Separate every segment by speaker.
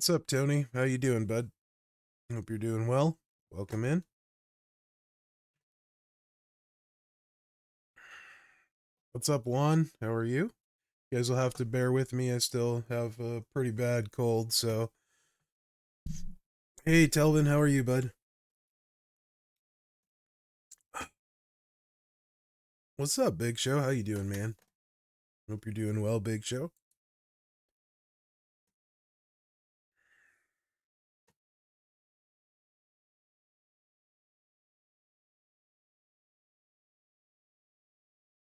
Speaker 1: What's up, Tony? How you doing, bud? Hope you're doing well. Welcome in. What's up, Juan? How are you? You guys will have to bear with me. I still have a pretty bad cold, so. Hey, Telvin, how are you, bud? What's up, Big Show? How you doing, man? Hope you're doing well, Big Show.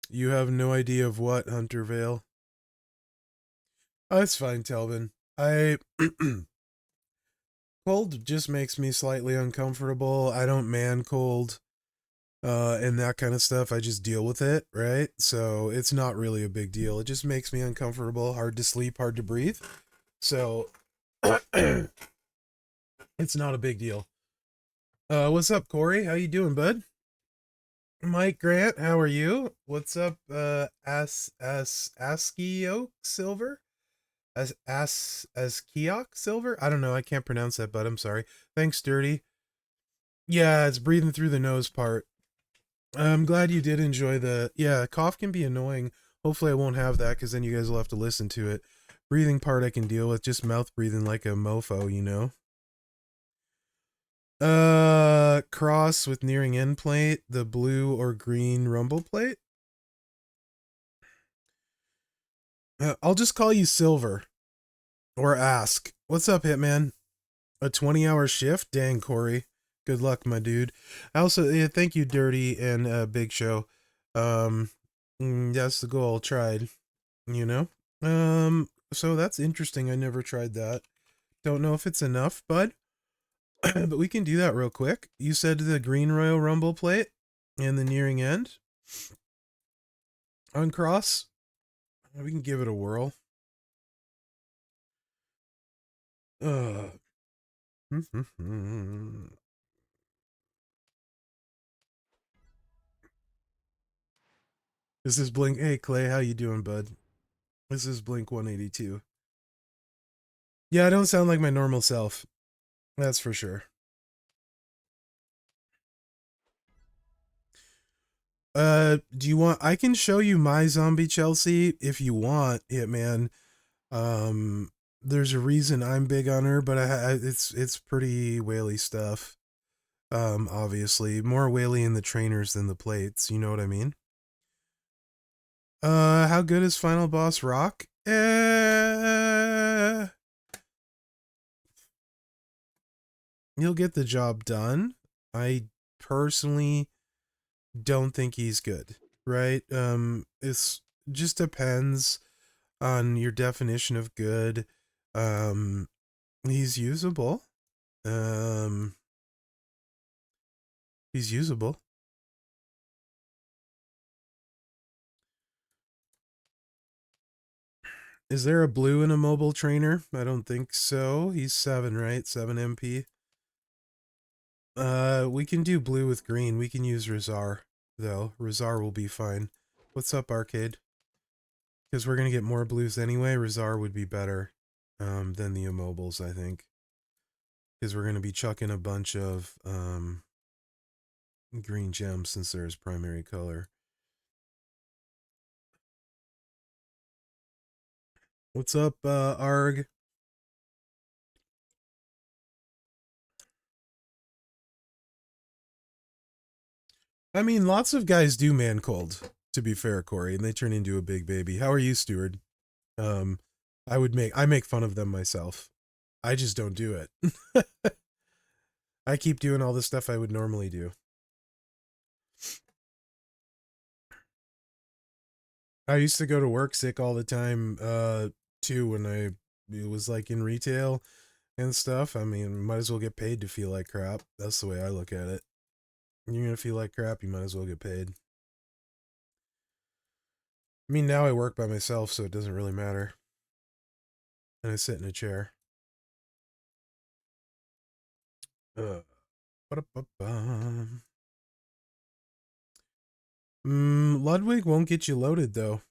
Speaker 1: You have no idea of what, Hunter Vale? Oh, it's fine, Telvin. I cold just makes me slightly uncomfortable. I don't man cold. And that kind of stuff. I just deal with it, right? So it's not really a big deal. It just makes me uncomfortable, hard to sleep, hard to breathe. So it's not a big deal. What's up, Corey? How you doing, bud? Mike Grant, how are you? What's up, Askio Silver? As Keok Silver? I don't know. I can't pronounce that, but I'm sorry. Thanks, Dirty. Yeah, it's breathing through the nose part. I'm glad you did enjoy the. Yeah, cough can be annoying. Hopefully, I won't have that because then you guys will have to listen to it. Breathing part I can deal with, just mouth breathing like a mofo, you know. Cross with nearing end plate, the blue or green rumble plate. I'll just call you Silver or Ask. What's up, Hitman? A 20-hour shift? Dang, Corey. Good luck, my dude. Also, yeah, thank you, Dirty and Big Show. That's the goal. Tried, you know. So that's interesting. I never tried that. Don't know if it's enough, bud. But we can do that real quick. You said the green Royal Rumble plate and the nearing end on cross. We can give it a whirl. Uh. This is Blink. Hey Clay, how you doing, bud? This is Blink 182. Yeah, I don't sound like my normal self. That's for sure. Do you want? I can show you my zombie Chelsea if you want, Hitman. Um, there's a reason I'm big on her, but it's pretty whaley stuff. Obviously more whaley in the trainers than the plates. You know what I mean? How good is Final Boss Rock? He'll get the job done. I personally don't think he's good, right? It's just depends on your definition of good. Um, he's usable. Um, he's usable. Is there a blue in a mobile trainer? I don't think so. He's 7, right? 7 MP. We can do blue with green. We can use Rizar, though. Rizar will be fine. What's up, Arcade? Because we're going to get more blues anyway, Rizar would be better than the immobiles, I think. Because we're going to be chucking a bunch of green gems since they're his primary color. What's up, Arg? I mean, lots of guys do man cold, to be fair, Corey, and they turn into a big baby. How are you, Steward? Um, I make fun of them myself. I just don't do it. I keep doing all the stuff I would normally do. I used to go to work sick all the time, too, when it was like in retail and stuff. I mean, might as well get paid to feel like crap. That's the way I look at it. You're gonna feel like crap, you might as well get paid. I mean, now I work by myself, so it doesn't really matter. And I sit in a chair. Ludwig won't get you loaded, though.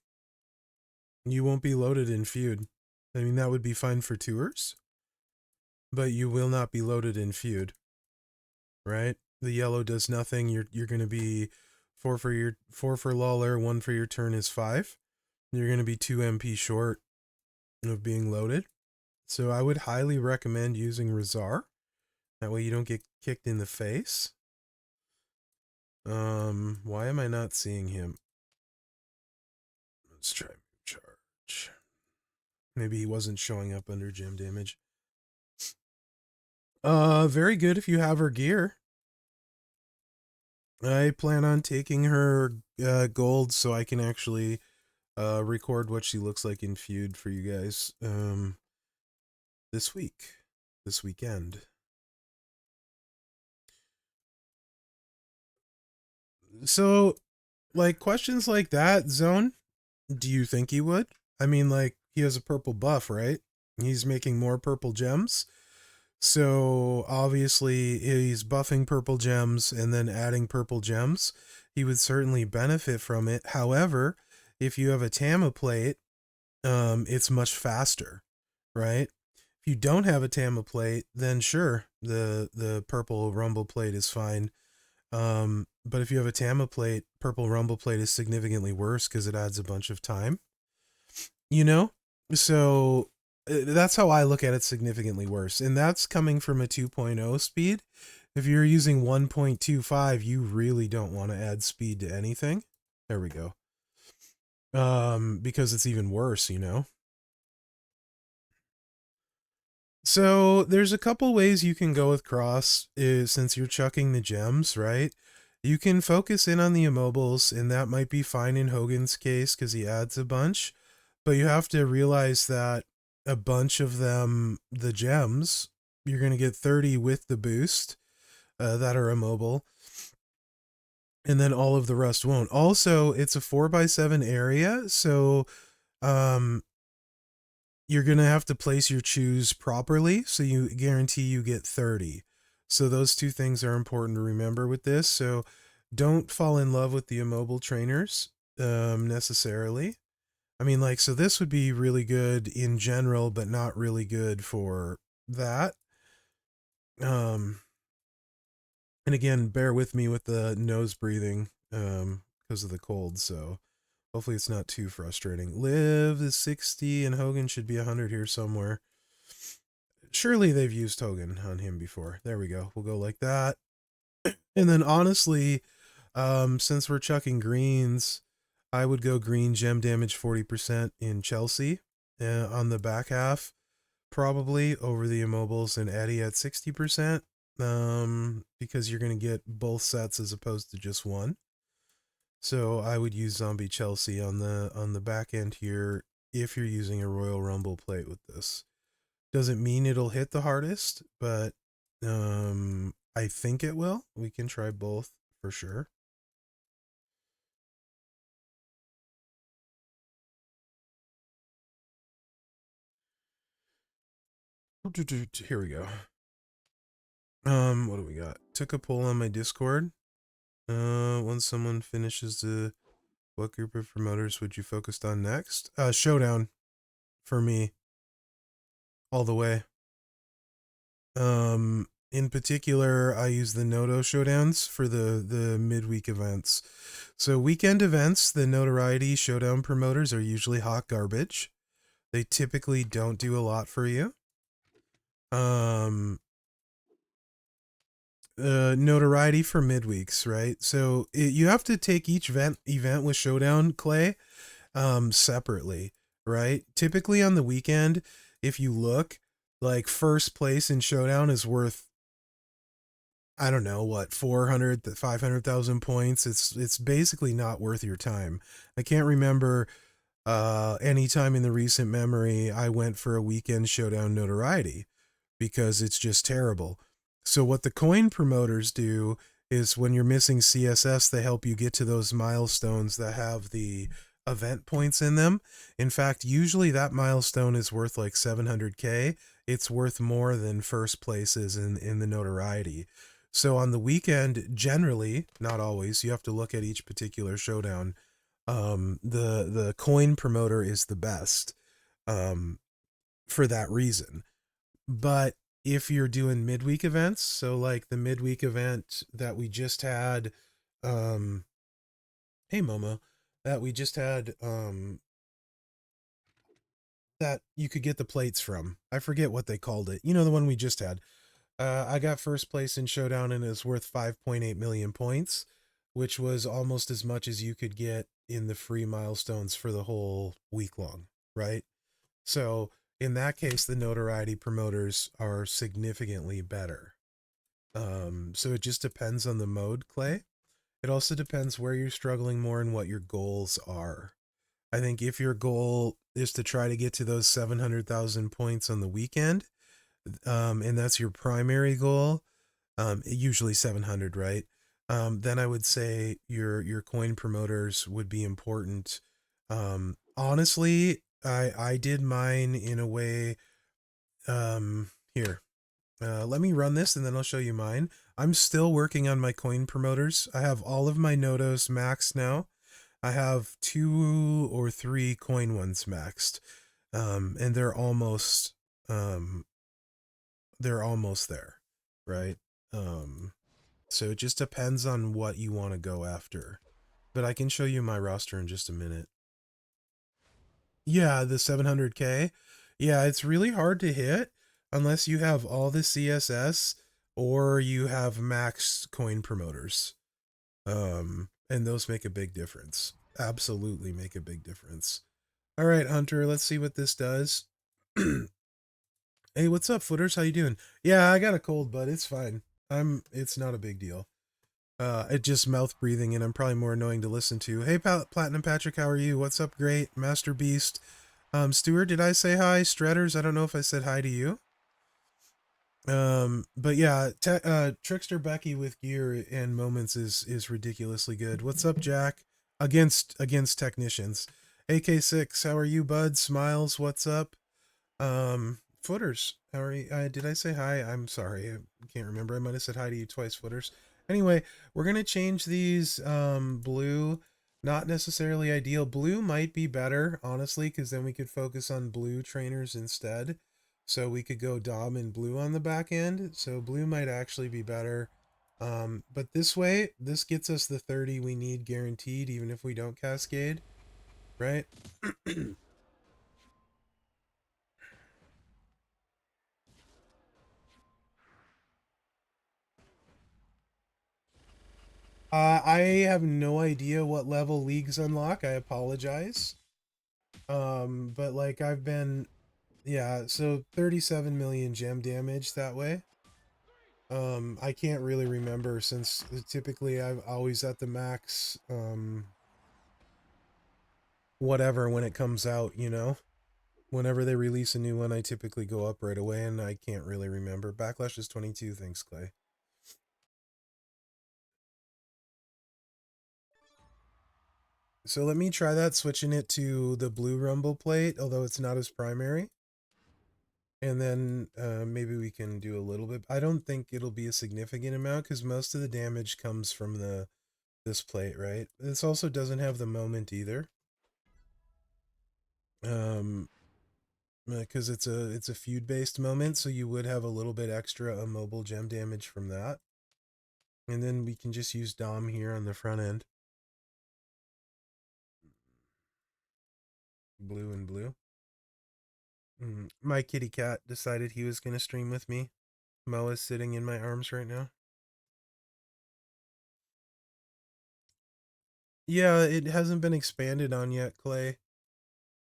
Speaker 1: You won't be loaded in feud. I mean, that would be fine for tours. but you will not be loaded in feud, right? The yellow does nothing. You're going to be four for Lawler, one for your turn is 5. You're going to be 2 MP short of being loaded. So I would highly recommend using Rizar. That way you don't get kicked in the face. Why am I not seeing him? Let's try charge. Maybe he wasn't showing up under gem damage. Very good if you have her gear. I plan on taking her gold so I can actually record what she looks like in feud for you guys this weekend. So, like, questions like that, Zone, do you think he would? I mean, like, he has a purple buff, right? He's making more purple gems. So, obviously, he's buffing purple gems and then adding purple gems. He would certainly benefit from it. However, if you have a Tama plate, it's much faster, right? If you don't have a Tama plate, then sure, the purple rumble plate is fine. But if you have a Tama plate, purple rumble plate is significantly worse because it adds a bunch of time. You know? So that's how I look at it, significantly worse. And that's coming from a 2.0 speed. If you're using 1.25, you really don't want to add speed to anything. There we go. Because it's even worse, you know? So there's a couple ways you can go with cross since you're chucking the gems, right? You can focus in on the immobiles, and that might be fine in Hogan's case because he adds a bunch. But you have to realize that a bunch of them, the gems, you're going to get 30 with the boost that are immobile. And then all of the rest won't. Also, it's a 4x7 area, so you're going to have to place your choose properly, so you guarantee you get 30. So those two things are important to remember with this. So don't fall in love with the immobile trainers necessarily. I mean, like, so this would be really good in general, but not really good for that. And again, bear with me with the nose breathing because of the cold, so hopefully it's not too frustrating. Liv is 60 and Hogan should be 100 here somewhere. Surely they've used Hogan on him before. There we go. We'll go like that. And then honestly, since we're chucking greens, I would go green gem damage 40% in Chelsea on the back half, probably over the immobiles and Eddie at 60%, because you're going to get both sets as opposed to just one. So I would use Zombie Chelsea on the back end here if you're using a Royal Rumble plate with this. Doesn't mean it'll hit the hardest, but I think it will. We can try both for sure. Here we go. What do we got? Took a poll on my Discord. Once someone finishes what group of promoters would you focus on next? Showdown for me. All the way. In particular, I use the Noto showdowns for the midweek events. So weekend events, the notoriety showdown promoters are usually hot garbage. They typically don't do a lot for you. Notoriety for midweeks, right? So you have to take each event with showdown, Clay, separately, right? Typically on the weekend, if you look, like first place in showdown is worth, I don't know what, 400 to 500,000 points. It's basically not worth your time. I can't remember any time in the recent memory I went for a weekend showdown notoriety because it's just terrible. So what the coin promoters do is when you're missing CSS, they help you get to those milestones that have the event points in them. In fact, usually that milestone is worth like 700k. It's worth more than first places in the notoriety. So on the weekend, generally, not always, you have to look at each particular showdown. The coin promoter is the best for that reason. But if you're doing midweek events, so like the midweek event that we just had, um, hey Momo, that we just had, that you could get the plates from. I forget what they called it. You know, the one we just had. I got first place in Showdown and it's worth 5.8 million points, which was almost as much as you could get in the free milestones for the whole week long, right? So in that case, the notoriety promoters are significantly better. So it just depends on the mode, Clay. It also depends where you're struggling more and what your goals are. I think if your goal is to try to get to those 700,000 points on the weekend, and that's your primary goal, usually 700, right? Then I would say your coin promoters would be important. Honestly, I did mine in a way. Here, let me run this and then I'll show you mine. I'm still working on my coin promoters. I have all of my Nodos maxed now. I have 2 or 3 coin ones maxed, and um, they're almost there, right? Um, so it just depends on what you want to go after. But I can show you my roster in just a minute. Yeah, the 700K. Yeah, it's really hard to hit unless you have all the CSS or you have max coin promoters. And those make a big difference. Absolutely make a big difference. All right, Hunter, let's see what this does. Hey, what's up, footers? How you doing? Yeah, I got a cold, but it's fine. It's not a big deal. It just mouth breathing, and I'm probably more annoying to listen to. Hey, Platinum Patrick, how are you? What's up? Great, Master Beast. Stuart, did I say hi? Stredders, I don't know if I said hi to you. But yeah, Trickster Becky with gear and moments is ridiculously good. What's up, Jack? Against technicians. AK6, how are you, bud? Smiles, what's up? Footers, how are you? Did I say hi? I'm sorry, I can't remember. I might have said hi to you twice, Footers. Anyway, we're gonna change these blue. Not necessarily ideal. Blue might be better, honestly, because then we could focus on blue trainers instead. So we could go Dom and blue on the back end. So blue might actually be better. But this way, this gets us the 30 we need guaranteed, even if we don't cascade, right? I have no idea what level leagues unlock. I apologize. But like I've been, yeah, so 37 million gem damage that way. I can't really remember since typically I've always at the max, whatever when it comes out, you know? Whenever they release a new one, I typically go up right away and I can't really remember. Backlash is 22, thanks, Clay. So let me try that, switching it to the blue rumble plate, although it's not as primary. And then maybe we can do a little bit. I don't think it'll be a significant amount because most of the damage comes from this plate, right? This also doesn't have the moment either. Um, because it's a feud based moment, so you would have a little bit extra immobile gem damage from that. And then we can just use Dom here on the front end. Blue and blue. My kitty cat decided he was going to stream with me. Mo is sitting in my arms right now. Yeah, it hasn't been expanded on yet, Clay.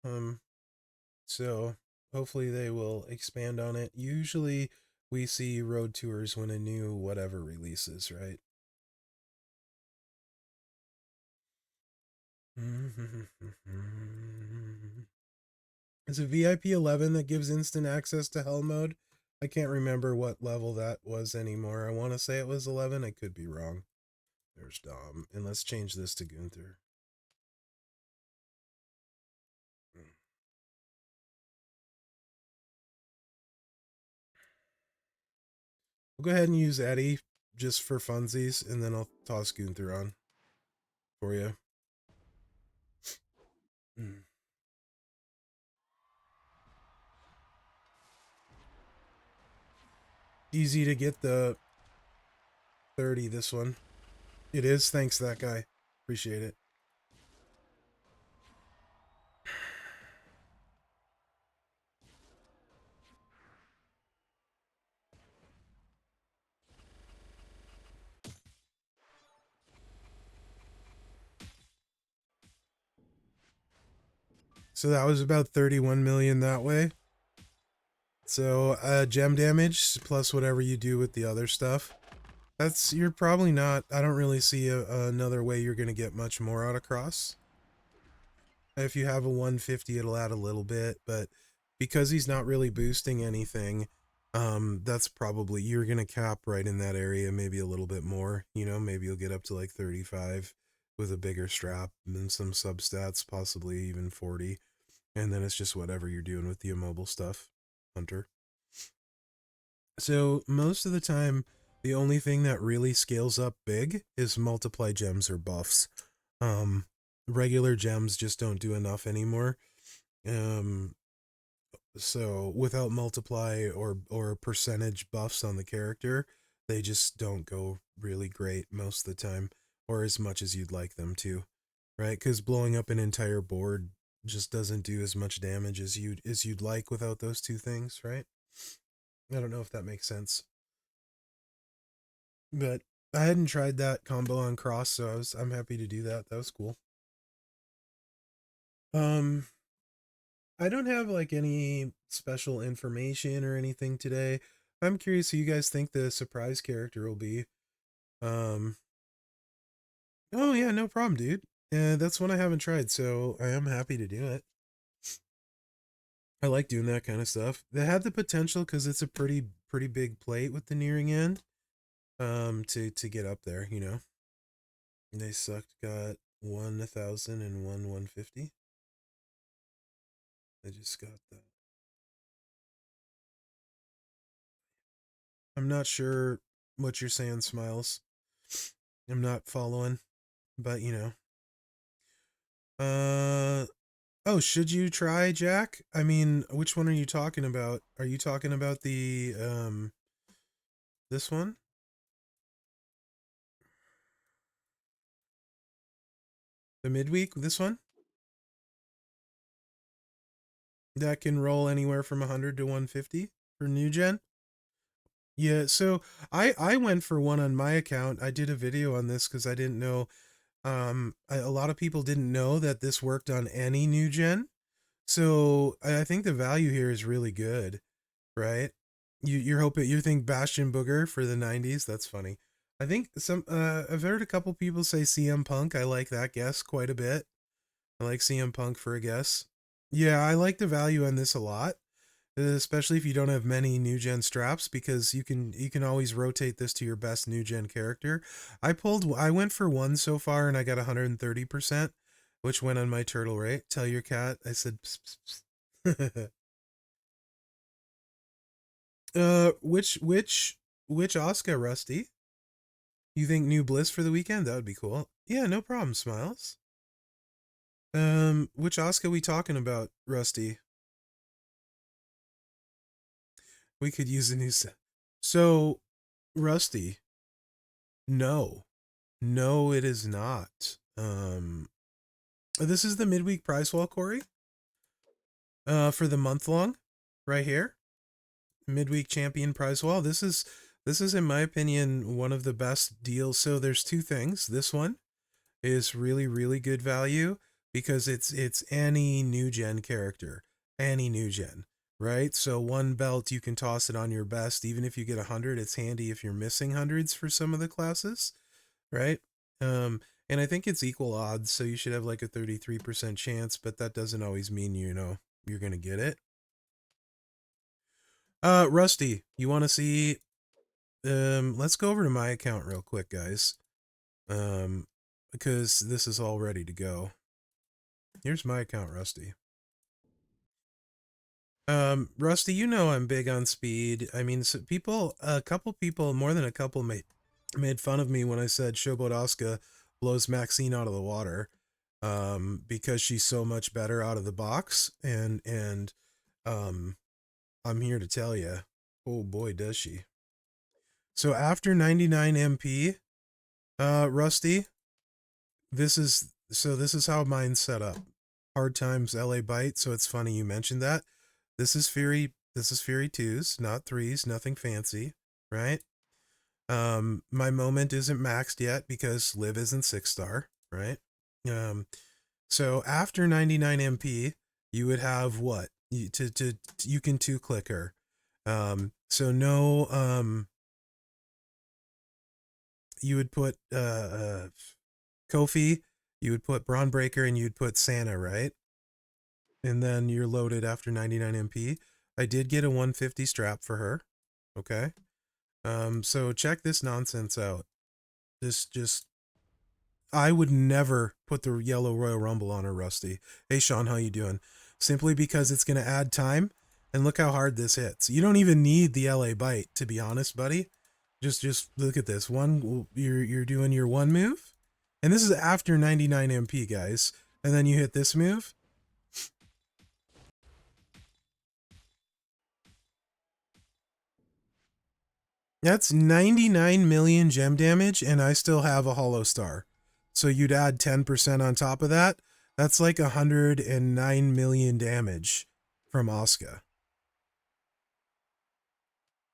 Speaker 1: Um, so hopefully they will expand on it. Usually we see road tours when a new whatever releases, right? Is it VIP 11 that gives instant access to hell mode? I can't remember what level that was anymore. I want to say it was 11. I could be wrong. There's Dom. And let's change this to Gunther. We'll go ahead and use Eddie just for funsies, and then I'll toss Gunther on for you. easy to get the 30, this one. It is, thanks that guy. Appreciate it. So that was about 31 million that way. So gem damage plus whatever you do with the other stuff. That's, you're probably not, I don't really see another way you're going to get much more out of Cross. If you have a 150, it'll add a little bit, but because he's not really boosting anything, that's probably, you're going to cap right in that area, maybe a little bit more, you know, maybe you'll get up to like 35 with a bigger strap and some substats, possibly even 40. And then it's just whatever you're doing with the immobile stuff, Hunter. So most of the time, the only thing that really scales up big is multiply gems or buffs. Um, Regular gems just don't do enough anymore. Um, so without multiply or percentage buffs on the character, they just don't go really great most of the time, or as much as you'd like them to, right? Because blowing up an entire board just doesn't do as much damage as you'd like without those two things, right? I don't know if that makes sense. But I hadn't tried that combo on Cross, so I'm happy to do that. That was cool. Um, I don't have like any special information or anything today. I'm curious who you guys think the surprise character will be. Um, oh yeah, no problem, dude. That's one I haven't tried, so I am happy to do it. I like doing that kind of stuff. They had the potential because it's a pretty big plate with the nearing end. To get up there, you know. They sucked. Got 1,000 and 150. I just got that. I'm not sure what you're saying, Smiles. I'm not following, but you know. Oh, should you try Jack? I mean, which one are you talking about? Are you talking about the this one? The midweek, this one? That can roll anywhere from 100 to 150 for new gen? Yeah, so I went for one on my account. I did a video on this cuz I didn't know a lot of people didn't know that this worked on any new gen. So I think the value here is really good, right? You're hoping, you think Bastion Booger for the 90s? That's funny. I think I've heard a couple people say CM Punk. I like that guess quite a bit. I like CM Punk for a guess. Yeah, I like the value on this a lot, especially if you don't have many new gen straps, because you can always rotate this to your best new gen character. I went for one so far and I got 130%, which went on my turtle rate. Tell your cat I said pss, pss, pss. Which Oscar, Rusty? You think new Bliss for the weekend? That would be cool. Yeah, no problem, Smiles. Which Oscar we talking about, Rusty? We could use a new set. So, Rusty, no. No, it is not. This is the midweek prize wall, Corey. For the month long, right here. Midweek champion prize wall. This is in my opinion one of the best deals. So there's two things. This one is really good value because it's any new gen character, any new gen, right? So one belt you can toss it on your best, even if you get 100. It's handy if you're missing hundreds for some of the classes, right? And I think it's equal odds, so you should have like a 33% chance, but that doesn't always mean you're gonna get it. Rusty, you want to see? Let's go over to my account real quick, guys. Because this is all ready to go. Here's my account, Rusty. Rusty, you know I'm big on speed. I mean, so a couple people, more than a couple, made fun of me when I said Showboat Asuka blows Maxine out of the water, because she's so much better out of the box, and I'm here to tell you, oh boy, does she. So after 99 MP, Rusty, this is how mine's set up. Hard times LA bite, so it's funny you mentioned that. This is Fury 2s, not 3s, nothing fancy, right? My moment isn't maxed yet because Liv isn't 6-star, right? Um, so after 99 MP, you would have what? You can 2-click her. So no you would put Kofi, you would put Braun Breaker, and you'd put Santa, right? And then you're loaded after 99 MP. I did get a 150 strap for her. Okay. So check this nonsense out. Just I would never put the yellow Royal Rumble on her, Rusty. Hey Sean, how you doing? Simply because it's gonna add time, and look how hard this hits. You don't even need the LA bite, to be honest, buddy. Just look at this. You're doing your one move, and this is after 99 MP, guys. And then you hit this move. That's 99 million gem damage, and I still have a hollow star. So you'd add 10% on top of that. That's like 109 million damage from Asuka.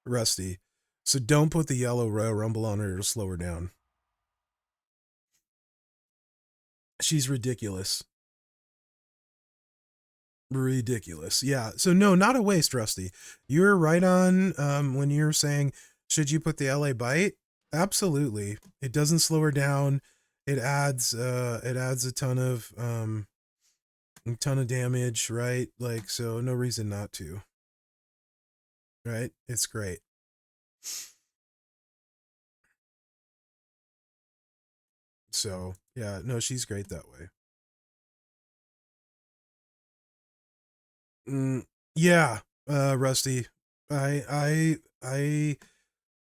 Speaker 1: Rusty. So don't put the yellow Royal Rumble on her to slow her down. She's ridiculous. Ridiculous. Yeah. So no, not a waste, Rusty. You're right on when you're saying, should you put the LA bite? Absolutely. It doesn't slow her down. It adds a ton of damage, right? Like, so no reason not to. Right? It's great. So yeah, no, she's great that way. Yeah, Rusty. I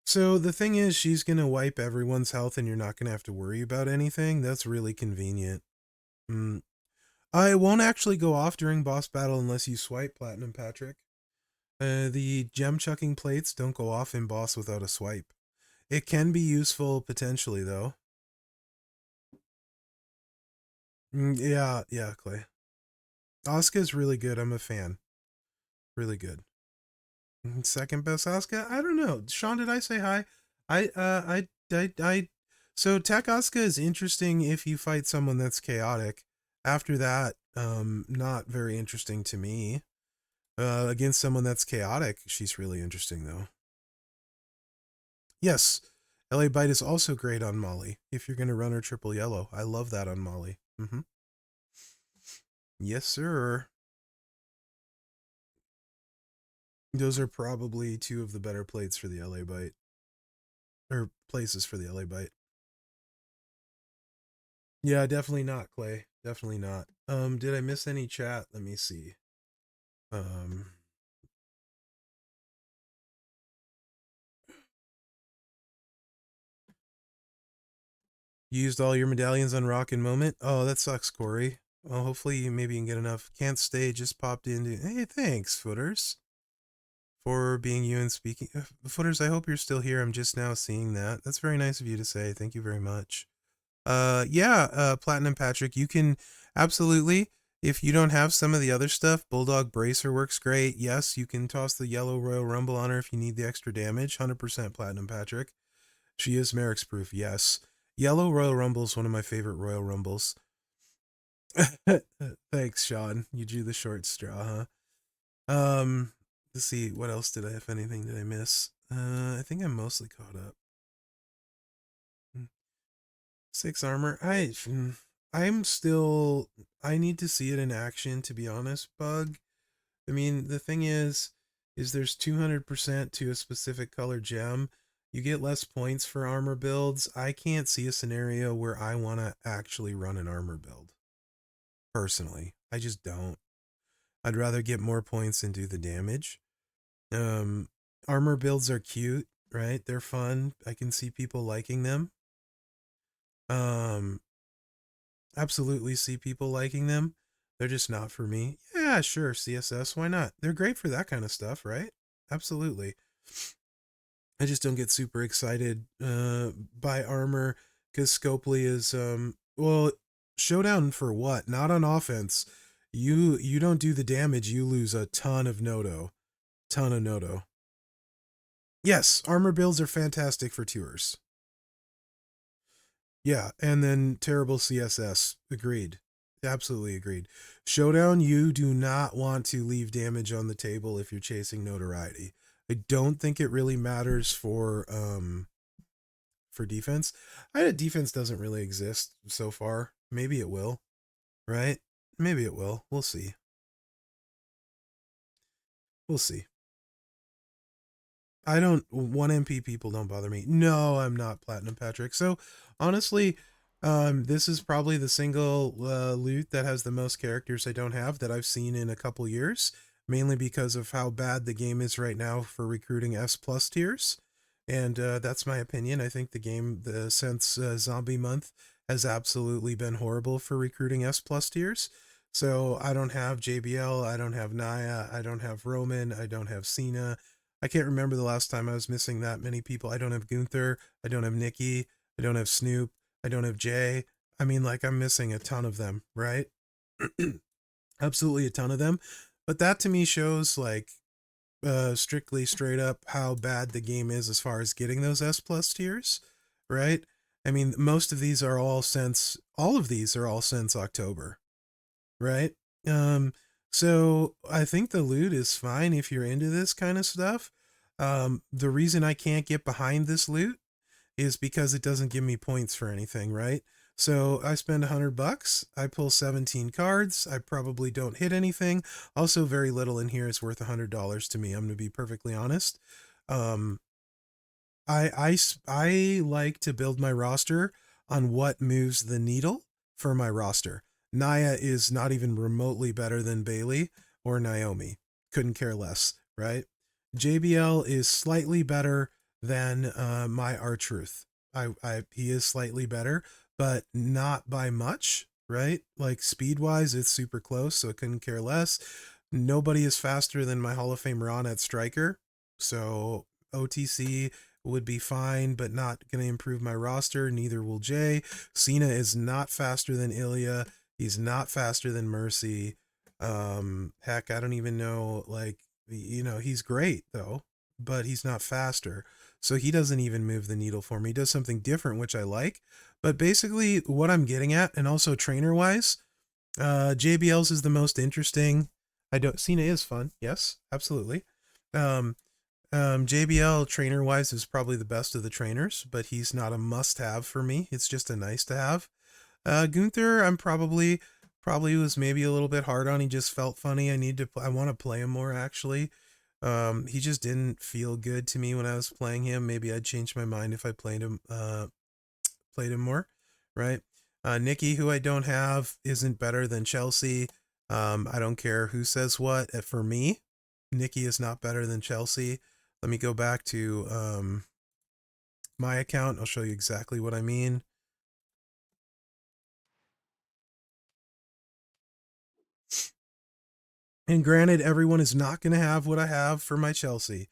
Speaker 1: So the thing is, she's gonna wipe everyone's health, and you're not gonna have to worry about anything. That's really convenient. Mm. I won't actually go off during boss battle unless you swipe, Platinum Patrick. The gem chucking plates don't go off in boss without a swipe. It can be useful potentially, though. Yeah, yeah, Clay. Asuka's really good. I'm a fan. Really good. Second best Asuka? I don't know. Sean, did I say hi? I. So Tech Asuka is interesting if you fight someone that's chaotic. After that, not very interesting to me. Against someone that's chaotic, she's really interesting though. Yes, LA Bite is also great on Molly. If you're gonna run her triple yellow, I love that on Molly. Yes, sir. Those are probably two of the better plates for the LA Bite, or places for the LA Bite. Yeah, definitely not, Clay. Definitely not. Did I miss any chat? Let me see. Um, Used all your medallions on Rock and Moment. Oh, that sucks, Corey. Well, hopefully you maybe you can get enough. Can't stay. Just popped into. Hey, thanks, Footers, for being you and speaking. Footers, I hope you're still here. I'm just now seeing that. That's very nice of you to say. Thank you very much. Yeah, Platinum Patrick, you can absolutely, if you don't have some of the other stuff, Bulldog Bracer works great. Yes, you can toss the yellow Royal Rumble on her if you need the extra damage. 100% Platinum Patrick. She is Mherex proof, yes. Yellow Royal Rumble is one of my favorite Royal Rumbles. Thanks, Sean. You drew the short straw, huh? Let's see, what else did I, if anything, did I miss? I think I'm mostly caught up. 6 armor. I'm still. I need to see it in action, to be honest, Bug. I mean, the thing is there's 200% to a specific color gem. You get less points for armor builds. I can't see a scenario where I want to actually run an armor build. Personally, I just don't. I'd rather get more points and do the damage. Armor builds are cute, right? They're fun. I can see people liking them. Um, Absolutely see people liking them. They're just not for me. Yeah, sure, CSS, why not? They're great for that kind of stuff, right? Absolutely. I just don't get super excited by armor because Scopely is well, showdown for what? Not on offense. You don't do the damage, you lose a ton of Noto. Ton of Noto. Yes, armor builds are fantastic for tours. Yeah, and then terrible CSS. Agreed. Absolutely agreed. Showdown, you do not want to leave damage on the table if you're chasing notoriety. I don't think it really matters for defense. Defense doesn't really exist so far. Maybe it will, right? Maybe it will. We'll see. We'll see. I don't 1 MP people don't bother me. No, I'm not Platinum Patrick. So honestly, this is probably the single loot that has the most characters I don't have that I've seen in a couple years, mainly because of how bad the game is right now for recruiting S plus tiers. And that's my opinion. I think the game since Zombie Month has absolutely been horrible for recruiting S plus tiers. So I don't have JBL, I don't have Naya, I don't have Roman, I don't have Cena. I can't remember the last time I was missing that many people. I don't have Gunther. I don't have Nikki. I don't have Snoop. I don't have Jay. I mean, like, I'm missing a ton of them, right? Absolutely a ton of them. But that to me shows, like, strictly straight up how bad the game is as far as getting those S plus tiers, right? I mean, all of these are all since October, right? Um, so I think the loot is fine if you're into this kind of stuff. The reason I can't get behind this loot is because it doesn't give me points for anything, right? So I spend $100, I pull 17 cards, I probably don't hit anything. Also, very little in here is worth $100 to me. I'm gonna be perfectly honest. Um, I like to build my roster on what moves the needle for my roster. Naya is not even remotely better than Bailey or Naomi. Couldn't care less, right? JBL is slightly better than my R-Truth. He is slightly better, but not by much, right? Like speed wise, it's super close, so I couldn't care less. Nobody is faster than my Hall of Fame Ron at Striker, so OTC would be fine, but not going to improve my roster. Neither will Jay. Cena is not faster than Ilya. He's not faster than Mercy. Heck, I don't even know. Like, he's great though, but he's not faster. So he doesn't even move the needle for me. He does something different, which I like. But basically, what I'm getting at, and also trainer wise, JBL's is the most interesting. I don't. Cena is fun. Yes, absolutely. Um, JBL trainer wise is probably the best of the trainers, but he's not a must have for me. It's just a nice to have. Gunther, I'm probably was maybe a little bit hard on. He just felt funny. I want to play him more actually. He just didn't feel good to me when I was playing him. Maybe I'd change my mind if I played him more, right? Nikki, who I don't have, isn't better than Chelsea. I don't care who says what. For me, Nikki is not better than Chelsea. Let me go back to my account. I'll show you exactly what I mean. And granted, everyone is not going to have what I have for my Chelsea,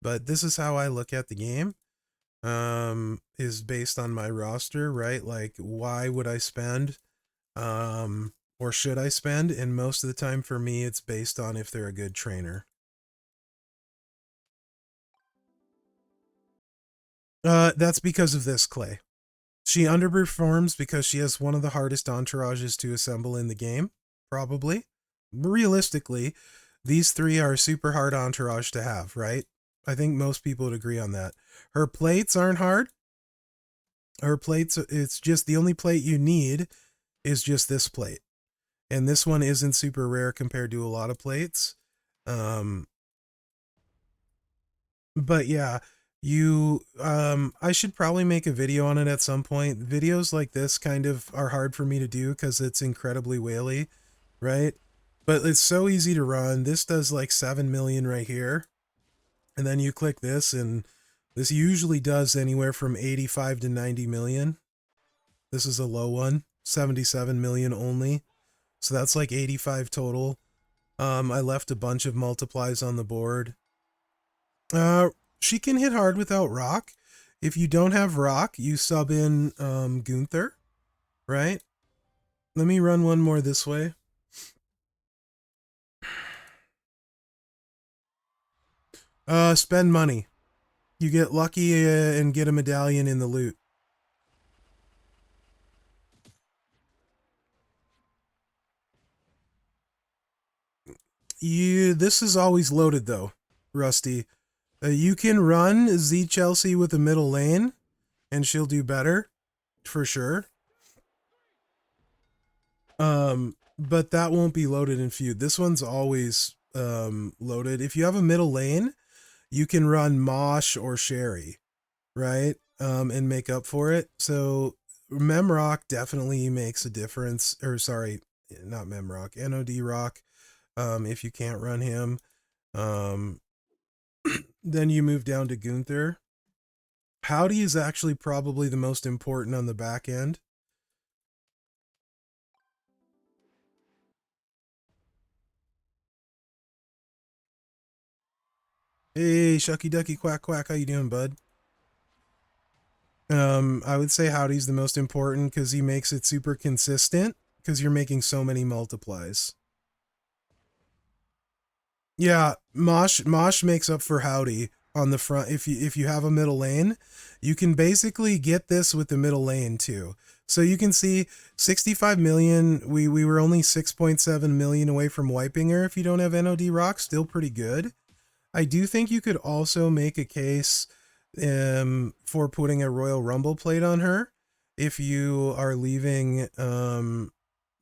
Speaker 1: but this is how I look at the game. Is based on my roster, right? Like, why would I spend, or should I spend? And most of the time for me, it's based on if they're a good trainer. That's because of this, Clay. She underperforms because she has one of the hardest entourages to assemble in the game, probably. Realistically, these three are a super hard entourage to have, right? I think most people would agree on that. Her plates aren't hard. Her plates, it's just the only plate you need is just this plate. And this one isn't super rare compared to a lot of plates. Um, but yeah, I should probably make a video on it at some point. Videos like this kind of are hard for me to do because it's incredibly whaley, right? But it's so easy to run. This does like 7 million right here. And then you click this, and this usually does anywhere from 85 to 90 million. This is a low one, 77 million only. So that's like 85 total. I left a bunch of multiplies on the board. She can hit hard without rock. If you don't have rock, you sub in Gunther, right? Let me run one more this way. Spend money. You get lucky and get a medallion in the loot. This is always loaded though, Rusty. You can run Z Chelsea with the middle lane, and she'll do better, for sure. But that won't be loaded in feud. This one's always loaded. If you have a middle lane, you can run Mosh or Sherry, right? And make up for it. So Memrock definitely makes a difference. Or sorry, not Memrock, NOD Rock. If you can't run him, then you move down to Gunther. Howdy is actually probably the most important on the back end. Hey, Shucky Ducky Quack Quack, how you doing, bud? I would say Howdy's the most important because he makes it super consistent because you're making so many multiplies. Yeah, Mosh makes up for Howdy on the front. If you have a middle lane, you can basically get this with the middle lane too. So you can see 65 million. We were only 6.7 million away from wiping her. If you don't have NOD rock, still pretty good. I do think you could also make a case for putting a Royal Rumble plate on her if you are leaving.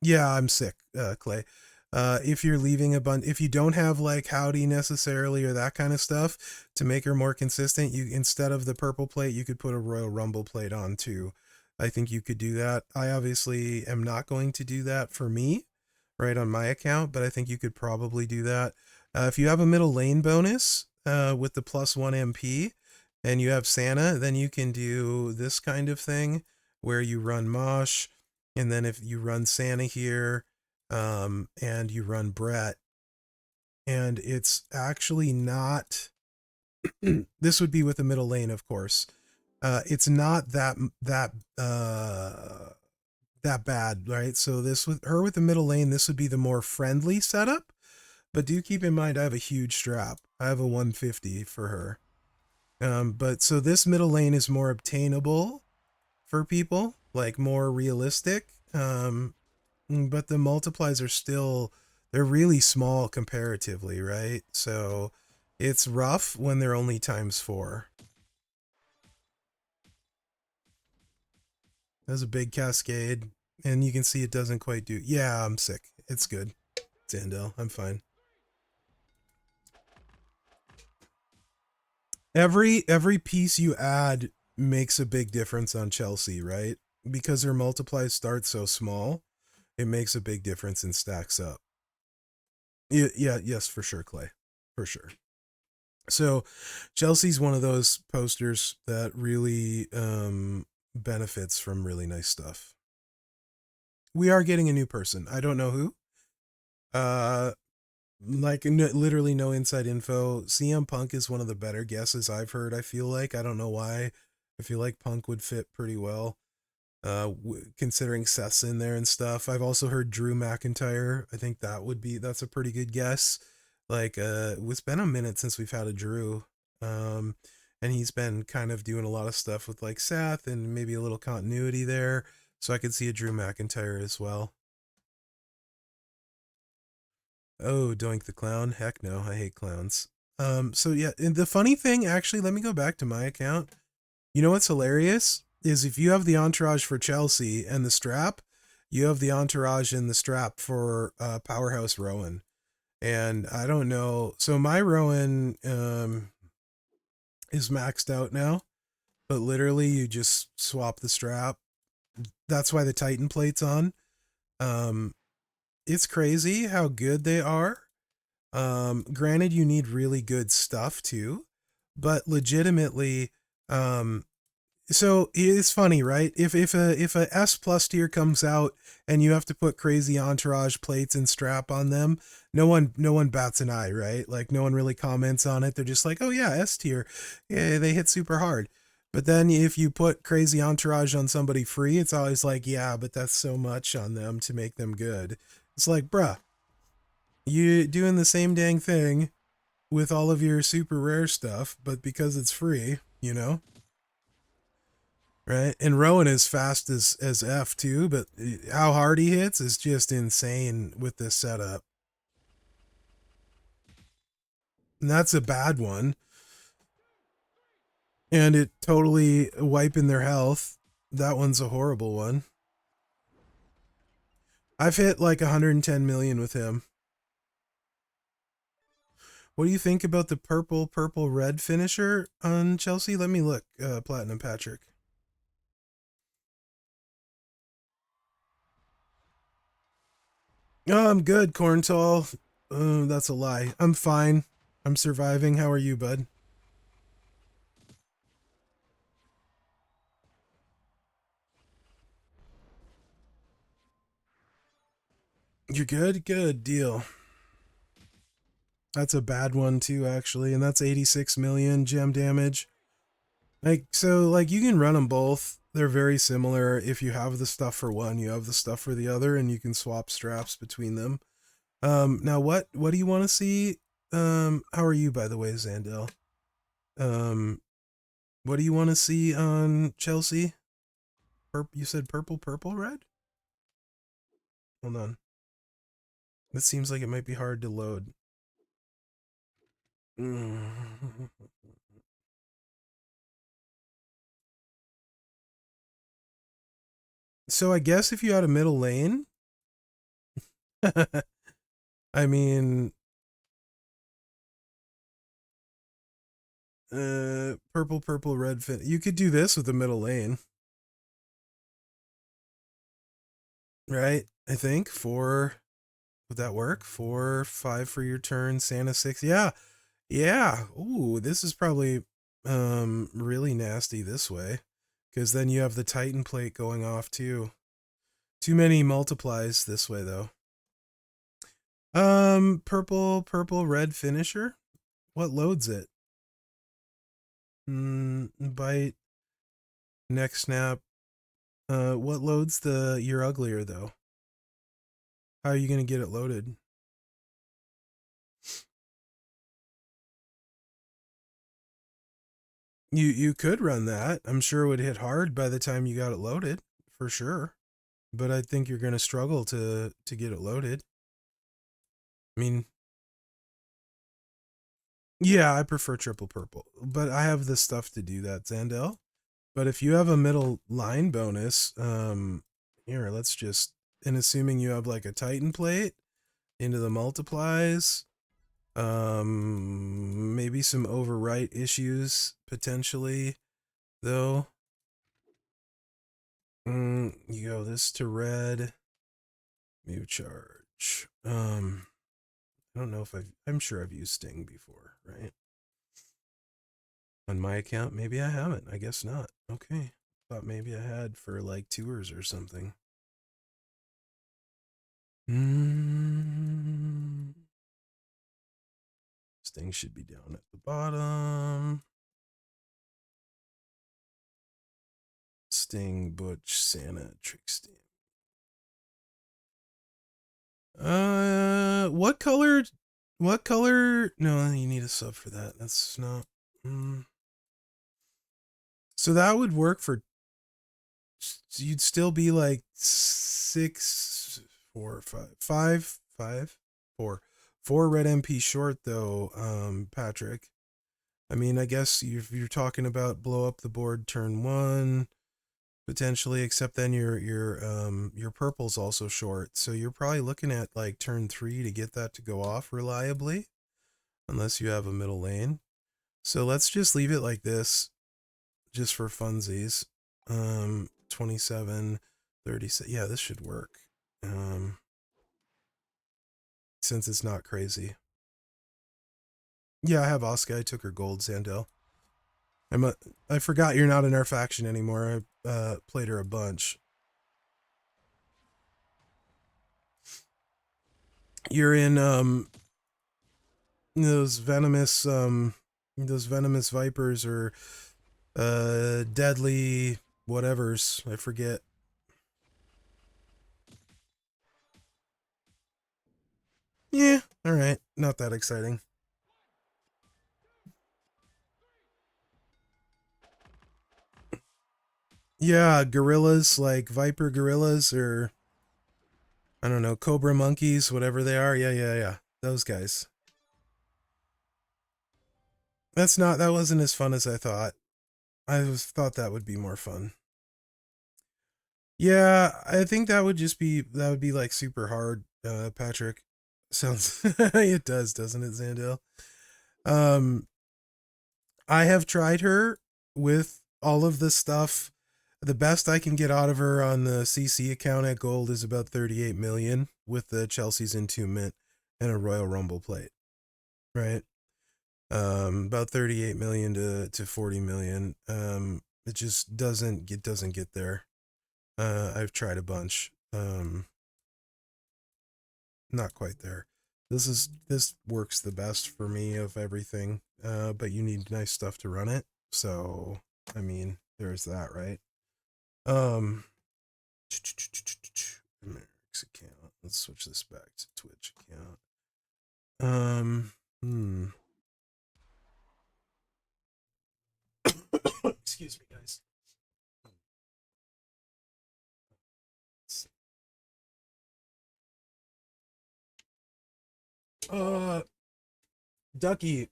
Speaker 1: Yeah, I'm sick, Clay. If you're leaving if you don't have like Howdy necessarily or that kind of stuff to make her more consistent, you instead of the purple plate, you could put a Royal Rumble plate on too. I think you could do that. I obviously am not going to do that for me, right on my account, but I think you could probably do that. If you have a middle lane bonus with the +1 MP and you have Santa, then you can do this kind of thing where you run Mosh, and then if you run Santa here, and you run Brett, and it's actually not. This would be with the middle lane, of course. It's not that bad, right? So this with her with the middle lane, this would be the more friendly setup. But do keep in mind, I have a huge strap. I have a 150 for her. But so this middle lane is more obtainable for people, like more realistic. But the multiplies are still, they're really small comparatively, right? So it's rough when they're only ×4. There's a big cascade, and you can see it doesn't quite do. Yeah, I'm sick. It's good. Zandel, I'm fine. Every piece you add makes a big difference on Chelsea, right? Because her multiplies start so small, it makes a big difference and stacks up. Yeah, yes, for sure, Clay. For sure. So Chelsea's one of those posters that really benefits from really nice stuff. We are getting a new person. I don't know who. Like literally no inside info. CM Punk is one of the better guesses I've heard. I feel like, I don't know why. I feel like Punk would fit pretty well. Considering Seth's in there and stuff. I've also heard Drew McIntyre. I think that's a pretty good guess. Like it's been a minute since we've had a Drew. And he's been kind of doing a lot of stuff with like Seth and maybe a little continuity there. So I could see a Drew McIntyre as well. Oh, Doink the Clown. Heck no, I hate clowns. So yeah, and the funny thing, actually, let me go back to my account. You know what's hilarious? Is if you have the entourage for Chelsea and the strap, you have the entourage and the strap for Powerhouse Rowan. And I don't know. So my Rowan is maxed out now, but literally you just swap the strap. That's why the Titan plate's on. It's crazy how good they are. Granted, you need really good stuff too, but legitimately, So it's funny, right? If a S plus tier comes out and you have to put crazy entourage plates and strap on them, no one bats an eye, right? Like no one really comments on it. They're just like, oh yeah, S tier, yeah, they hit super hard. But then if you put crazy entourage on somebody free, it's always like, yeah, but that's so much on them to make them good. It's like, bruh, you doing the same dang thing with all of your super rare stuff, but because it's free, you know? Right? And Rowan is fast as F too, but how hard he hits is just insane with this setup. And that's a bad one. And it totally wiping their health. That one's a horrible one. I've hit like 110 million with him. What do you think about the purple red finisher on Chelsea? Let me look, Platinum Patrick. Oh, I'm good, Corntall. That's a lie. I'm fine. I'm surviving. How are you, bud? You're good? Good deal. That's a bad one too, actually, and that's 86 million gem damage. Like so, like you can run them both. They're very similar. If you have the stuff for one, you have the stuff for the other, and you can swap straps between them. Now what do you want to see? How are you, by the way, Zandel? Um, what do you want to see on Chelsea? You said purple, red? Hold on. That seems like it might be hard to load. So I guess if you had a middle lane, I mean, purple, red fin. You could do this with the middle lane, right? I think four. Would that work? 4, 5 for your turn. Santa 6. Yeah, yeah. Ooh, this is probably really nasty this way, because then you have the Titan plate going off too. Too many multiplies this way though. Purple, red finisher. What loads it? Bite. Neck snap. What loads the You're Uglier though? How are you gonna get it loaded? You could run that. I'm sure it would hit hard by the time you got it loaded, for sure. But I think you're gonna struggle to get it loaded. I mean, yeah, I prefer triple purple, but I have the stuff to do that, Zandel. But if you have a middle line bonus, here, let's just, and assuming you have like a Titan plate into the multiplies, maybe some overwrite issues potentially, though. You go this to red, mute charge. I don't know if I'm sure I've used Sting before, right? On my account, maybe I haven't. I guess not. Okay. Thought maybe I had for like tours or something. Sting should be down at the bottom. Sting, Butch, Santa, Tricksting. What color? What color? No, you need a sub for that. That's not. So that would work for. You'd still be like 6, 4, 5, 5, 5, 4, 4 red MP short though. Patrick. I mean, I guess you're talking about blow up the board turn 1 potentially, except then your purple's also short, so you're probably looking at like turn 3 to get that to go off reliably, unless you have a middle lane. So let's just leave it like this, just for funsies. 27, 36. Yeah, this should work. Since it's not crazy. Yeah, I have Oscar. I took her gold, Sandel. I forgot you're not in our faction anymore. I played her a bunch. You're in those venomous vipers or deadly whatevers. I forget. Yeah, all right. Not that exciting. Yeah, gorillas like viper gorillas or I don't know, cobra monkeys, whatever they are. Yeah, yeah, yeah. Those guys. That wasn't as fun as I thought. Thought that would be more fun. Yeah, I think that would be like super hard, Patrick. Sounds it does, doesn't it, Zandil? Um I have tried her with all of the stuff. The best I can get out of her on the CC account at gold is about 38 million with the Chelsea's Entombment and a Royal Rumble plate. Right? About 38 million to 40 million. It just doesn't get there. I've tried a bunch. Not quite there. This works the best for me of everything. But you need nice stuff to run it. So, I mean, there's that, right? Um Mherex account. Let's switch this back to Twitch account. Um hmm. Excuse me, guys. Uh Ducky,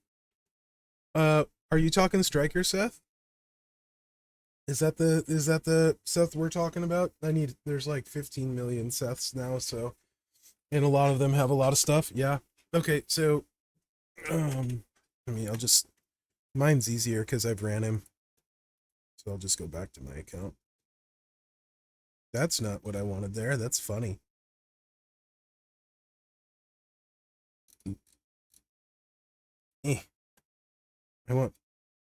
Speaker 1: are you talking Striker, Seth? Is that the Seth we're talking about? There's like 15 million Seths now, so and a lot of them have a lot of stuff. Yeah. Okay, so um I'll just mine's easier because I've ran him. So I'll just go back to my account. That's not what I wanted there. That's funny. Eh, I want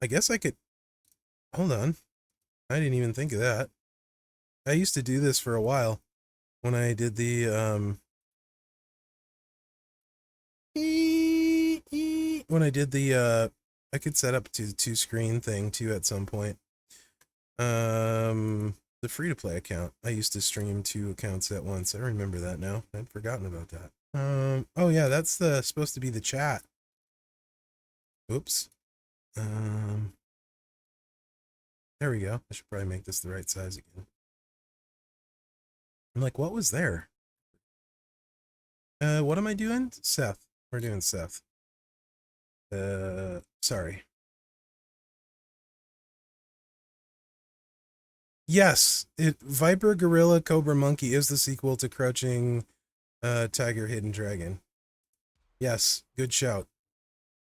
Speaker 1: I guess I could hold on. I didn't even think of that. I used to do this for a while when I did the when I did the I could set up to the two screen thing too at some point. The free to play account. I used to stream two accounts at once. I remember that now. I'd forgotten about that. Oh yeah, that's the supposed to be the chat. Oops. Um there we go. I should probably make this the right size again. I'm like, what was there? What am I doing? Seth. We're doing Seth. Sorry. Yes, Viper, Gorilla, Cobra, Monkey is the sequel to Crouching Tiger, Hidden Dragon. Yes, good shout.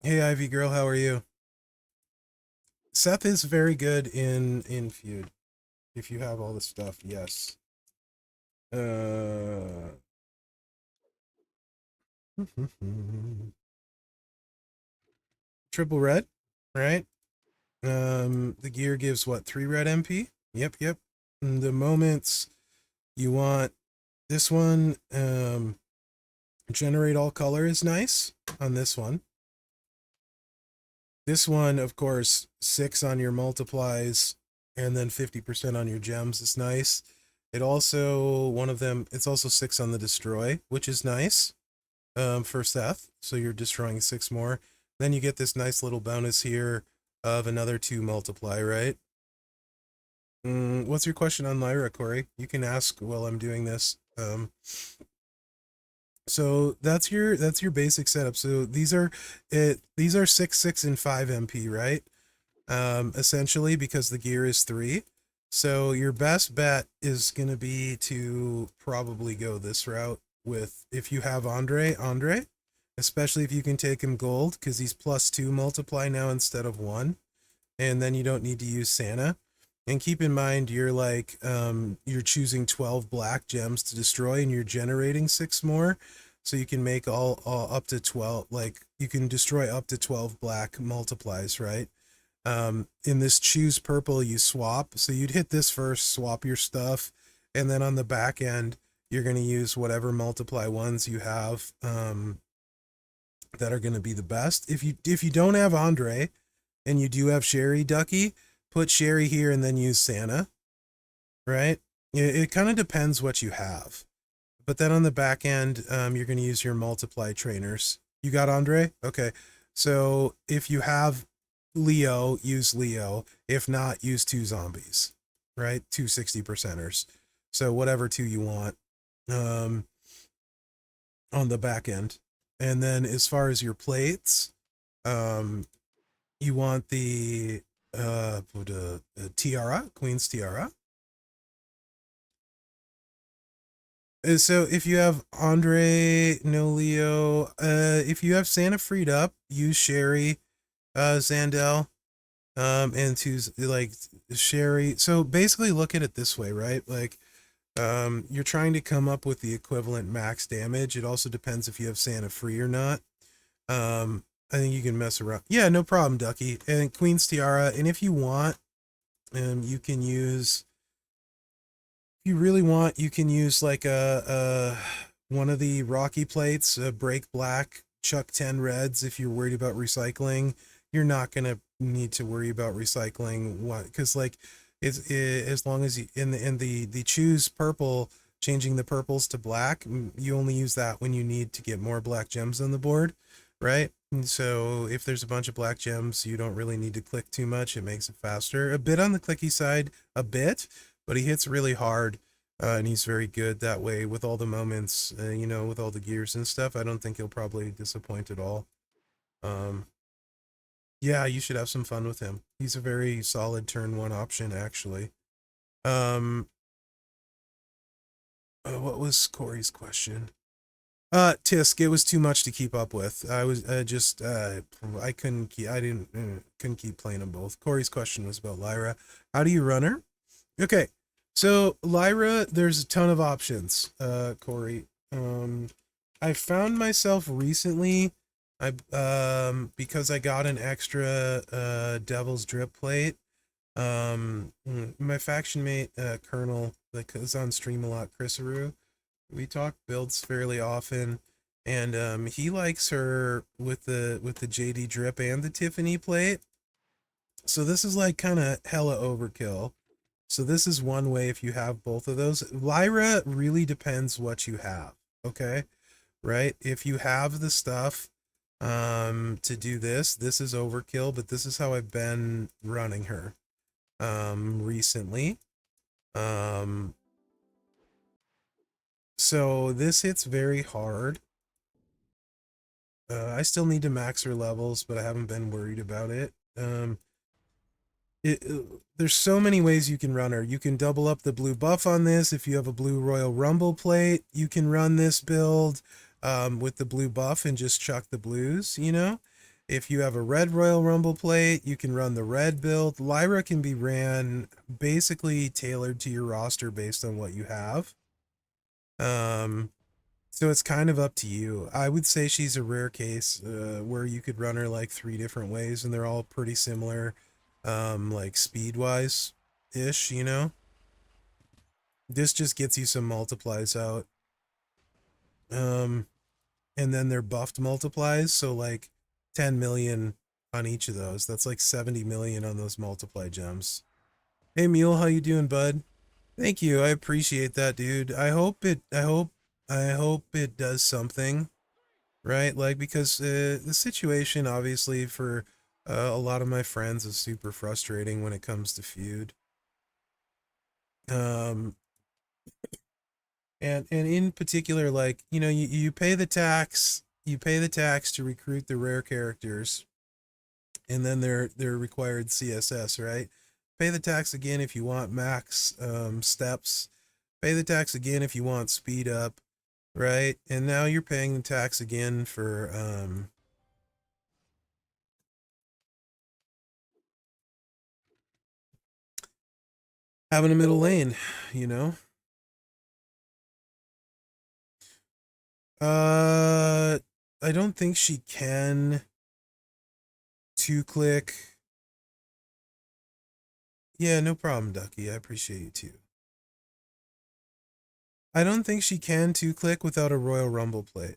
Speaker 1: Hey, Ivy Girl, how are you? Seth is very good in Feud. If you have all the stuff, yes. Triple red, right? The gear gives what, 3 red MP? Yep, yep. And the moments you want this one, generate all color is nice on this one. This one, of course, 6 on your multiplies and then 50% on your gems is nice. It also, one of them, it's also 6 on the destroy, which is nice for Seth. So you're destroying 6 more. Then you get this nice little bonus here of another 2 multiply, right? What's your question on Lyra, Corey? You can ask while I'm doing this. So that's your basic setup. So these are 6, 6, and 5 MP, right? Essentially because the gear is 3. So your best bet is gonna be to probably go this route with if you have Andre, especially if you can take him gold, because he's +2 multiply now instead of 1. And then you don't need to use Santa. And keep in mind you're like you're choosing 12 black gems to destroy and you're generating 6 more. So you can make all up to 12, like you can destroy up to 12 black multiplies, right? In this choose purple, you swap. So you'd hit this first, swap your stuff, and then on the back end, you're going to use whatever multiply ones you have that are going to be the best. If you don't have Andre and you do have Sherry Ducky, put Sherry here and then use Santa, right? It kind of depends what you have. But then on the back end, you're going to use your multiply trainers. You got Andre? Okay. So if you have Leo, use Leo. If not, use two zombies, right? Two 60%ers. So whatever two you want on the back end. And then as far as your plates, um, you want the tiara, Queen's tiara. So if you have Andre, no Leo, if you have Santa freed up, use Sherry, Zandel, and to like Sherry. So basically look at it this way, right? Like, you're trying to come up with the equivalent max damage. It also depends if you have Santa free or not. I think you can mess around. Yeah, no problem, Ducky. And Queen's Tiara. And if you want, you can use, if you really want, you can use like one of the Rocky plates, break black, chuck 10 reds. If you're worried about recycling, you're not going to need to worry about recycling one. Cause like as long as you, in the choose purple, changing the purples to black, you only use that when you need to get more black gems on the board. Right. And so if there's a bunch of black gems, you don't really need to click too much. It makes it faster. A bit on the clicky side, a bit, but he hits really hard, and he's very good that way with all the moments, with all the gears and stuff. I don't think he'll probably disappoint at all. Um, yeah, you should have some fun with him. He's a very solid turn one option, actually. Um, what was Corey's question? Tisk, it was too much to keep up with. I was just I couldn't keep I didn't couldn't keep playing them both. Corey's question was about Lyra. How do you run her? Okay. So Lyra, there's a ton of options, Corey. I found myself recently, because I got an extra Devil's Drip plate. My faction mate, Colonel, that is on stream a lot, Chrisaroo, we talk builds fairly often, and he likes her with the JD drip and the Tiffany plate. So this is like kind of hella overkill. So this is one way if you have both of those. Lyra really depends what you have. Okay, right? If you have the stuff to do this is overkill, but this is how I've been running her recently. So this hits very hard. I still need to max her levels, but I haven't been worried about it. It, there's so many ways you can run her. You can double up the blue buff on this. If you have a blue Royal Rumble plate, you can run this build with the blue buff and just chuck the blues. If you have a red Royal Rumble plate, you can run the red build. Lyra can be ran basically tailored to your roster based on what you have. So it's kind of up to you. I would say she's a rare case where you could run her like 3 different ways, and they're all pretty similar, like speed wise ish. This just gets you some multiplies out. Um, and then they're buffed multiplies, so like 10 million on each of those. That's like 70 million on those multiply gems. Hey Mule, how you doing, bud? Thank you. I appreciate that, dude. I hope it does something. Right? Like, because the situation, obviously, for a lot of my friends is super frustrating when it comes to feud. Um, and in particular, like, you pay the tax, to recruit the rare characters, and then they're required CSS, right? Pay the tax again if you want max steps. Pay the tax again if you want speed up, right? And now you're paying the tax again for having a middle lane, you know? Uh, I don't think she can 2-click. Yeah, no problem, Ducky. I appreciate you too. I don't think she can two-click without a Royal Rumble plate.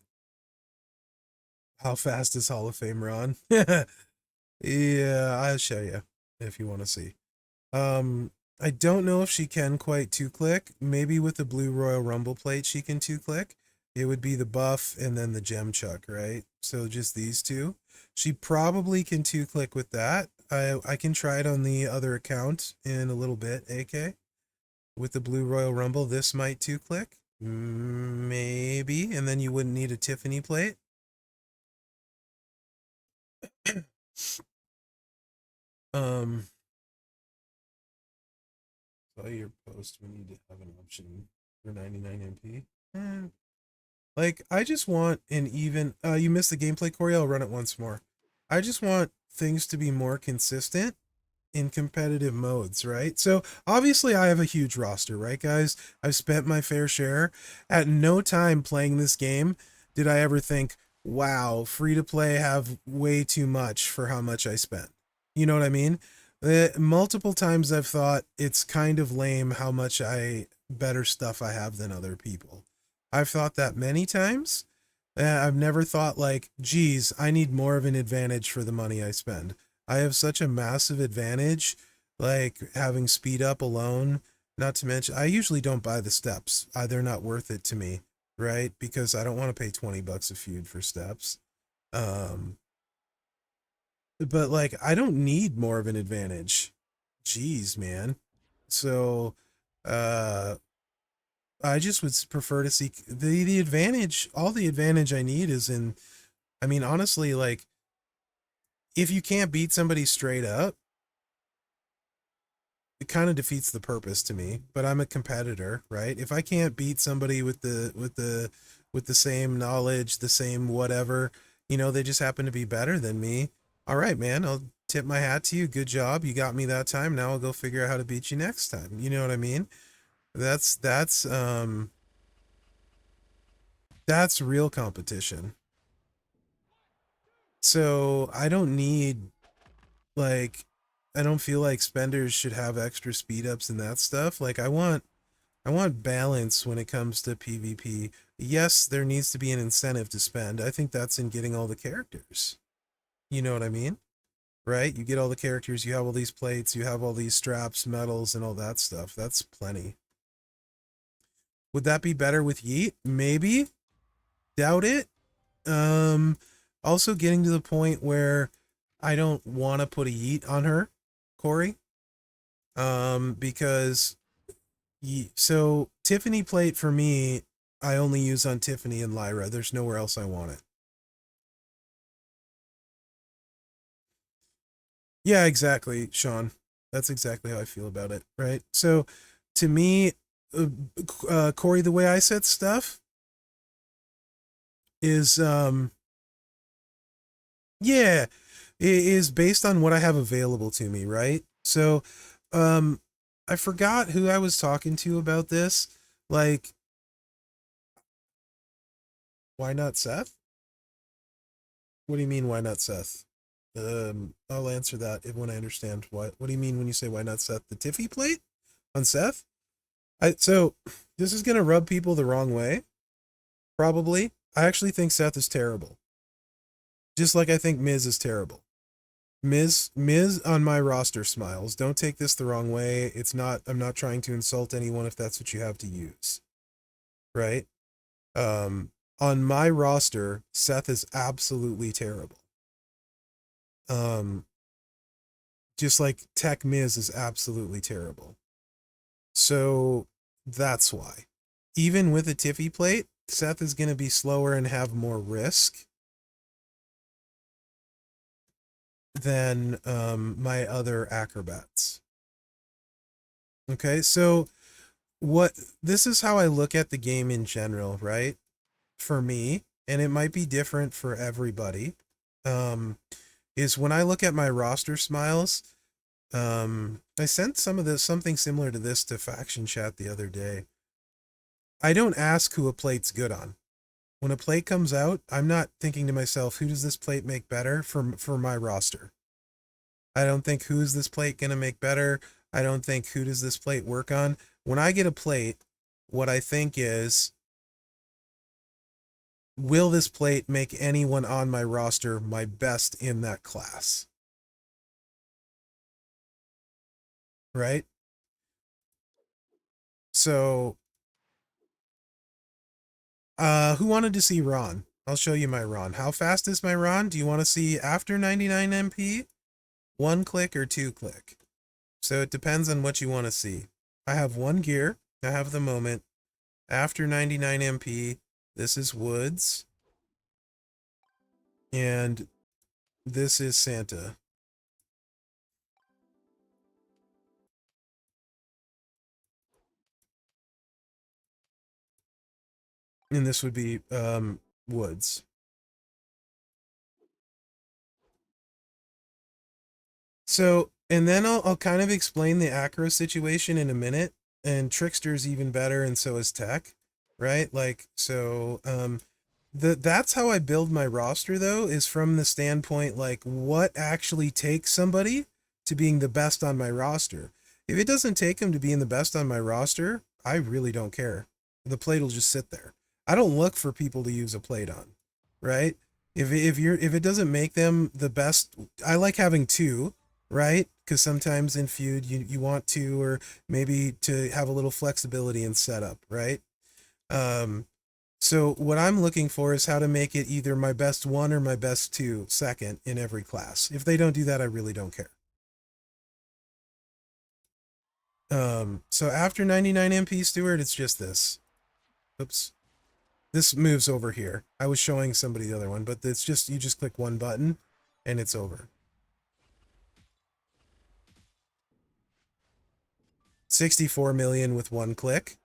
Speaker 1: How fast is Hall of Fame Ron? Yeah, I'll show you if you want to see. Um, I don't know if she can quite two-click. Maybe with the blue Royal Rumble plate she can two-click. It would be the buff and then the gem chuck, right? So just these two. She probably can two-click with that. I can try it on the other account in a little bit, AK. With the blue Royal Rumble, this might two-click. Maybe, and then you wouldn't need a Tiffany plate. Um, saw your post. We need to have an option for 99 MP. Like, I just want an even. You missed the gameplay, Corey. I'll run it once more. I just want things to be more consistent in competitive modes, right? So obviously I have a huge roster, right, guys? I've spent my fair share. At no time playing this game did I ever think, wow, free to play have way too much for how much I spent. You know what I mean? Multiple times I've thought it's kind of lame how much better stuff I have than other people. I've thought that many times. I've never thought like, geez, I need more of an advantage for the money I spend. I have such a massive advantage, like having speed up alone. Not to mention, I usually don't buy the steps. They're not worth it to me, right? Because I don't want to pay $20 a feud for steps. Um, but like, I don't need more of an advantage. Jeez, man. So, uh, I just would prefer to see the advantage. All the advantage I need is in. I mean, honestly, like if you can't beat somebody straight up, it kind of defeats the purpose to me. But I'm a competitor, right? If I can't beat somebody with the same knowledge, the same whatever, they just happen to be better than me. All right, man, I'll tip my hat to you. Good job. You got me that time. Now I'll go figure out how to beat you next time. You know what I mean? That's real competition. So I don't need like I don't feel like spenders should have extra speed ups and that stuff. Like I want balance when it comes to PvP. Yes, there needs to be an incentive to spend. I think that's in getting all the characters. You know what I mean? Right? You get all the characters, you have all these plates, you have all these straps, medals, and all that stuff. That's plenty. Would that be better with Yeet? Maybe. Doubt it. Um Also getting to the point where I don't want to put a Yeet on her, Corey. Because so Tiffany plate for me, I only use on Tiffany and Lyra. There's nowhere else I want it. Yeah, exactly, Sean. That's exactly how I feel about it, right? So to me, Corey, the way I set stuff is, yeah, it is based on what I have available to me, right? So, um, I forgot who I was talking to about this. Like, why not Seth? What do you mean, why not Seth? I'll answer that when I understand why. What do you mean when you say why not Seth? The Tiffy plate on Seth? So this is gonna rub people the wrong way, probably. I actually think Seth is terrible. Just like I think Miz is terrible. Miz on my roster smiles. Don't take this the wrong way. I'm not trying to insult anyone if that's what you have to use. Right? On my roster, Seth is absolutely terrible. Um, just like Tech Miz is absolutely terrible. So that's why. Even with a Tiffy plate, Seth is going to be slower and have more risk than my other acrobats. Okay, so what this is how I look at the game in general, right? For me, and it might be different for everybody. Is when I look at my roster smiles, I sent something similar to this to Faction Chat the other day. I don't ask who a plate's good on. When a plate comes out, I'm not thinking to myself, who does this plate make better for my roster? I don't think who's this plate gonna make better. I don't think who does this plate work on. When I get a plate, what I think is, will this plate make anyone on my roster my best in that class? Right? So, who wanted to see Ron? I'll show you my Ron. How fast is my Ron? Do you want to see after 99 MP? 1 click or 2 click? So it depends on what you want to see. I have 1 gear. I have the moment. After 99 MP, this is Woods. And this is Santa. And this would be Woods. So, and then I'll kind of explain the Acro situation in a minute. And Trickster's even better, and so is Tech, right? Like, so that's how I build my roster, though, is from the standpoint, like, what actually takes somebody to being the best on my roster. If it doesn't take them to being the best on my roster, I really don't care. The plate will just sit there. I don't look for people to use a plate on, right? If it doesn't make them the best, I like having two, right? Because sometimes in feud you want to, or maybe to have a little flexibility in setup, right? Um, so what I'm looking for is how to make it either my best one or my best two second in every class. If they don't do that, I really don't care. So after 99 MP Stewart, it's just this. Oops. This moves over here. I was showing somebody the other one, but it's just, you just click one button and it's over. 64 million with 1 click.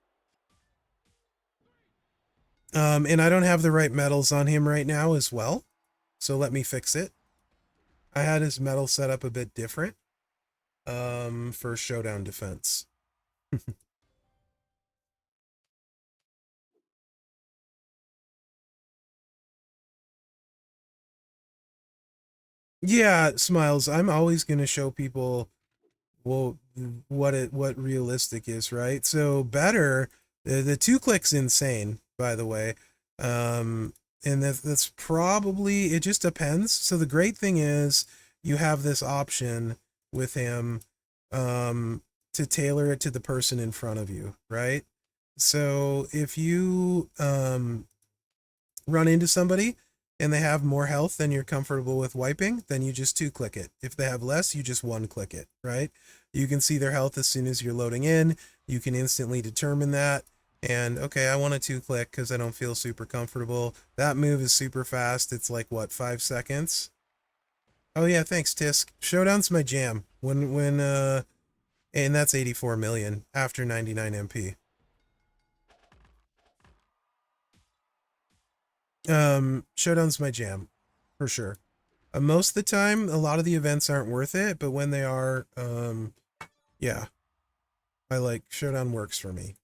Speaker 1: And I don't have the right metals on him right now as well. So let me fix it. I had his metal set up a bit different for showdown defense. Yeah, Smiles, I'm always going to show people, well, what realistic is, right? So better, the 2 clicks insane, by the way. And that's probably, it just depends. So the great thing is you have this option with him to tailor it to the person in front of you, right? So if you run into somebody and they have more health than you're comfortable with wiping, then you just 2 click it. If they have less, you just 1 click it, right? You can see their health as soon as you're loading in. You can instantly determine that. And okay, I want a 2 click because I don't feel super comfortable. That move is super fast. It's like what, 5 seconds? Oh yeah, thanks, Tisk. Showdown's my jam. And that's 84 million after 99 MP. Showdown's my jam, for sure. Most of the time, a lot of the events aren't worth it, but when they are, yeah, I like Showdown works for me.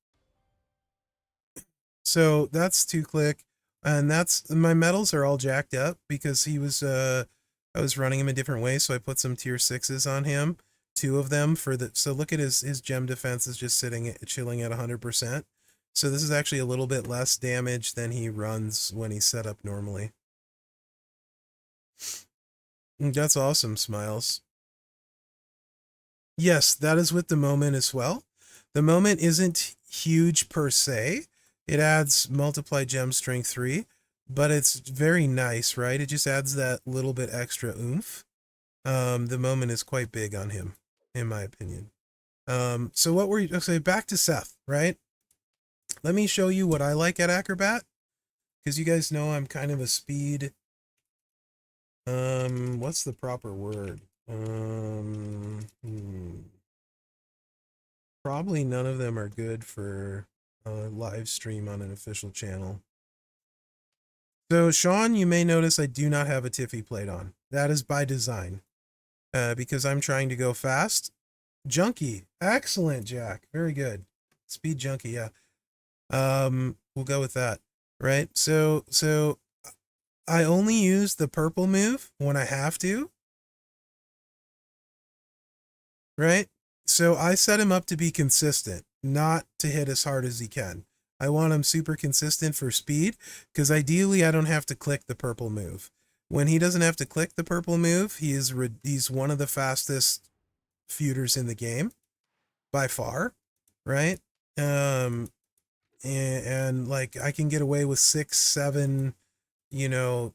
Speaker 1: So that's 2 click, and that's my medals are all jacked up because he was I was running him a different way, so I put some tier 6s on him, 2 of them for the, so look at his gem defense is just chilling at 100%. So this is actually a little bit less damage than he runs when he's set up normally. That's awesome, Smiles. Yes, that is with the moment as well. The moment isn't huge per se. It adds multiply gem strength 3, but it's very nice, right? It just adds that little bit extra oomph. The moment is quite big on him, in my opinion. So what were you, okay, back to Seth, right? Let me show you what I like at Acrobat, because you guys know I'm kind of a speed, what's the proper word? Probably none of them are good for a live stream on an official channel. So, Sean, you may notice I do not have a Tiffy plate on. That is by design, because I'm trying to go fast. Junkie. Excellent, Jack. Very good. Speed junkie, yeah. We'll go with that, right? So I only use the purple move when I have to, right? So I set him up to be consistent, not to hit as hard as he can. I want him super consistent for speed, because ideally I don't have to click the purple move. When he doesn't have to click the purple move, he's one of the fastest feuders in the game by far, right? Um, and like I can get away with 6, 7, you know,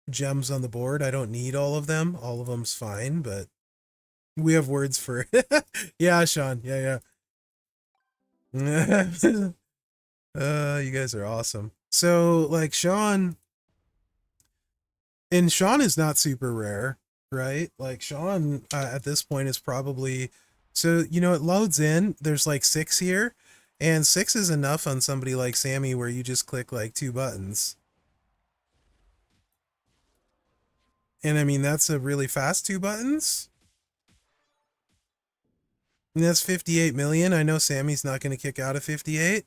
Speaker 1: gems on the board. I don't need all of them. All of them's fine, but we have words for it. Yeah, Sean. Yeah, yeah. You guys are awesome. So like Sean, and Sean is not super rare, right? Like Sean at this point is probably, so you know, it loads in. There's like 6 here, and 6 is enough on somebody like Sammy where you just click like 2 buttons. And I mean that's a really fast 2 buttons. And that's 58 million. I know Sammy's not going to kick out of 58.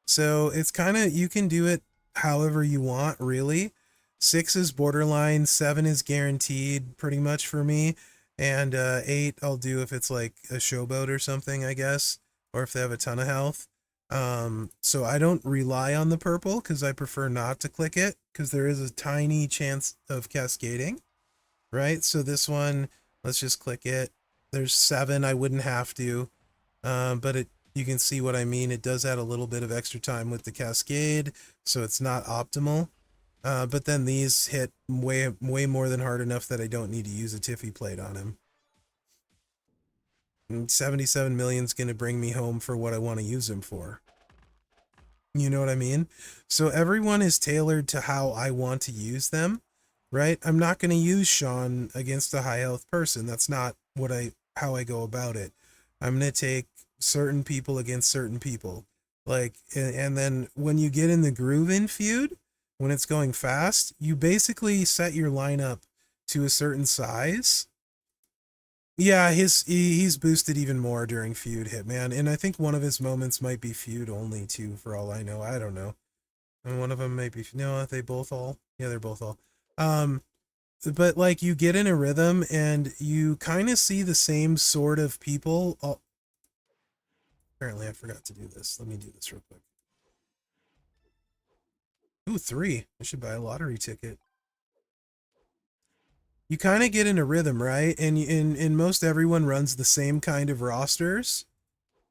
Speaker 1: So it's kind of, you can do it however you want, really. 6 is borderline, 7 is guaranteed pretty much for me. And 8 I'll do if it's like a showboat or something, I guess. Or if they have a ton of health. So I don't rely on the purple because I prefer not to click it because there is a tiny chance of cascading, right? So this one, let's just click it. There's 7, I wouldn't have to, but you can see what I mean. It does add a little bit of extra time with the cascade, so it's not optimal. But then these hit way more than hard enough that I don't need to use a Tiffy plate on him. And 77 million is going to bring me home for what I want to use him for. You know what I mean? So everyone is tailored to how I want to use them, right? I'm not going to use Sean against a high health person. That's not how I go about it. I'm going to take certain people against certain people. Like, and then when you get in the groove in feud, when it's going fast, you basically set your lineup to a certain size. Yeah, he's boosted even more during feud, Hitman, and I think one of his moments might be feud only too, for all I know. I don't know. And one of them might be, no, they both all. Yeah, they're both all. But like you get in a rhythm and you kind of see the same sort of people. Oh, apparently I forgot to do this. Let me do this real quick. Ooh, 3. I should buy a lottery ticket. You kind of get in a rhythm, right? And in most everyone runs the same kind of rosters.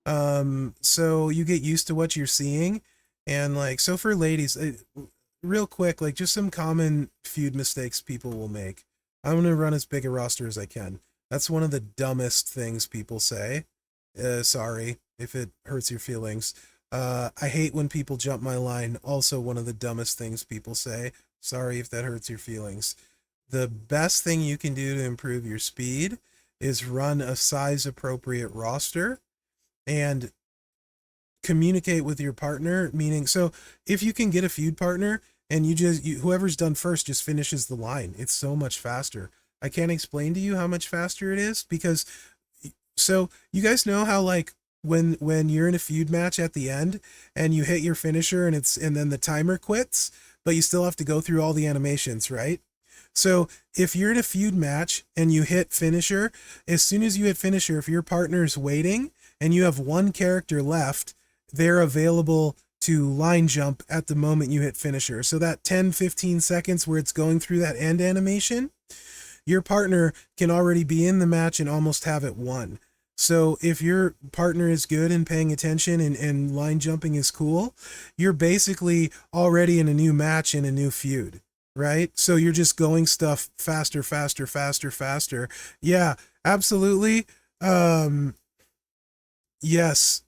Speaker 1: So you get used to what you're seeing. And like, so for ladies, real quick, like just some common feud mistakes people will make. I'm going to run as big a roster as I can. That's one of the dumbest things people say. Sorry if it hurts your feelings. I hate when people jump my line. Also one of the dumbest things people say. Sorry if that hurts your feelings. The best thing you can do to improve your speed is run a size appropriate roster and communicate with your partner, meaning, so if you can get a feud partner and whoever's done first just finishes the line, it's so much faster. I can't explain to you how much faster it is because, so you guys know how like when you're in a feud match at the end and you hit your finisher and then the timer quits, but you still have to go through all the animations, right? So if you're in a feud match and you hit finisher, as soon as you hit finisher, if your partner's waiting and you have one character left, they're available to line jump at the moment you hit finisher. So that 10-15 seconds where it's going through that end animation, your partner can already be in the match and almost have it won. So if your partner is good and paying attention and line jumping is cool, you're basically already in a new match in a new feud, right? So you're just going stuff faster, faster, faster, faster. Yeah, absolutely. Yes,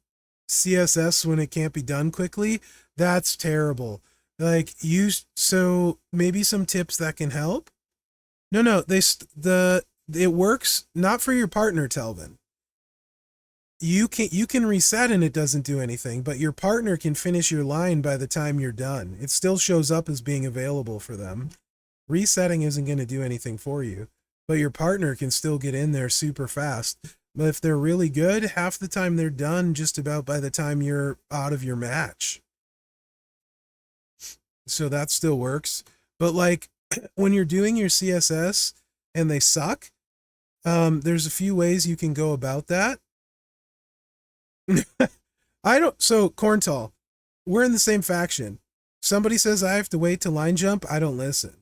Speaker 1: CSS when it can't be done quickly, that's terrible. Like so maybe some tips that can help. No, it works not for your partner, Telvin. You can reset and it doesn't do anything, but your partner can finish your line by the time you're done. It still shows up as being available for them. Resetting isn't going to do anything for you, but your partner can still get in there super fast. But if they're really good, half the time they're done just about by the time you're out of your match. So that still works. But like when you're doing your CSS and they suck, There's a few ways you can go about that. I don't. So Corntall, we're in the same faction. Somebody says I have to wait to line jump. I don't listen.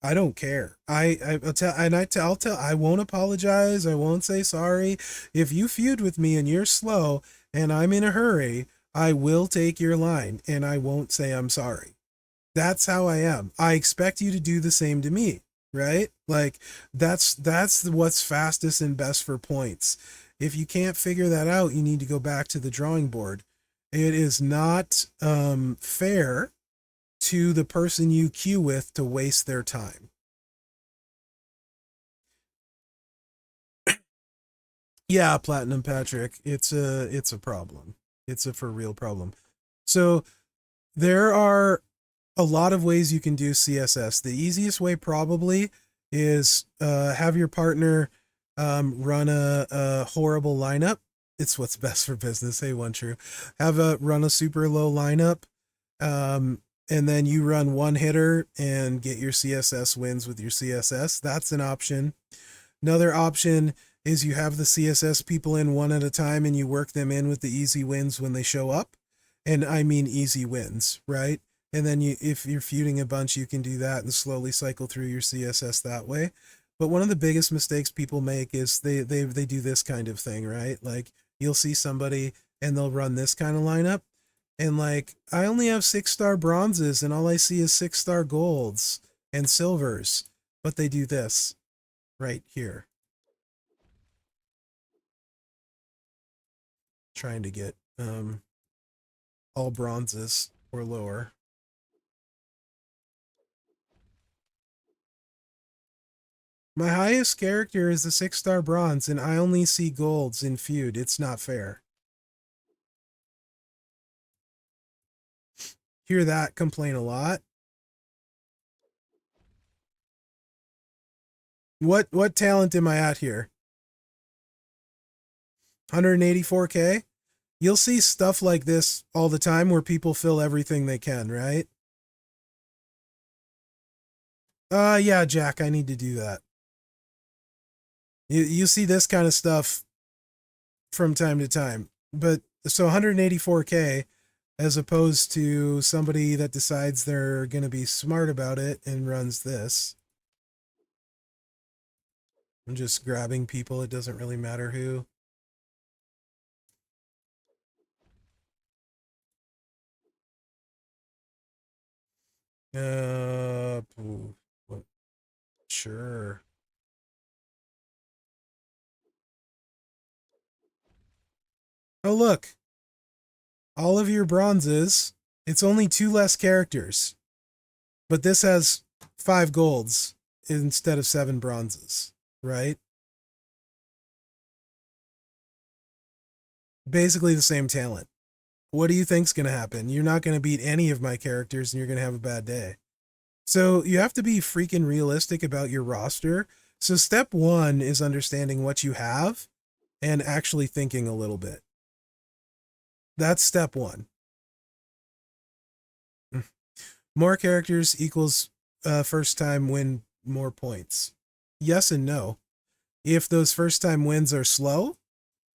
Speaker 1: I don't care. I'll tell and I'll tell. I won't apologize. I won't say sorry. If you feud with me and you're slow and I'm in a hurry, I will take your line and I won't say I'm sorry. That's how I am. I expect you to do the same to me, right? Like that's what's fastest and best for points. If you can't figure that out, you need to go back to the drawing board. It is not fair to the person you queue with to waste their time. Yeah, Platinum Patrick, it's a problem. It's a for real problem. So there are a lot of ways you can do CSS. The easiest way probably is have your partner run a horrible lineup. It's what's best for business. Hey, one true. Run a super low lineup, and then you run one hitter and get your CSS wins with your CSS. That's an option. Another option is you have the CSS people in one at a time and you work them in with the easy wins when they show up. And I mean easy wins, right? And then if you're feuding a bunch, you can do that and slowly cycle through your CSS that way. But one of the biggest mistakes people make is they do this kind of thing, right? Like you'll see somebody and they'll run this kind of lineup. And like, I only have 6-star bronzes and all I see is 6-star golds and silvers. But they do this right here. Trying to get all bronzes or lower. My highest character is the 6-star bronze, and I only see golds in feud. It's not fair. Hear that complain a lot. What talent am I at here? 184k? You'll see stuff like this all the time where people fill everything they can, right? Yeah, Jack, I need to do that. You see this kind of stuff from time to time. But so 184k as opposed to somebody that decides they're going to be smart about it and runs this. I'm just grabbing people. It doesn't really matter who. Uh, what? Sure. Oh, look. All of your bronzes. It's only 2 less characters. But this has 5 golds instead of 7 bronzes, right? Basically the same talent. What do you think's going to happen? You're not going to beat any of my characters and you're going to have a bad day. So you have to be freaking realistic about your roster. So step 1 is understanding what you have and actually thinking a little bit. That's step 1. More characters equals first time win more points. Yes and no. If those first time wins are slow,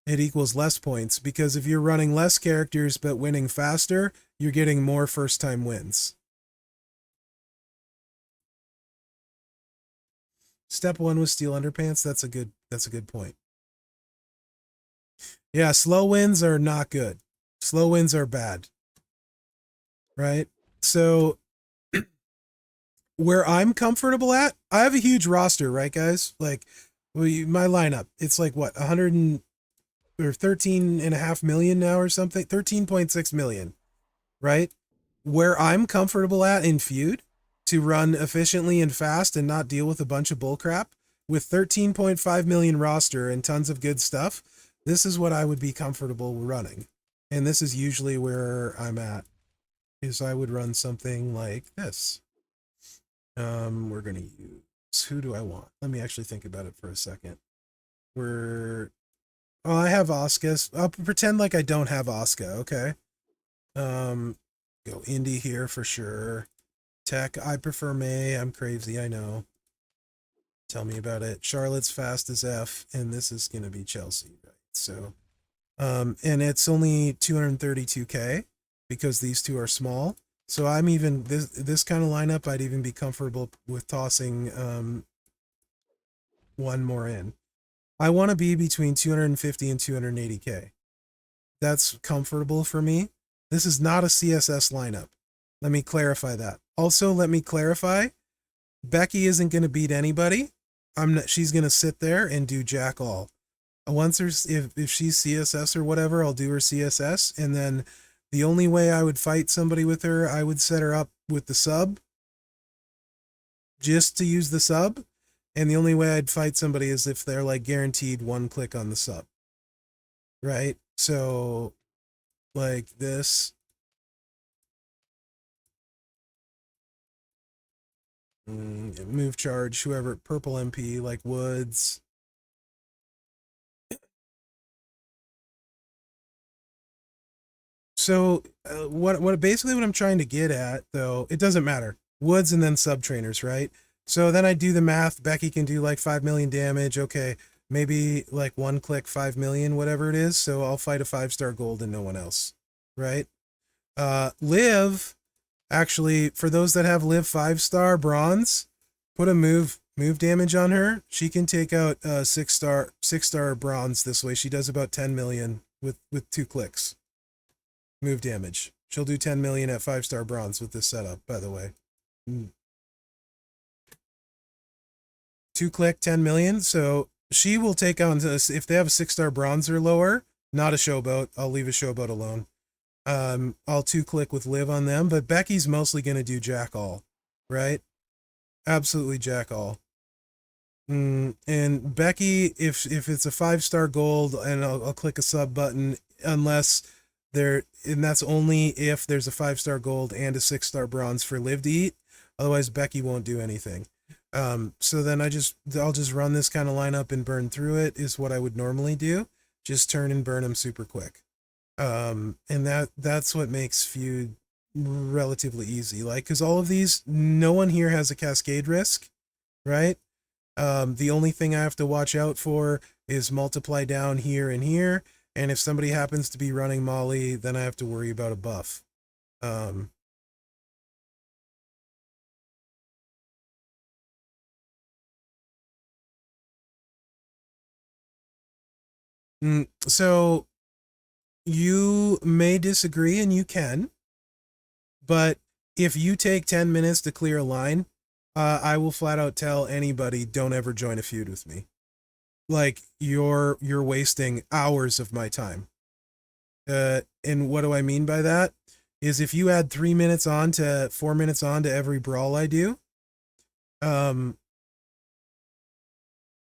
Speaker 1: it equals less points because if you're running less characters but winning faster, you're getting more first time wins. Step 1 was steel underpants. That's a good point. Yeah, slow wins are not good. Slow wins are bad. Right? So where I'm comfortable at, I have a huge roster, right, guys? Like my lineup, it's like what, 100 or 13.5 million now or something, 13.6 million, right? Where I'm comfortable at in feud to run efficiently and fast and not deal with a bunch of bullcrap with 13.5 million roster and tons of good stuff, this is what I would be comfortable running. And this is usually where I'm at, is I would run something like this. We're going to use, who do I want? Let me actually think about it for a second. I have Oscar. I'll pretend like I don't have Oscar, okay? Go indie here for sure. Tech, I prefer May. I'm crazy, I know. Tell me about it. Charlotte's fast as F, and this is gonna be Chelsea, right? So, and it's only 232K because these two are small. So I'm even this kind of lineup, I'd even be comfortable with tossing one more in. I want to be between 250 and 280K. That's comfortable for me. This is not a CSS lineup. Let me clarify that. Also, let me clarify, Becky isn't going to beat anybody. She's going to sit there and do jack all. Once there's, if she's CSS or whatever, I'll do her CSS. And then the only way I would fight somebody with her, I would set her up with the sub just to use the sub. And the only way I'd fight somebody is if they're like guaranteed one click on the sub. Right? So like this. Move charge, whoever, purple MP, like Woods. So what basically what I'm trying to get at, though, it doesn't matter. Woods and then sub trainers, right? So then I do the math. Becky can do like 5 million damage. Okay, maybe like one click 5 million, whatever it is. So I'll fight a 5-star gold and no one else, right? Liv, actually, for those that have Liv 5-star bronze, put a move damage on her. She can take out 6-star bronze this way. She does about 10 million with 2 clicks. Move damage. She'll do 10 million at 5-star bronze with this setup, by the way. 2 click 10 million. So she will take on this if they have a 6-star bronze or lower. Not a showboat. I'll leave a showboat alone. I'll 2 click with Liv on them, but Becky's mostly going to do jack all, right? Absolutely jack all. And Becky, if it's a 5-star gold, and I'll click a sub button, unless there, and that's only if there's a 5-star gold and a 6-star bronze for Liv to eat. Otherwise, Becky won't do anything. So then I'll just run this kind of lineup and burn through it is what I would normally do. Just turn and burn them super quick. And that's what makes feud relatively easy. Like, because all of these, no one here has a cascade risk, right? The only thing I have to watch out for is multiply down here and here. And if somebody happens to be running Molly, then I have to worry about a buff. So you may disagree, and you can, but if you take 10 minutes to clear a line, I will flat out tell anybody, don't ever join a feud with me. Like, you're wasting hours of my time. And what do I mean by that? Is if you add 4 minutes on to every brawl I do,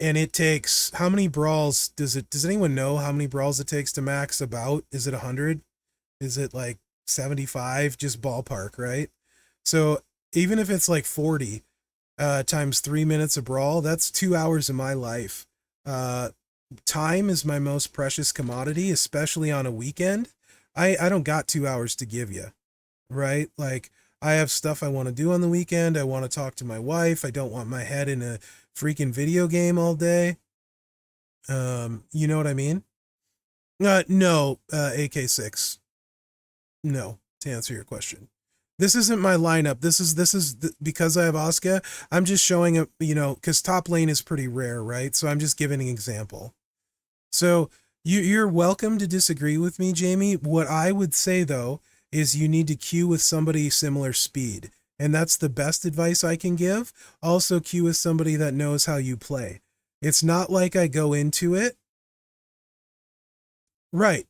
Speaker 1: and it takes, how many brawls does anyone know how many brawls it takes to max about? Is it 100? Is it like 75? Just ballpark, right? So even if it's like 40 times 3 minutes a brawl, that's 2 hours of my life. Time is my most precious commodity, especially on a weekend. I don't got 2 hours to give you, right? Like, I have stuff I want to do on the weekend. I want to talk to my wife. I don't want my head in a freaking video game all day. You know what I mean? No, AK6. No, to answer your question. This isn't my lineup. This is because I have Asuka. I'm just showing up, because top lane is pretty rare, right? So I'm just giving an example. So you're welcome to disagree with me, Jamie. What I would say, though, is you need to queue with somebody similar speed. And that's the best advice I can give. Also, queue with somebody that knows how you play. It's not like I go into it. Right.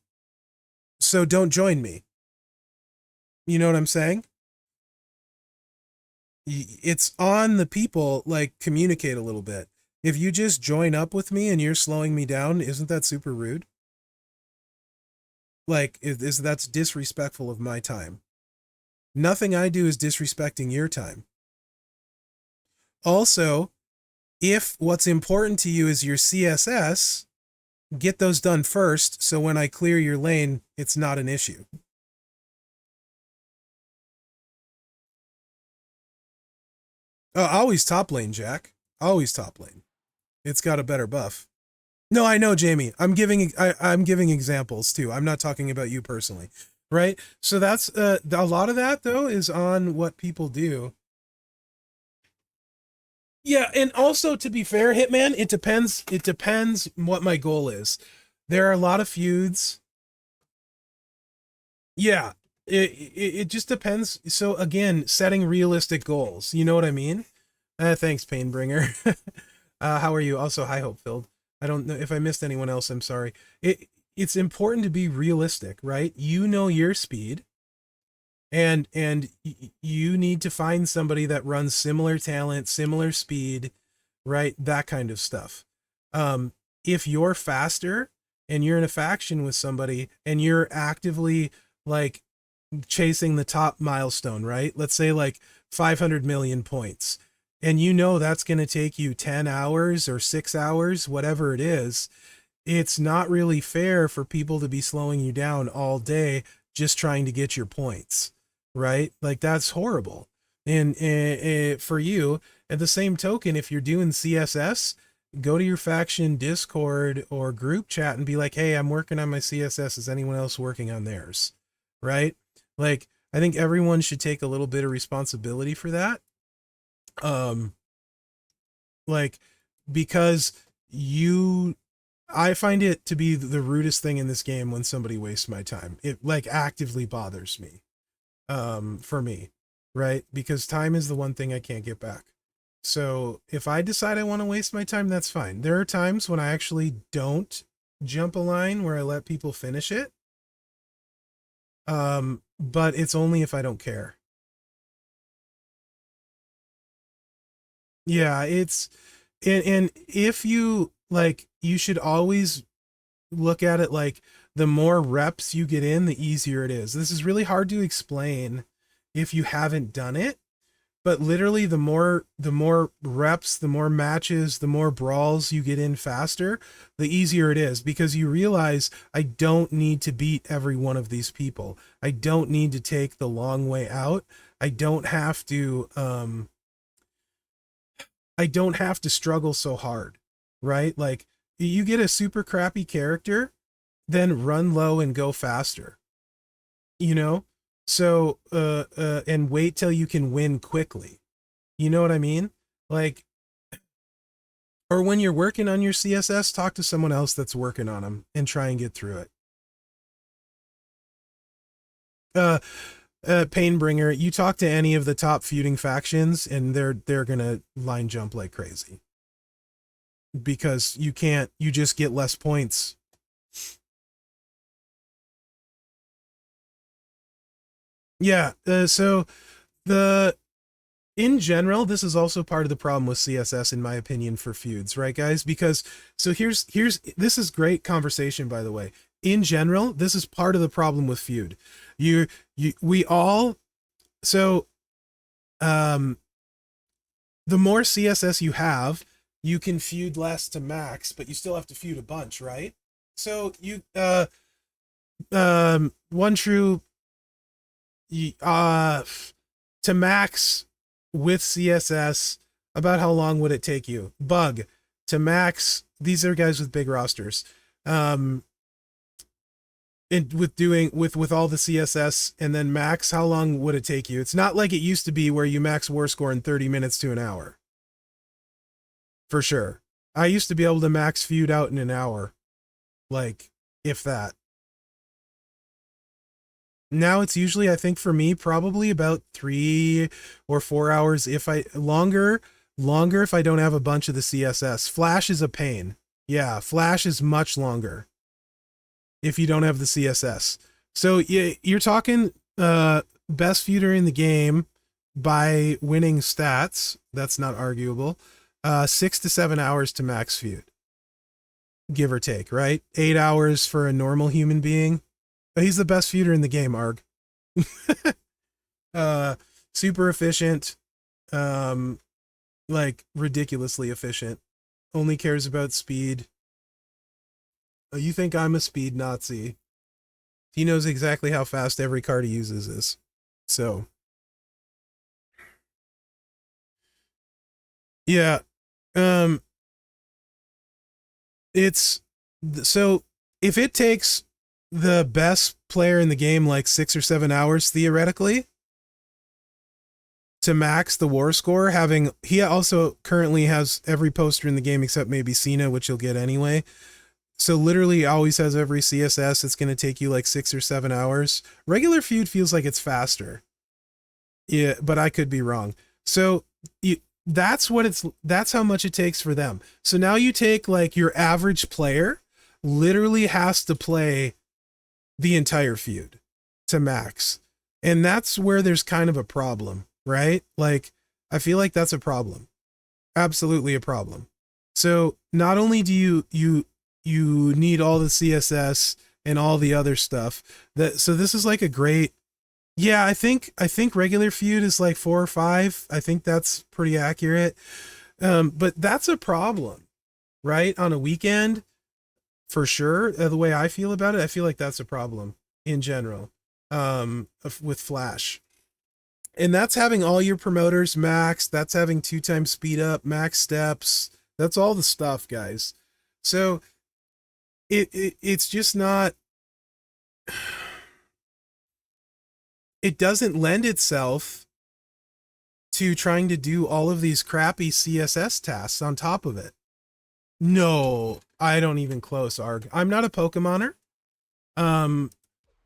Speaker 1: So don't join me. You know what I'm saying? It's on the people, like, communicate a little bit. If you just join up with me and you're slowing me down, isn't that super rude? Like, that's disrespectful of my time. Nothing I do is disrespecting your time. Also, if what's important to you is your CSS, get those done first, so when I clear your lane, it's not an issue. Always top lane, Jack. Always top lane. It's got a better buff. No, I know, Jamie. I'm giving examples too. I'm not talking about you personally, right? So that's a lot of that though is on what people do. Yeah, and also to be fair, Hitman, it depends. It depends what my goal is. There are a lot of feuds. Yeah, it just depends. So again, setting realistic goals. You know what I mean? Thanks, Painbringer. How are you? Also, hi, Hope Filled. I don't know if I missed anyone else. I'm sorry. It's important to be realistic, right? You know your speed, and you need to find somebody that runs similar talent, similar speed, right? That kind of stuff. If you're faster and you're in a faction with somebody and you're actively like chasing the top milestone, right? Let's say like 500 million points. And you know that's going to take you 10 hours or 6 hours, whatever it is. It's not really fair for people to be slowing you down all day just trying to get your points, right? Like that's horrible. And for you, at the same token, if you're doing CSS, go to your faction Discord or group chat and be like, hey, I'm working on my CSS. Is anyone else working on theirs? Right? Like, I think everyone should take a little bit of responsibility for that. Um, like, because I find it to be the rudest thing in this game when somebody wastes my time. It like actively bothers me. For me, right? Because time is the one thing I can't get back. So if I decide I want to waste my time, that's fine. There are times when I actually don't jump a line where I let people finish it. But it's only if I don't care. Yeah, and if you like, you should always look at it like the more reps you get in, the easier it is. This is really hard to explain if you haven't done it, but literally the more reps, the more matches, the more brawls you get in faster, the easier it is, because you realize I don't need to beat every one of these people. I don't need to take the long way out. I don't have to I don't have to struggle so hard, right? Like you get a super crappy character, then run low and go faster, you know? So and wait till you can win quickly. You know what I mean? Like, or when you're working on your CSS, talk to someone else that's working on them and try and get through it. Uh, Painbringer, you talk to any of the top feuding factions, and they're gonna line jump like crazy because you just get less points. Yeah. So the in general, this is also part of the problem with CSS, in my opinion, for feuds, right, guys? Because so here's this is great conversation, by the way. In general, this is part of the problem with feud. We all so um the more CSS you have, you can feud less to max, but you still have to feud a bunch, right? So you one true uh to max with CSS, about how long would it take you? Bug to max. These are guys with big rosters. Um, and with all the CSS and then max, how long would it take you? It's not like it used to be where you max war score in 30 minutes to an hour. For sure. I used to be able to max feud out in an hour, like if that. Now it's usually, I think for me, probably about 3 or 4 hours. If I longer if I don't have a bunch of the CSS. Flash is a pain. Yeah, Flash is much longer if you don't have the CSS. So you're talking best feuder in the game by winning stats. That's not arguable. 6 to 7 hours to max feud, give or take, right? 8 hours for a normal human being. He's the best feuder in the game, Arg. uh, super efficient, um, like ridiculously efficient. Only cares about speed. You think I'm a speed Nazi? He knows exactly how fast every card he uses is. So, yeah. Um, it's so if it takes the best player in the game like 6 or 7 hours theoretically to max the war score, having he also currently has every poster in the game except maybe Cena, which you'll get anyway. So literally always has every CSS. It's going to take you like 6 or 7 hours. Regular feud feels like it's faster. Yeah, but I could be wrong. So you, that's how much it takes for them. So now you take like your average player literally has to play the entire feud to max. And that's where there's kind of a problem, right? Like I feel like that's a problem. Absolutely a problem. So not only do you need all the CSS and all the other stuff that so this is like a great yeah, I think regular feud is like 4 or 5. I think that's pretty accurate. But that's a problem, right? On a weekend, for sure. The way I feel about it, I feel like that's a problem in general. With Flash. And that's having all your promoters max, that's having 2 times speed up, max steps. That's all the stuff, guys. So it's just not it doesn't lend itself to trying to do all of these crappy CSS tasks on top of it. No, I don't even close arg. I'm not a Pokemoner.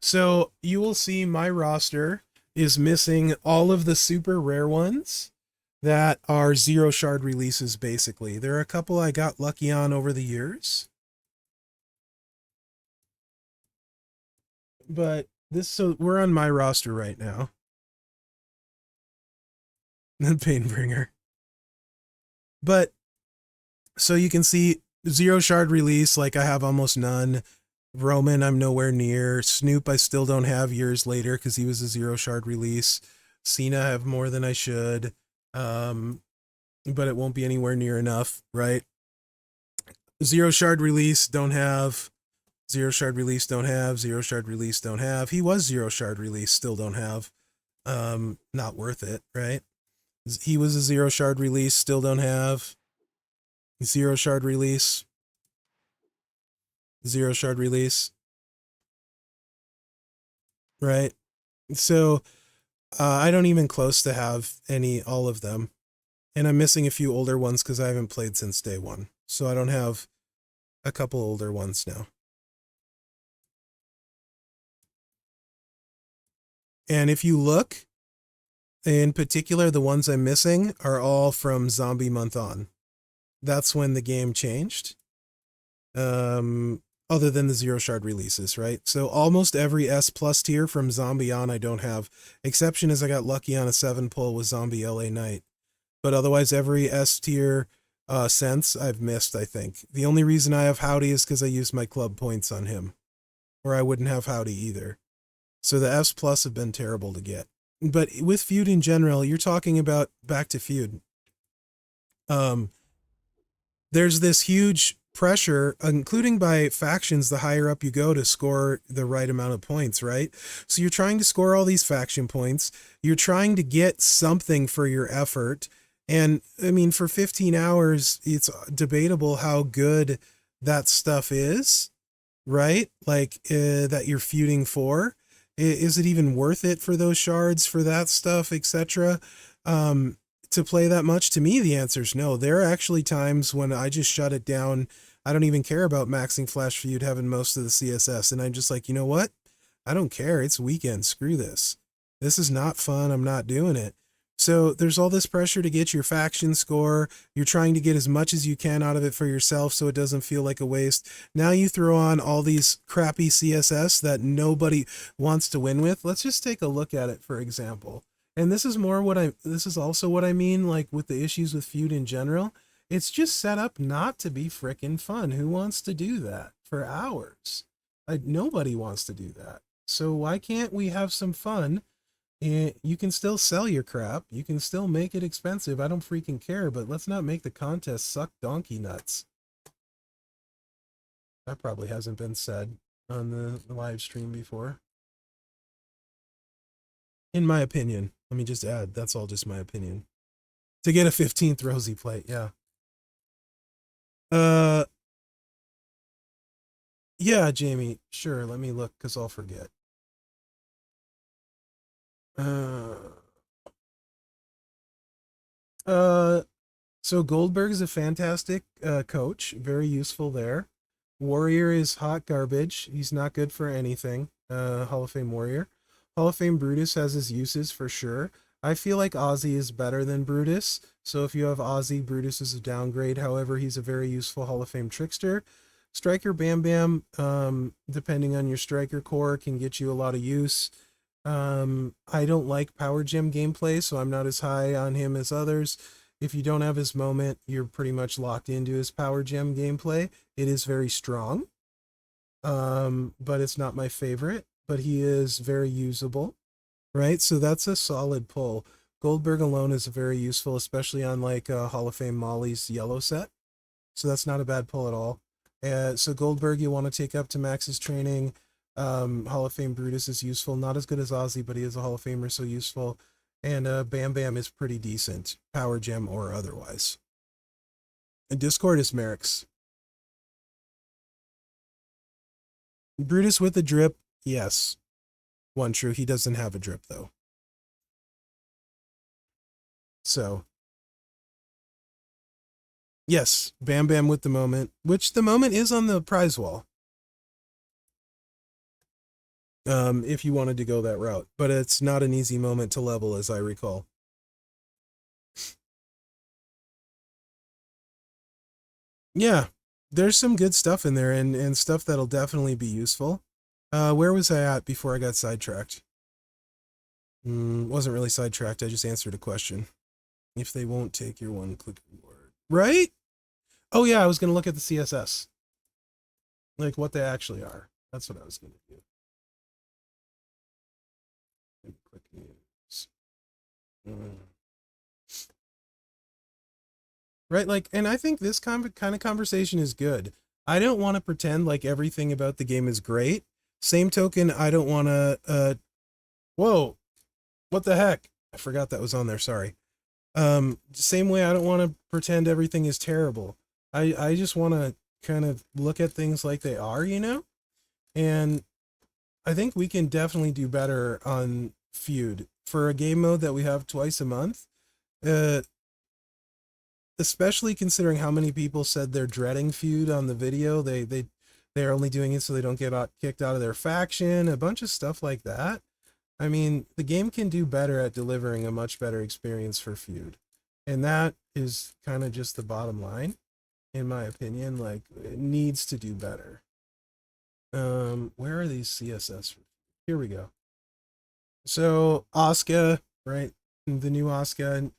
Speaker 1: So you will see my roster is missing all of the super rare ones that are 0 shard releases basically. There are a couple I got lucky on over the years. But so we're on my roster right now. The Painbringer. But so you can see 0 shard release, like I have almost none. Roman, I'm nowhere near. Snoop, I still don't have years later because he was a 0 shard release. Cena, I have more than I should. But it won't be anywhere near enough, right? 0 shard release, don't have. 0 shard release, don't have. 0 shard release, don't have. He was 0 shard release, still don't have. Not worth it, right? He was a 0 shard release, still don't have. 0 shard release. 0 shard release. Right? So I don't even close to have all of them. And I'm missing a few older ones because I haven't played since day one. So I don't have a couple older ones now. And if you look, in particular, the ones I'm missing are all from Zombie Month on. That's when the game changed. Other than the 0 shard releases, right? So almost every S plus tier from Zombie on I don't have. Exception is I got lucky on a 7 pull with Zombie LA Knight. But otherwise every S tier since I've missed, I think. The only reason I have Howdy is because I used my club points on him. Or I wouldn't have Howdy either. So the S plus have been terrible to get. But with Feud in general, you're talking about back to Feud. There's this huge pressure, including by factions, the higher up you go to score the right amount of points, right? So you're trying to score all these faction points. You're trying to get something for your effort. And I mean, for 15 hours, it's debatable how good that stuff is, right? Like that you're feuding for. Is it even worth it for those shards, for that stuff, etc.? To play that much? To me, the answer is no. There are actually times when I just shut it down. I don't even care about maxing Flash Feud, having most of the CSS. And I'm just like, you know what? I don't care. It's weekend. Screw this. This is not fun. I'm not doing it. So there's all this pressure to get your faction score. You're trying to get as much as you can out of it for yourself so it doesn't feel like a waste. Now you throw on all these crappy CSS that nobody wants to win with. Let's just take a look at it, for example. And this is also what I mean, like with the issues with Feud in general. It's just set up not to be frickin' fun. Who wants to do that for hours? Like, nobody wants to do that. So why can't we have some fun? And you can still sell your crap. You can still make it expensive. I don't freaking care, but let's not make the contest suck donkey nuts. That probably hasn't been said on the live stream before. In my opinion. Let me just add, that's all just my opinion. To get a 15th rosy plate, yeah. Uh, yeah, Jamie. Sure. Let me look because I'll forget. Uh, uh, so Goldberg is a fantastic coach, very useful there. Warrior is hot garbage. He's not good for anything. Hall of Fame Warrior. Hall of Fame Brutus has his uses for sure. I feel like Ozzy is better than Brutus. So if you have Ozzy, Brutus is a downgrade. However, he's a very useful Hall of Fame trickster. Striker Bam Bam, depending on your striker core, can get you a lot of use. I don't like Power Gem gameplay, so I'm not as high on him as others. If you don't have his moment, you're pretty much locked into his Power Gem gameplay. It is very strong, but it's not my favorite. But he is very usable, right? So that's a solid pull. Goldberg alone is very useful, especially on like Hall of Fame Molly's yellow set. So that's not a bad pull at all. So Goldberg, you want to take up to Max's training. Hall of Fame Brutus is useful. Not as good as Ozzy, but he is a Hall of Famer, so useful. And Bam Bam is pretty decent, Power Gem or otherwise. And Discord is Mherex. Brutus with a drip, yes. One true. He doesn't have a drip though. So yes, Bam Bam with the moment, which the moment is on the prize wall. If you wanted to go that route, but it's not an easy moment to level, as I recall. Yeah, there's some good stuff in there and stuff that'll definitely be useful. Where was I at before I got sidetracked? Wasn't really sidetracked. I just answered a question. If they won't take your one-click reward, right? Oh yeah, I was gonna look at the CSS, like what they actually are. That's what I was gonna do. Quick news. Right, like, and I think this kind of conversation is good. I don't want to pretend like everything about the game is great. Same token, I don't want to. Whoa, what the heck? I forgot that was on there. Sorry. Same way, I don't want to pretend everything is terrible. I just want to kind of look at things like they are, you know. And I think we can definitely do better on Feud for a game mode that we have twice a month. Uh, Especially considering how many people said they're dreading Feud on the video. They're only doing it so they don't get kicked out of their faction. A bunch of stuff like that. I mean, the game can do better at delivering a much better experience for Feud, and that is kind of just the bottom line, in my opinion. Like, it needs to do better. Where are these CSS? Here we go. So Asuka, right? The new Asuka,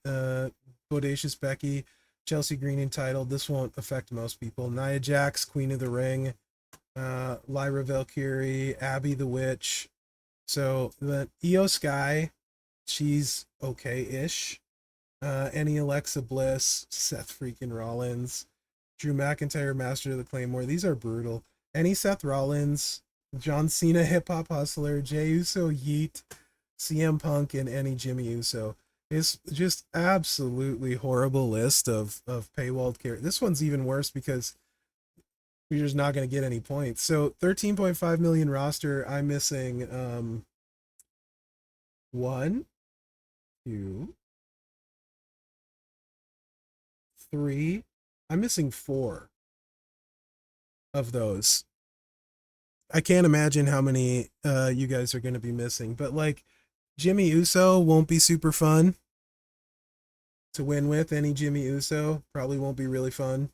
Speaker 1: Bodacious Becky, Chelsea Green entitled. This won't affect most people. Nia Jax, Queen of the Ring, Lyra Valkyrie, Abby the Witch. So the Io Sky, she's okay-ish. Any Alexa Bliss, Seth freaking Rollins, Drew McIntyre, Master of the Claymore. These are brutal. Any Seth Rollins, John Cena, Hip Hop Hustler, Jey Uso, Yeet, CM Punk, and any Jimmy Uso. It's just absolutely horrible list of paywalled characters. This one's even worse because you're just not going to get any points. So 13.5 million roster. I'm missing one, two, three. I'm missing four of those. I can't imagine how many you guys are going to be missing, but like Jimmy Uso won't be super fun to win with. Any Jimmy Uso probably won't be really fun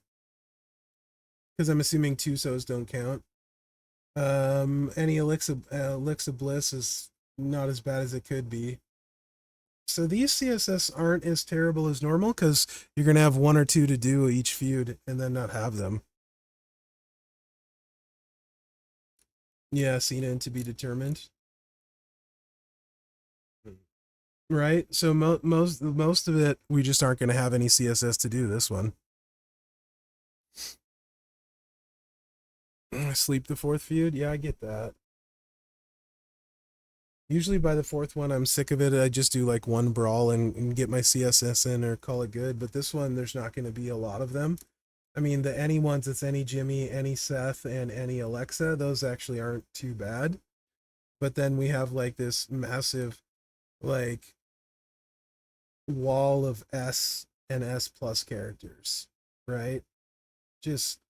Speaker 1: because I'm assuming Tusos don't count. Any Alexa Bliss is not as bad as it could be. So these CSS aren't as terrible as normal because you're gonna have one or two to do each feud and then not have them. Yeah, Cena and to be determined. Right. So most of it we just aren't gonna have any CSS to do this one. Sleep the fourth feud. Yeah, I get that. Usually by the fourth one, I'm sick of it. I just do like one brawl and get my CSS in or call it good. But this one, there's not going to be a lot of them. I mean, the any ones, it's any Jimmy, any Seth, and any Alexa. Those actually aren't too bad. But then we have like this massive, like, wall of S and S plus characters, right? Just,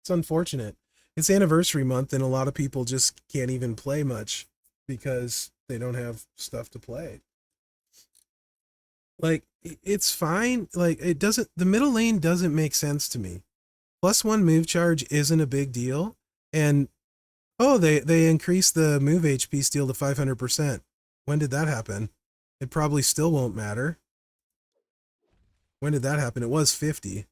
Speaker 1: it's unfortunate. It's anniversary month, and a lot of people just can't even play much because they don't have stuff to play. Like, it's fine. Like, it doesn't, the middle lane doesn't make sense to me. Plus one move charge isn't a big deal. And oh, they increased the move HP steal to 500%. When did that happen? It probably still won't matter. When did that happen? It was 50.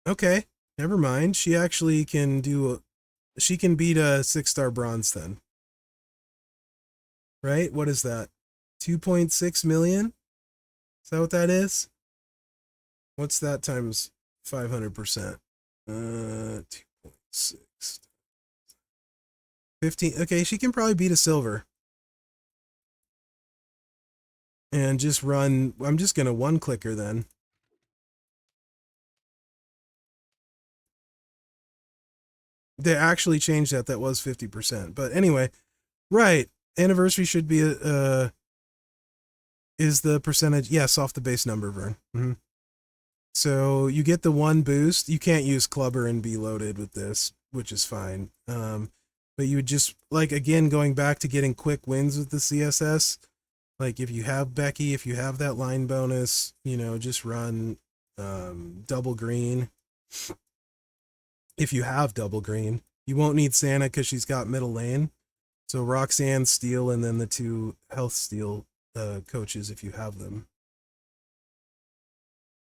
Speaker 1: Okay, never mind. She actually can do, she can beat a 6-star bronze then. Right? What is that? 2.6 million? Is that what that is? What's that times 500%? 2.6. 15. Okay, she can probably beat a silver. And just run, I'm just going to one clicker then. They actually changed that. That was 50%. But anyway, right. Anniversary should be is the percentage, yes, off the base number, Vern. Mm-hmm. So you get the one boost. You can't use Clubber and be loaded with this, which is fine. But you would just, like, again, going back to getting quick wins with the CSS, like if you have Becky, if you have that line bonus, you know, just run double green. If you have double green, you won't need Santa because she's got middle lane. So Roxanne steal, and then the two health steal coaches if you have them.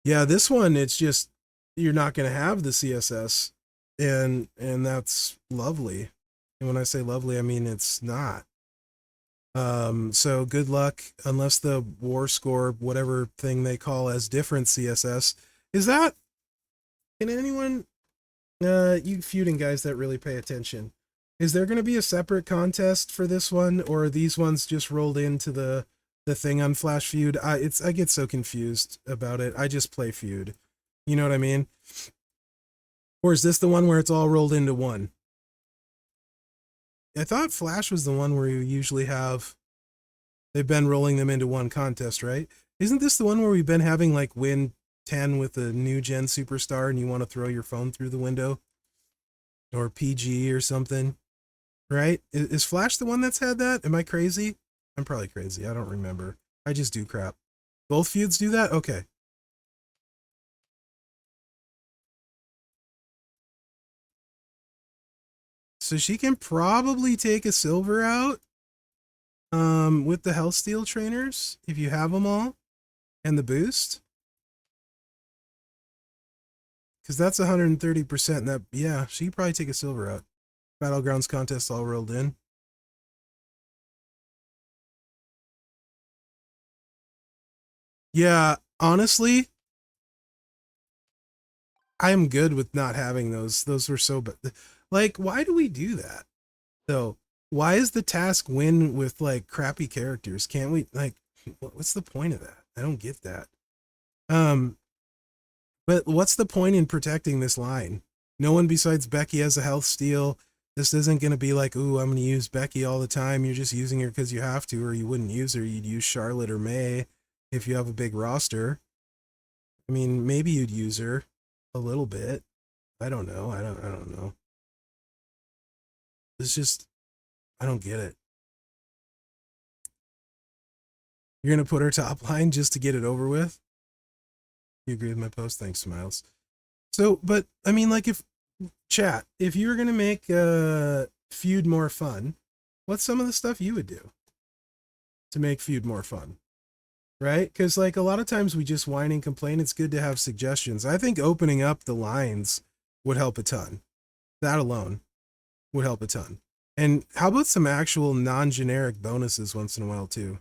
Speaker 1: Yeah, this one, it's just, you're not going to have the CSS, and that's lovely. And when I say lovely, I mean it's not. So good luck, unless the war score, whatever thing they call as different CSS, is that, can anyone, you feuding guys that really pay attention, is there going to be a separate contest for this one, or are these ones just rolled into the thing on Flash Feud? I get so confused about it. I just play Feud. You know what I mean? Or is this the one where it's all rolled into one? I thought Flash was the one where you usually have, they've been rolling them into one contest, right? Isn't this the one where we've been having like win 10 with a new gen superstar and you want to throw your phone through the window? Or PG or something, right? Is Flash the one that's had that? Am I crazy? I'm probably crazy. I don't remember. I just do crap. Both feuds do that? Okay. So she can probably take a silver out with the Health Steel trainers if you have them all and the boost. Because that's 130%. And that, yeah, she could probably take a silver out. Battlegrounds contest all rolled in. Yeah, honestly, I'm good with not having those. Those were so bad. Like, why do we do that? So, why is the task win with like crappy characters? Can't we, like, what's the point of that? I don't get that. Um, but what's the point in protecting this line? No one besides Becky has a health steal. This isn't going to be like, ooh, I'm going to use Becky all the time. You're just using her because you have to, or you wouldn't use her. You'd use Charlotte or May if you have a big roster. I mean, maybe you'd use her a little bit. I don't know. I don't know. It's just, I don't get it. You're going to put her top line just to get it over with? You agree with my post? Thanks, Smiles. So, but I mean, like, if chat, if you were going to make Feud more fun, what's some of the stuff you would do to make Feud more fun? Right? Because, like, a lot of times we just whine and complain. It's good to have suggestions. I think opening up the lines would help a ton. That alone would help a ton. And how about some actual non-generic bonuses once in a while, too?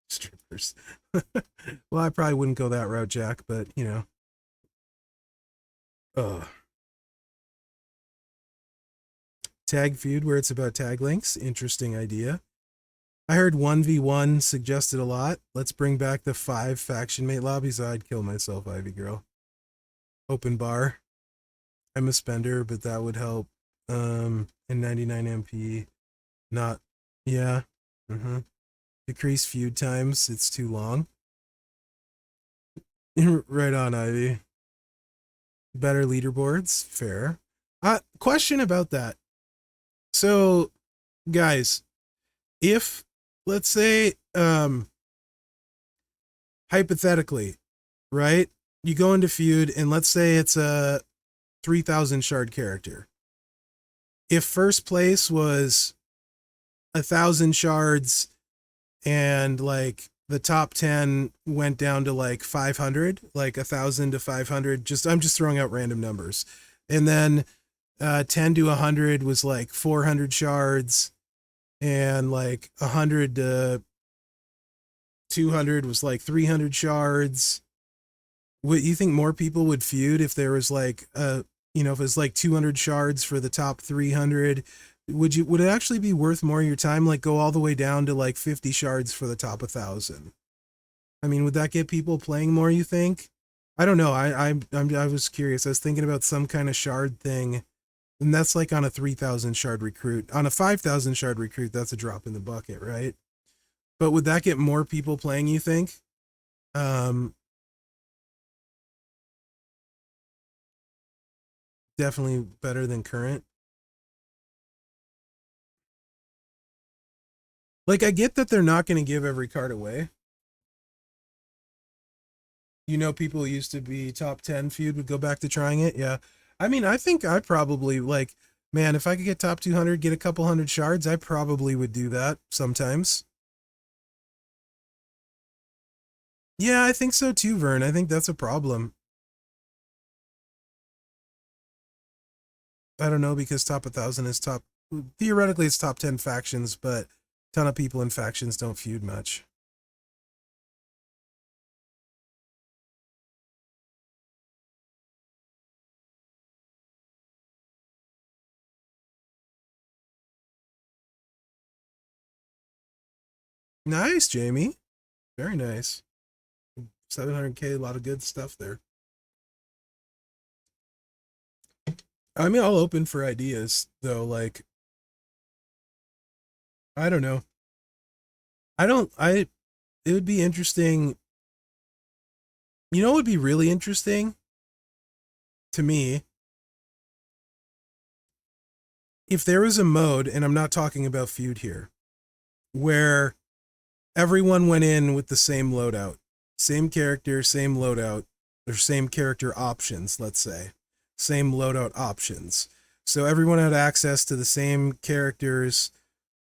Speaker 1: Strippers. Well, I probably wouldn't go that route, Jack, but, you know. Ugh. Tag feud where it's about tag links. Interesting idea. I heard 1v1 suggested a lot. Let's bring back the 5 faction mate lobbies. I'd kill myself, Ivy Girl. Open bar. I'm a spender, but that would help. And 99 MP. Not. Yeah. Decrease feud times. It's too long. Right on, Ivy. Better leaderboards. Fair. Question about that. So, guys, if, let's say, hypothetically, right? You go into feud and let's say it's a 3,000 shard character. If first place was 1,000 shards and like the top 10 went down to like 500, like 1,000 to 500, I'm just throwing out random numbers. And then 10 to 100 was like 400 shards, and like 100 to 200 was like 300 shards. What you think more people would feud if there was like if it was like 200 shards for the top 300? Would it actually be worth more of your time, like go all the way down to like 50 shards for the top 1,000? I mean, would that get people playing more, you think? I don't know. I was curious. I was thinking about some kind of shard thing, and that's like on a 3,000 shard recruit. On a 5,000 shard recruit, that's a drop in the bucket, right? But would that get more people playing, you think? Definitely better than current. Like, I get that they're not going to give every card away. People used to be top 10 feud would go back to trying it. Yeah. I mean, I think I probably, like, man, if I could get top 200, get a couple hundred shards, I probably would do that sometimes. Yeah, I think so too, Vern. I think that's a problem. I don't know, because top 1,000 is theoretically it's top 10 factions, but a ton of people in factions don't feud much. Nice, Jamie. Very nice. 700K, a lot of good stuff there. I mean, I'll open for ideas, though. Like, I don't know. It would be interesting. It would be really interesting to me if there was a mode, and I'm not talking about feud here, where everyone went in with the same loadout, same character, same loadout, or same character options, let's say, same loadout options. So everyone had access to the same characters,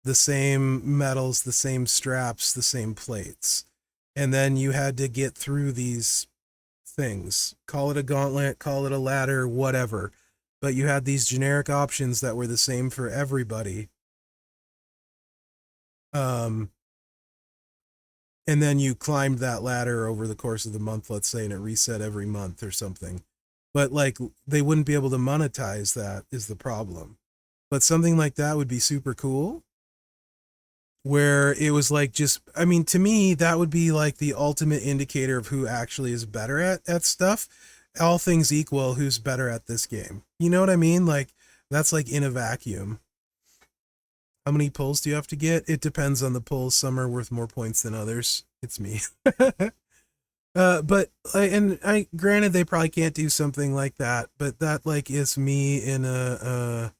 Speaker 1: the same medals, the same straps, the same plates. And then you had to get through these things. Call it a gauntlet, call it a ladder, whatever. But you had these generic options that were the same for everybody. And then you climbed that ladder over the course of the month, let's say, and it reset every month or something. But like, they wouldn't be able to monetize that is the problem. But something like that would be super cool, where it was like, just, I mean, to me, that would be like the ultimate indicator of who actually is better at stuff. All things equal, who's better at this game? You know what I mean? Like, that's like in a vacuum. How many pulls do you have to get? It depends on the pulls. Some are worth more points than others. It's me. But granted, they probably can't do something like that, but that like is me in I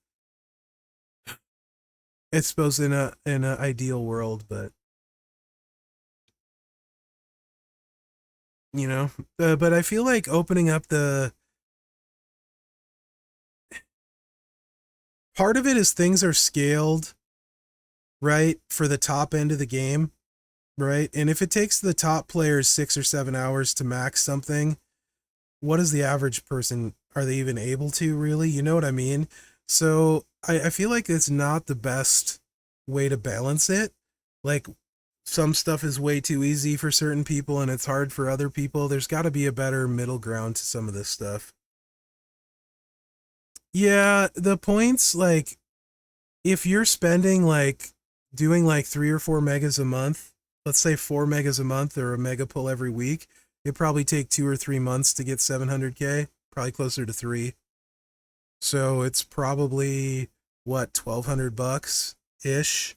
Speaker 1: suppose in an ideal world, but but I feel like opening up part of it is things are scaled, right, for the top end of the game, right? And if it takes the top players 6 or 7 hours to max something, what is the average person? Are they even able to, really? You know what I mean? So I feel like it's not the best way to balance it. Like, some stuff is way too easy for certain people and it's hard for other people. There's got to be a better middle ground to some of this stuff. Yeah, the points, like, if you're spending like doing like 3 or 4 megas a month, let's say 4 megas a month or a mega pull every week, it probably take 2 or 3 months to get 700K, probably closer to three. So it's probably what, 1,200 bucks ish,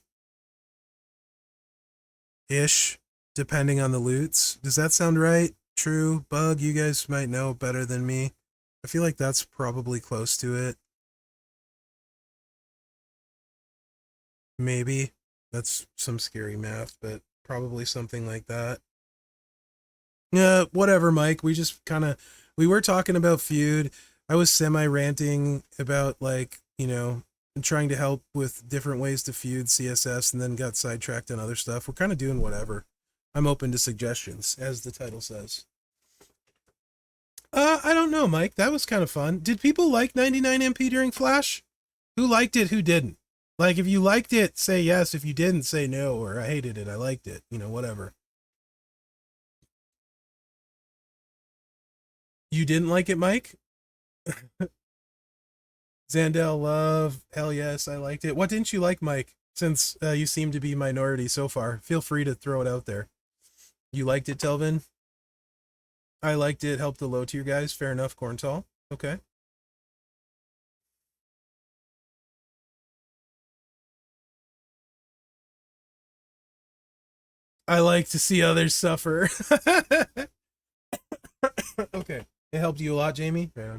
Speaker 1: depending on the loots. Does that sound right? True. Bug, you guys might know better than me. I feel like that's probably close to it. Maybe. That's some scary math, but probably something like that. Yeah, whatever, Mike. We were talking about feud. I was semi ranting about like, trying to help with different ways to feud CSS and then got sidetracked on other stuff. We're kind of doing whatever. I'm open to suggestions, as the title says. I don't know, Mike. That was kind of fun. Did people like 99MP during Flash? Who liked it? Who didn't? Like, if you liked it, say yes. If you didn't, say no. Or I hated it. I liked it. Whatever. You didn't like it, Mike? Zandel, love. Hell yes, I liked it. What didn't you like, Mike? Since you seem to be minority so far, feel free to throw it out there. You liked it, Telvin? I liked it. Helped the low tier guys. Fair enough, Corntall. Okay. I like to see others suffer. Okay. It helped you a lot, Jamie? Yeah.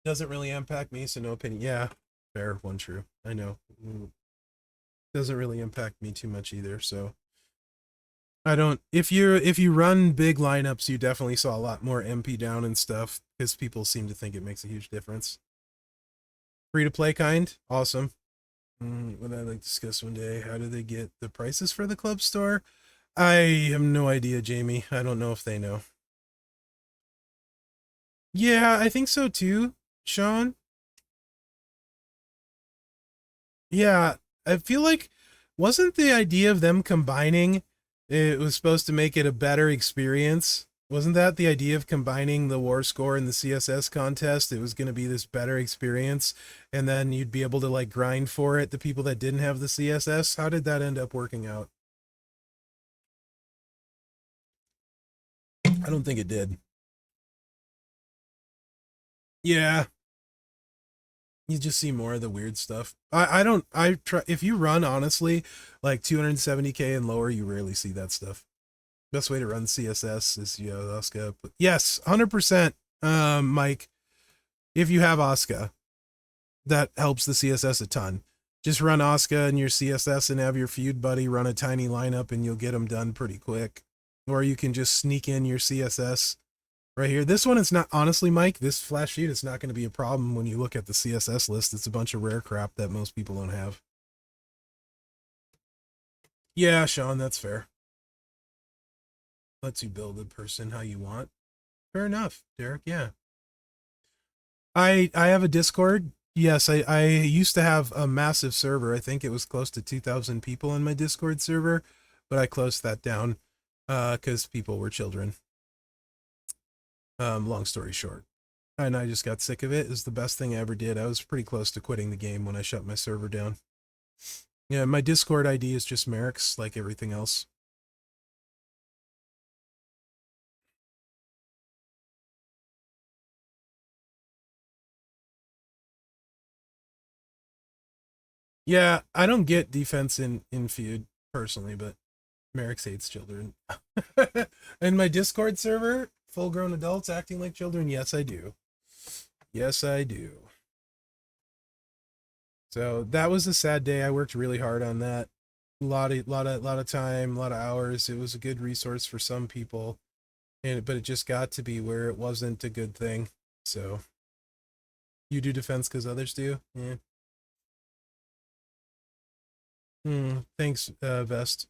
Speaker 1: Doesn't really impact me, so no opinion. Yeah. Fair, one true. I know. Doesn't really impact me too much either, so I don't if you run big lineups, you definitely saw a lot more MP down and stuff because people seem to think it makes a huge difference. Free to play kind, awesome. Would I like to discuss one day? How do they get the prices for the club store? I have no idea, Jamie. I don't know if they know. Yeah, I think so too, Sean. Yeah, I feel like wasn't the idea of them combining it was supposed to make it a better experience? Wasn't that the idea of combining the war score and the CSS contest? It was going to be this better experience and then you'd be able to like grind for it the people that didn't have the CSS. How did that end up working out? I don't think it did. Yeah, you just see more of the weird stuff. I don't I try if you run honestly like 270K and lower, you rarely see that stuff. Best way to run CSS is Oscar. Yes, 100%. Mike, if you have Oscar, that helps the CSS a ton. Just run Oscar in your CSS and have your feud buddy run a tiny lineup, and you'll get them done pretty quick. Or you can just sneak in your CSS right here. This one is not honestly, Mike. This flash sheet is not going to be a problem when you look at the CSS list. It's a bunch of rare crap that most people don't have. Yeah, Sean, that's fair. Lets you build a person how you want. Fair enough, Derek. Yeah. I have a Discord. Yes, I used to have a massive server. I think it was close to 2,000 people in my Discord server, but I closed that down because people were children. Long story short, and I just got sick of it. It was the best thing I ever did. I was pretty close to quitting the game when I shut my server down. Yeah, my Discord ID is just Mherex, like everything else. Yeah, I don't get defense in feud personally, but Mherex hates children. And my Discord server, full grown adults acting like children. Yes, I do. Yes, I do. So that was a sad day. I worked really hard on that. A lot of time, a lot of hours. It was a good resource for some people, but it just got to be where it wasn't a good thing. So you do defense because others do. Yeah. Thanks, Vest.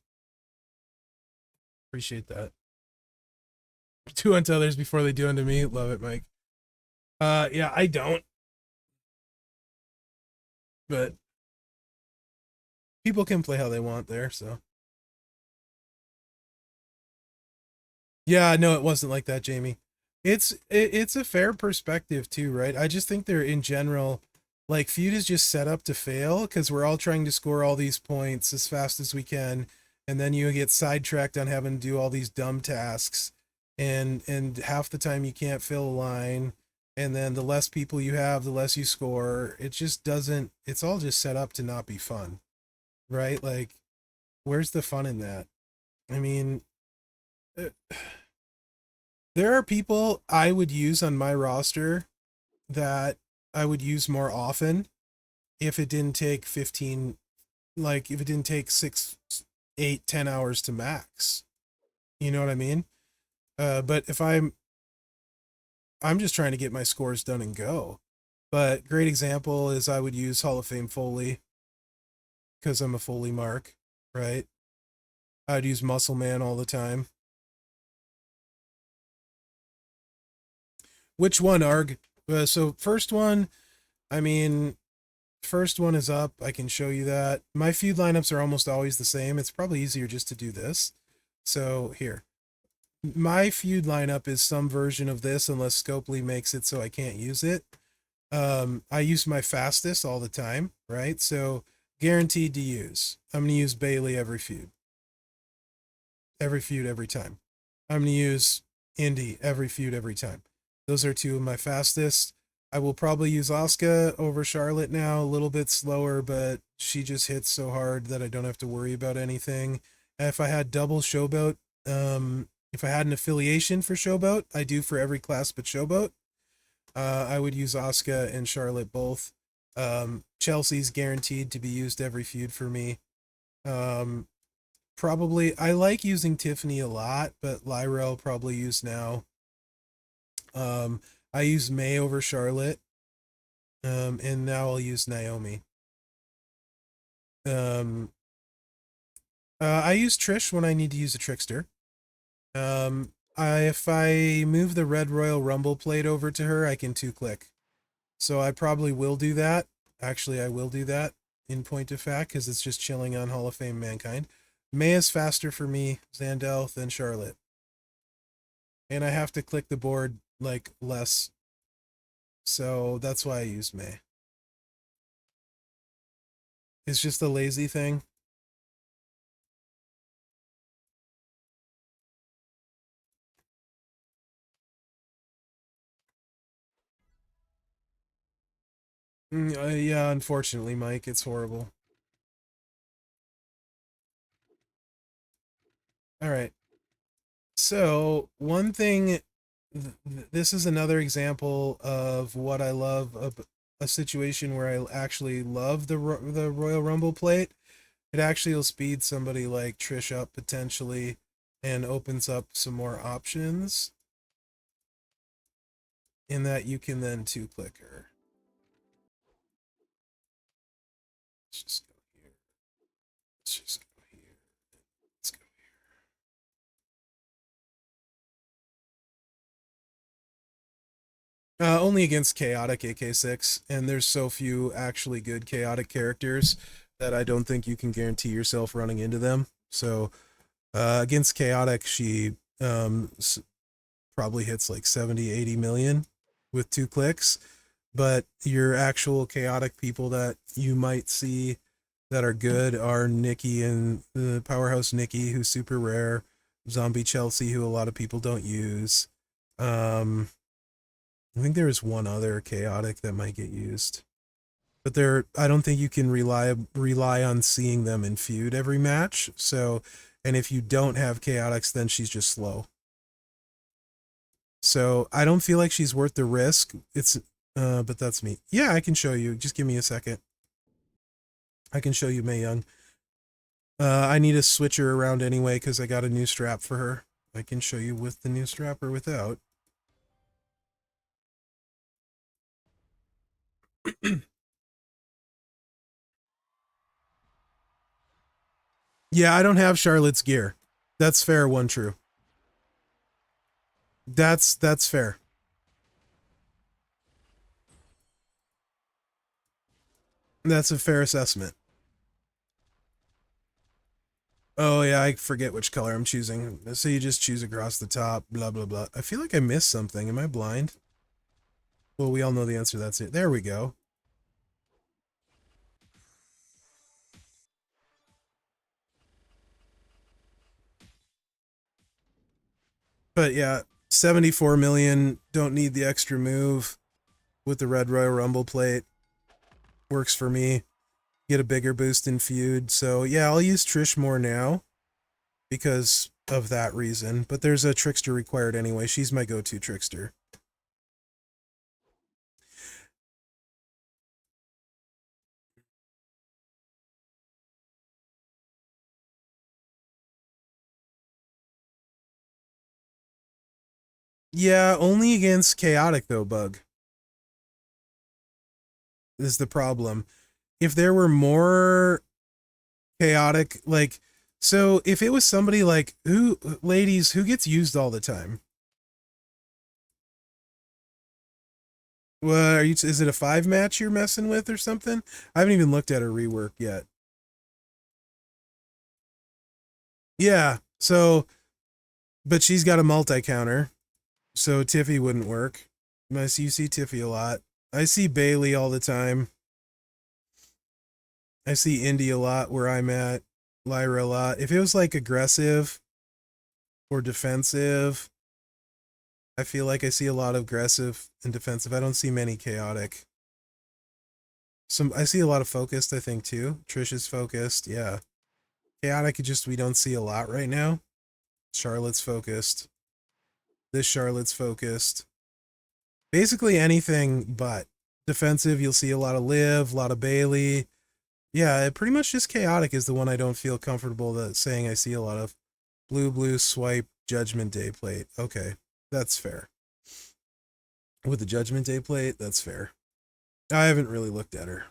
Speaker 1: Appreciate that. Do unto others before they do unto me. Love it, Mike. Yeah, I don't, but people can play how they want there. So yeah, no, it wasn't like that, Jamie. It's a fair perspective too, right? I just think they're in general Like, feud is just set up to fail because we're all trying to score all these points as fast as we can, and then you get sidetracked on having to do all these dumb tasks, and half the time you can't fill a line, and then the less people you have, the less you score. It just doesn't. It's all just set up to not be fun, right? Like, where's the fun in that? I mean, uh, there are people I would use on my roster that I would use more often if it didn't take 15, like if it didn't take 6, 8, 10 hours to max. You know what I mean? But if I'm just trying to get my scores done and go. But great example is I would use Hall of Fame Foley because I'm a Foley mark, right? I'd use Muscle Man all the time. Which one, Arg? So first one, I mean, first one is up. I can show you that. My feud lineups are almost always the same. It's probably easier just to do this. So here, my feud lineup is some version of this unless Scopely makes it so I can't use it. I use my fastest all the time, right? So guaranteed to use. I'm going to use Bailey every feud. Every feud, every time. I'm going to use Indy every feud, every time. Those are two of my fastest. I will probably use Asuka over Charlotte now, a little bit slower, but she just hits so hard that I don't have to worry about anything. And if I had double Showboat, if I had an affiliation for Showboat, I do for every class but Showboat, I would use Asuka and Charlotte both. Chelsea's guaranteed to be used every feud for me. Probably, I like using Tiffany a lot, but Lyra I'll probably use now. I use May over Charlotte. And now I'll use Naomi. I use Trish when I need to use a trickster. If I move the Red Royal Rumble plate over to her, I can 2-click. So I probably will do that. Actually, I will do that in point of fact because it's just chilling on Hall of Fame Mankind. May is faster for me, Zandel, than Charlotte. And I have to click the board like less. So that's why I use May. It's just a lazy thing. Yeah, unfortunately, Mike, it's horrible. All right. So, one thing, this is another example of what I love of a situation where I actually love the Royal Rumble plate. It actually will speed somebody like Trish up potentially and opens up some more options in that you can then 2-click her. Let's just go here. Let's just go here. Let's go here. Only against Chaotic AK6, and there's so few actually good Chaotic characters that I don't think you can guarantee yourself running into them. So against Chaotic, she probably hits like 70, 80 million with 2 clicks. But your actual Chaotic people that you might see that are good are Nikki and the Powerhouse Nikki, who's super rare. Zombie Chelsea, who a lot of people don't use. I think there is one other Chaotic that might get used. But I don't think you can rely on seeing them in feud every match. So, and if you don't have Chaotics, then she's just slow. So I don't feel like she's worth the risk. But that's me. Yeah, I can show you. Just give me a second. I can show you Mae Young. I need to switch her around anyway because I got a new strap for her. I can show you with the new strap or without. Yeah, I don't have Charlotte's gear. That's fair, one true. That's fair. That's a fair assessment. Oh yeah, I forget which color I'm choosing. So you just choose across the top, blah blah blah. I feel like I missed something. Am I blind? Well, we all know the answer. That's it. There we go. But yeah, 74 million, don't need the extra move with the Red Royal Rumble plate. Works for me. Get a bigger boost in feud. So yeah, I'll use Trish more now because of that reason. But there's a Trickster required anyway. She's my go-to Trickster. Yeah, only against Chaotic though, Bug. Is the problem. If there were more Chaotic, like, so if it was somebody like ladies, who gets used all the time? Well, is it a 5 match you're messing with or something? I haven't even looked at her rework yet. Yeah, so, but she's got a multi-counter, so Tiffy wouldn't work. You see Tiffy a lot. I see Bailey all the time. I see Indy a lot where I'm at. Lyra a lot. If it was like aggressive or defensive, I feel like I see a lot of aggressive and defensive. I don't see many chaotic. I see a lot of focused, I think, too. Trish is focused, yeah. Chaotic, we don't see a lot right now. Charlotte's focused. This Charlotte's focused. Basically anything but defensive. You'll see a lot of Liv, a lot of Bailey. Yeah, pretty much just chaotic is the one I don't feel comfortable saying I see a lot of. Blue swipe Judgment Day plate. Okay, that's fair. With the Judgment Day plate, that's fair. I haven't really looked at her.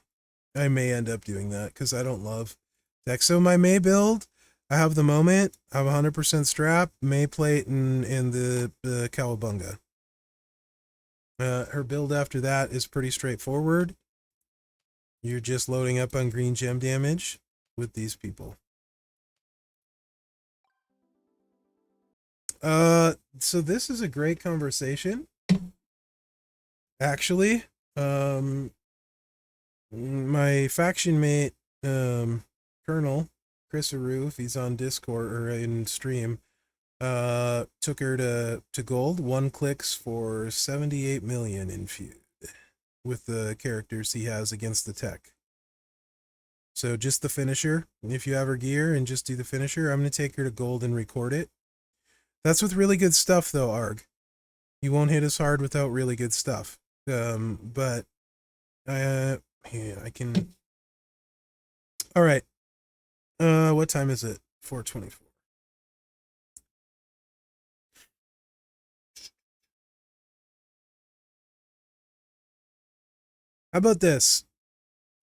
Speaker 1: I may end up doing that because I don't love deck. So my May build, I have the moment. I have 100% strap, May plate, and the Cowabunga. Her build after that is pretty straightforward. You're just loading up on green gem damage with these people. So this is a great conversation. Actually, my faction mate, Colonel Chris Aru, if he's on Discord or in stream, took her to gold. 1 clicks for 78 million in feud with the characters he has against the tech. So just the finisher. If you have her gear and just do the finisher, I'm gonna take her to gold and record it. That's with really good stuff though, Arg. You won't hit as hard without really good stuff. But yeah, I can. All right. What time is it? 4:24. How about this?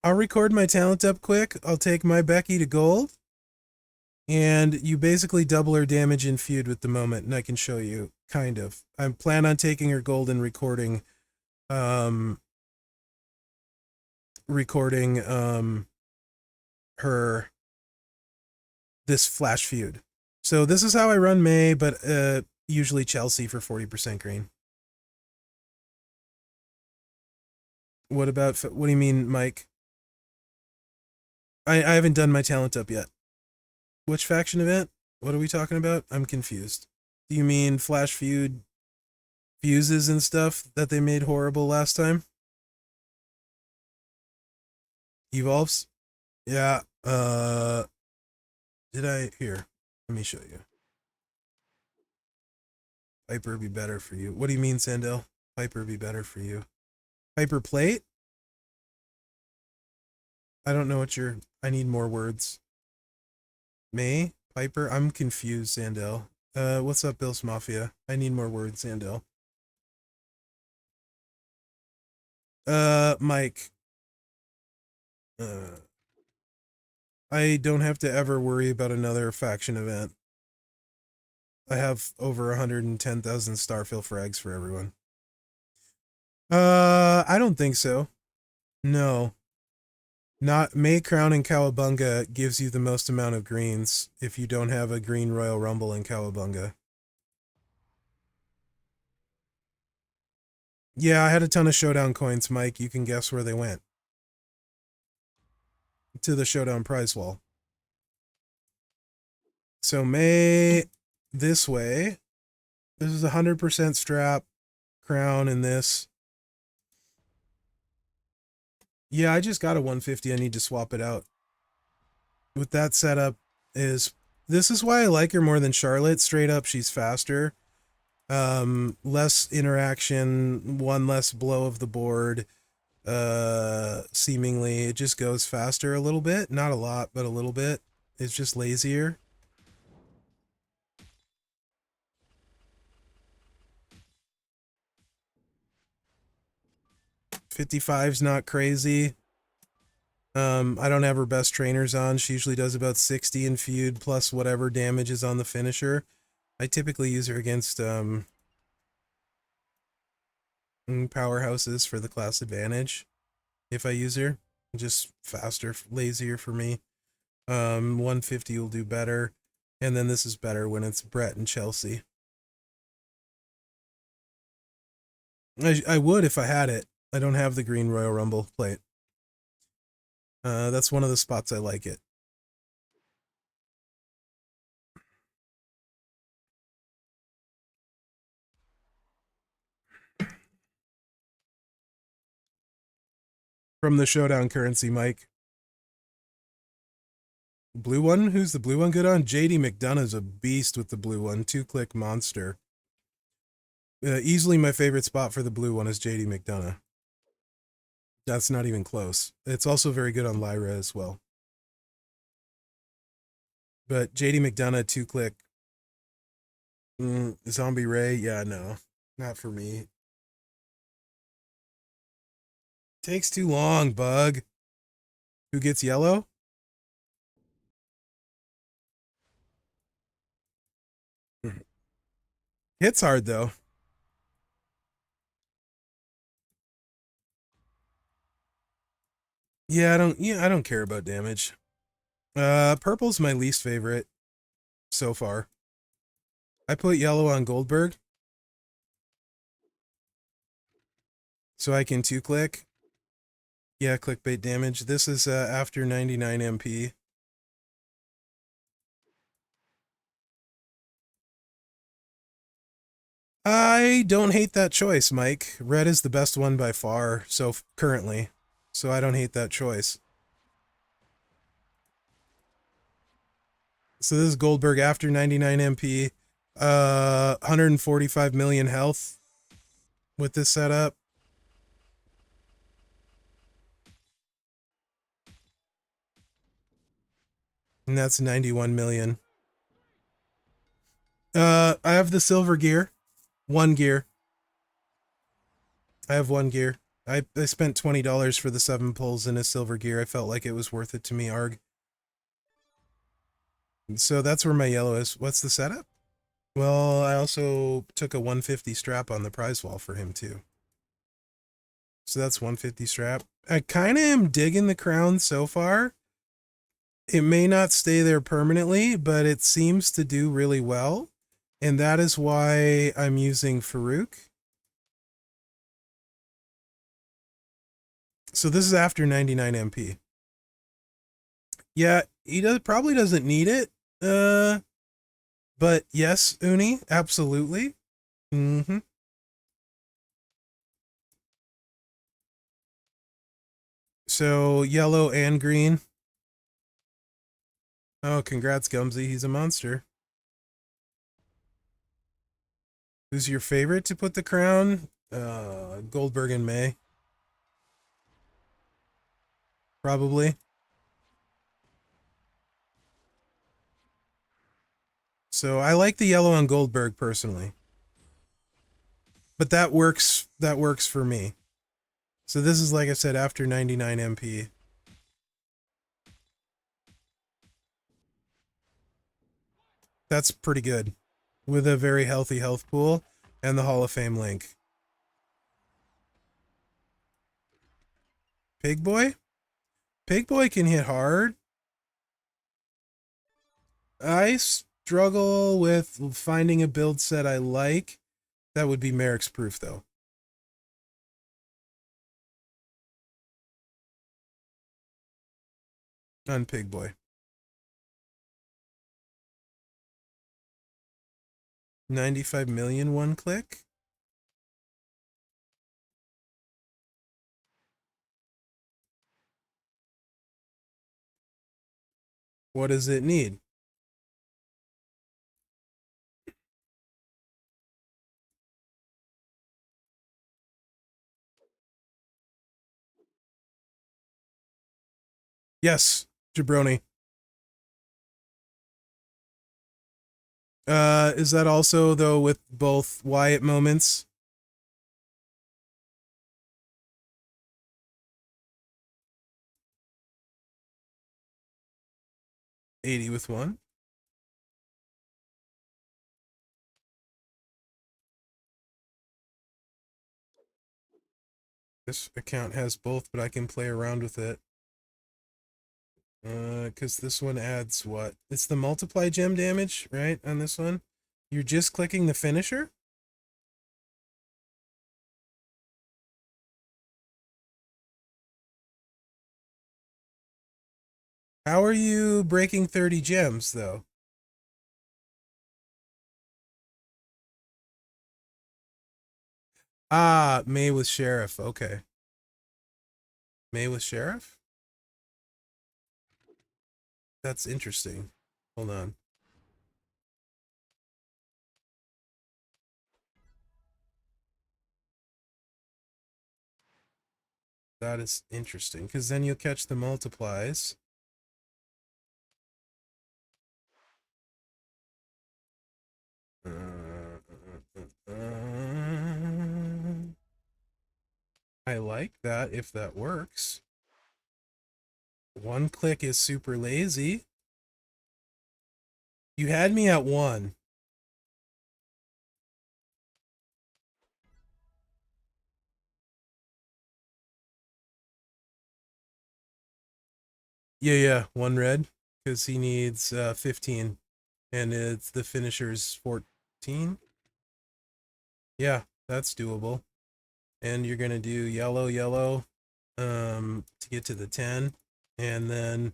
Speaker 1: I'll record my talent up quick. I'll take my Becky to gold. And you basically double her damage in feud with the moment, and I can show you, kind of. I plan on taking her gold and recording her this flash feud. So this is how I run May, but usually Chelsea for 40% green. What do you mean, Mike? I haven't done my talent up yet. Which faction event? What are we talking about? I'm confused. Do you mean Flash Feud fuses and stuff that they made horrible last time? Evolves? Yeah. Did I? Here. Let me show you. Piper be better for you. What do you mean, Sandel? Piper be better for you. Piper plate? I don't know what I need more words. May? Piper? I'm confused, Sandel. What's up, Bill's Mafia? I need more words, Sandel. Mike. I don't have to ever worry about another faction event. I have over 110,000 Starfill frags for everyone. I don't think so. No. Not May Crown and Cowabunga gives you the most amount of greens if you don't have a green Royal Rumble in Cowabunga. Yeah, I had a ton of Showdown coins, Mike. You can guess where they went. To the Showdown prize wall. So May this way. This is 100% strap crown in this. Yeah, I just got a 150. I need to swap it out. With that setup this is why I like her more than Charlotte. Straight up, she's faster. Less interaction, one less blow of the board. Seemingly it just goes faster a little bit. Not a lot, but a little bit. It's just lazier. .55's not crazy. I don't have her best trainers on. She usually does about 60 in feud plus whatever damage is on the finisher. I typically use her against powerhouses for the class advantage. If I use her, just faster, lazier for me. 150 will do better, and then this is better when it's Brett and Chelsea. I would if I had it. I don't have the green Royal Rumble plate. That's one of the spots I like it. From the Showdown currency, Mike. Blue one? Who's the blue one good on? JD McDonough's a beast with the blue one. 2-click monster. Easily my favorite spot for the blue one is JD McDonough. That's not even close. It's also very good on Lyra as well. But JD McDonough 2-click. Zombie Ray? Yeah, no. Not for me. Takes too long, bug. Who gets yellow? Hits hard though. Yeah, I don't care about damage. Purple's my least favorite so far. I put yellow on Goldberg so I can 2-click. Yeah, clickbait damage. This is after 99 MP. I don't hate that choice, Mike. Red is the best one by far, so currently. So I don't hate that choice. So this is Goldberg after 99 MP. 145 million health with this setup. And that's 91 million. I have the silver gear. One gear. I have one gear. I spent $20 for the 7 pulls in a silver gear. I felt like it was worth it to me, Arg. So that's where my yellow is. What's the setup? Well, I also took a 150 strap on the prize wall for him too. So that's 150 strap. I kind of am digging the crown so far. It may not stay there permanently, but it seems to do really well. And that is why I'm using Farouk. So this is after 99 MP. Yeah, he probably doesn't need it. But yes, Uni, absolutely. Mm-hmm. So yellow and green. Oh, congrats, Gumsy. He's a monster. Who's your favorite to put the crown? Goldberg and May. Probably. So I like the yellow on Goldberg personally. But that works for me. So this is, like I said, after 99 MP. That's pretty good. With a very healthy health pool and the Hall of Fame link. Pig Boy? Pig Boy can hit hard. I struggle with finding a build set I like. That would be Mherex proof, though. On Pig Boy. 95 million one click? What does it need? Yes, jabroni. Is that also though with both Wyatt moments? $80 with one. This account has both, but I can play around with it. Because this one adds what? It's the multiply gem damage, right? On this one? You're just clicking the finisher? How are you breaking 30 gems, though? Ah, May with Sheriff. Okay. May with Sheriff? That's interesting. Hold on. That is interesting, because then you'll catch the multiplies. I like that if that works. One click is super lazy. You had me at one. Yeah, one red, because he needs 15, and it's the finisher's 14. Yeah, that's doable. And you're gonna do yellow, yellow, to get to the 10, and then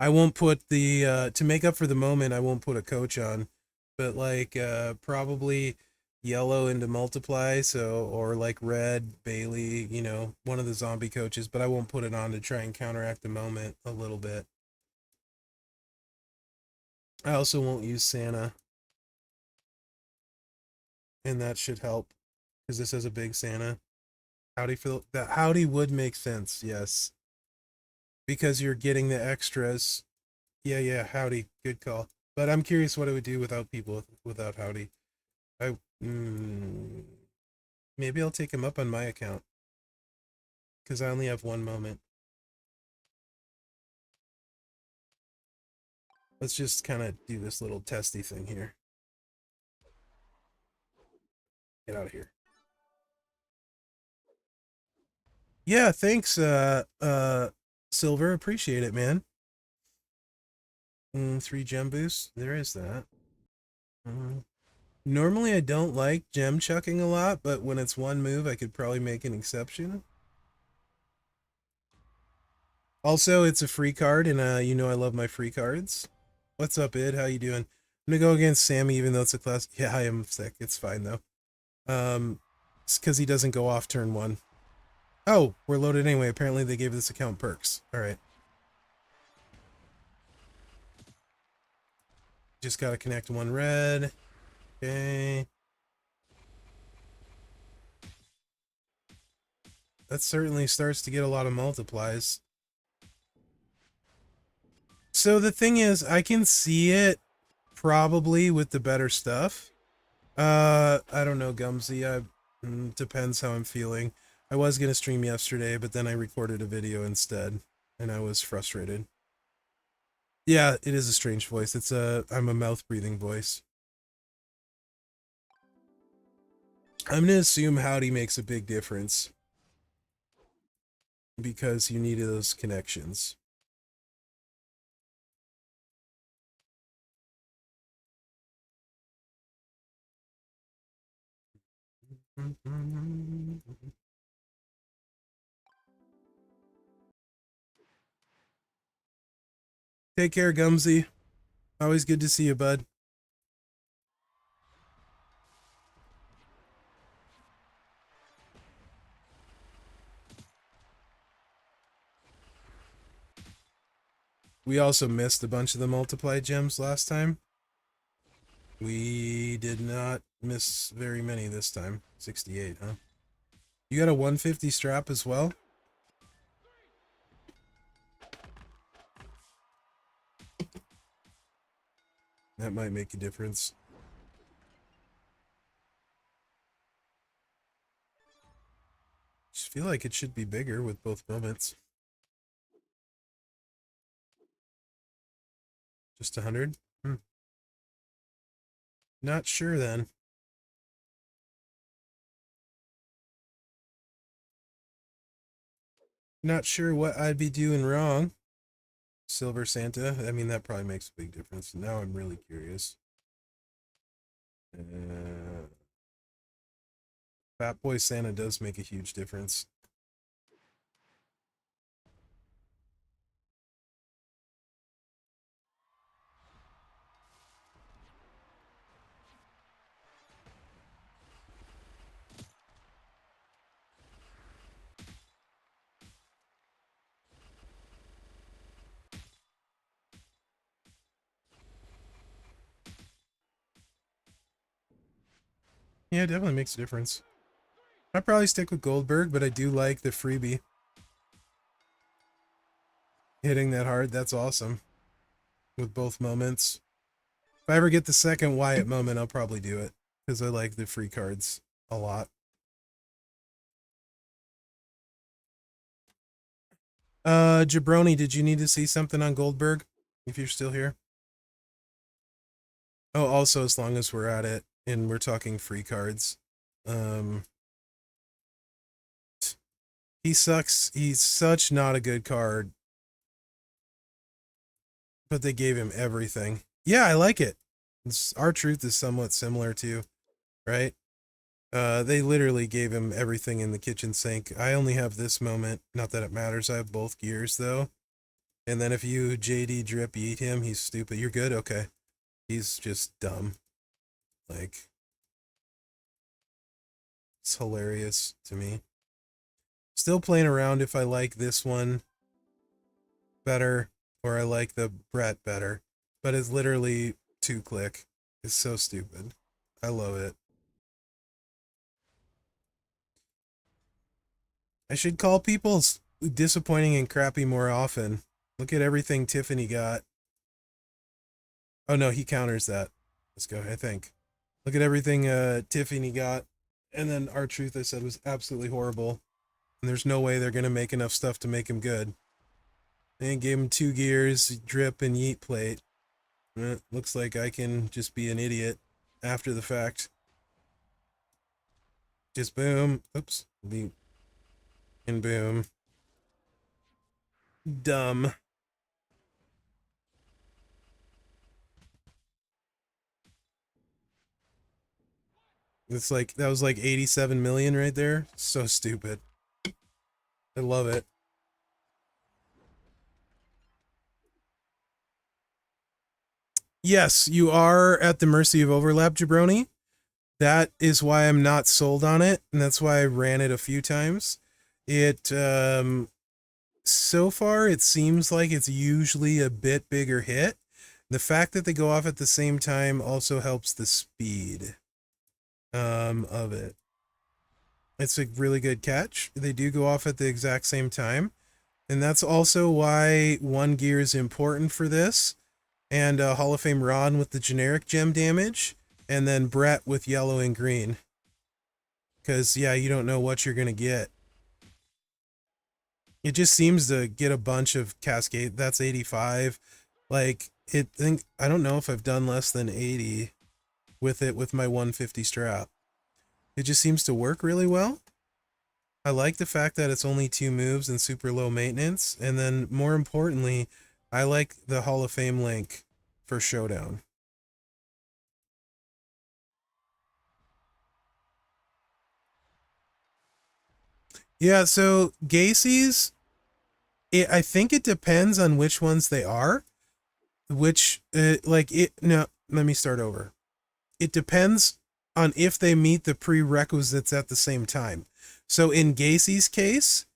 Speaker 1: I won't put the to make up for the moment. I won't put a coach on, but like probably yellow into multiply, so or like red Bailey, you know, one of the zombie coaches, but I won't put it on to try and counteract the moment a little bit. I also won't use Santa, and that should help because this has a big Santa. Howdy feel that howdy would make sense, yes, because you're getting the extras. Yeah, howdy, good call. But I'm curious what it would do without people without howdy. I maybe I'll take him up on my account because I only have one moment. Let's just kind of do this little testy thing here. Get out of here. Yeah, thanks, Silver. Appreciate it, man. 3 gem boosts. There is that. Normally, I don't like gem chucking a lot, but when it's one move, I could probably make an exception. Also, it's a free card, and you know I love my free cards. What's up, Id? How you doing? I'm gonna go against Sammy, even though it's a class. Yeah, I am sick. It's fine though. It's because he doesn't go off turn 1. Oh, we're loaded anyway. Apparently, they gave this account perks. All right. Just gotta connect 1 red. Okay. That certainly starts to get a lot of multiplies. So the thing is, I can see it probably with the better stuff. I don't know, Gumsy. Depends how I'm feeling. I was gonna stream yesterday, but then I recorded a video instead, and I was frustrated. Yeah, it is a strange voice. I'm a mouth breathing voice. I'm gonna assume howdy makes a big difference because you need those connections. Take care, Gumsy. Always good to see you, bud. We also missed a bunch of the multiply gems last time. We did not miss very many this time. 68, huh? You got a 150 strap as well? That might make a difference. Just feel like it should be bigger with both moments. Just 100? Not sure then. Not sure what I'd be doing wrong. Silver Santa. I mean, that probably makes a big difference. Now I'm really curious. Fat Boy Santa does make a huge difference. Yeah, it definitely makes a difference. I'd probably stick with Goldberg, but I do like the freebie. Hitting that hard, that's awesome. With both moments. If I ever get the second Wyatt moment, I'll probably do it. Because I like the free cards a lot. Jabroni, did you need to see something on Goldberg? If you're still here? Oh, also, as long as we're at it, and we're talking free cards. He sucks. He's such not a good card. But they gave him everything. Yeah, I like it. R-Truth is somewhat similar too, right? They literally gave him everything in the kitchen sink. I only have this moment. Not that it matters. I have both gears though. And then if you JD drip eat him, he's stupid. You're good? Okay. He's just dumb. Like, it's hilarious to me. Still playing around if I like this one better or I like the Brett better. But it's literally 2-click. It's so stupid. I love it. I should call people disappointing and crappy more often. Look at everything Tiffany got. Oh no, he counters that. Let's go, I think. Look at everything Tiffany got. And then R-Truth, I said, was absolutely horrible. And there's no way they're going to make enough stuff to make him good. They gave him 2 gears, drip, and yeet plate. Looks like I can just be an idiot after the fact. Just boom. Oops. And boom. Dumb. It's like, that was like 87 million right there. So stupid. I love it. Yes, you are at the mercy of overlap, Jabroni. That is why I'm not sold on it, and that's why I ran it a few times. It, so far, it seems like it's usually a bit bigger hit. The fact that they go off at the same time also helps the speed of it. It's a really good catch. They do go off at the exact same time. And that's also why 1 gear is important for this. And Hall of Fame Ron with the generic gem damage. And then Brett with yellow and green. Because, yeah, you don't know what you're going to get. It just seems to get a bunch of cascade. That's 85. Like, I don't know if I've done less than 80 with it with my 150 strap. It just seems to work really well. I like the fact that it's only 2 moves and super low maintenance. And then, more importantly, I like the Hall of Fame link for Showdown. Yeah, so Gacy's, I think it depends on which ones they are. No, let me start over. It depends on if they meet the prerequisites at the same time. So in Gacy's case,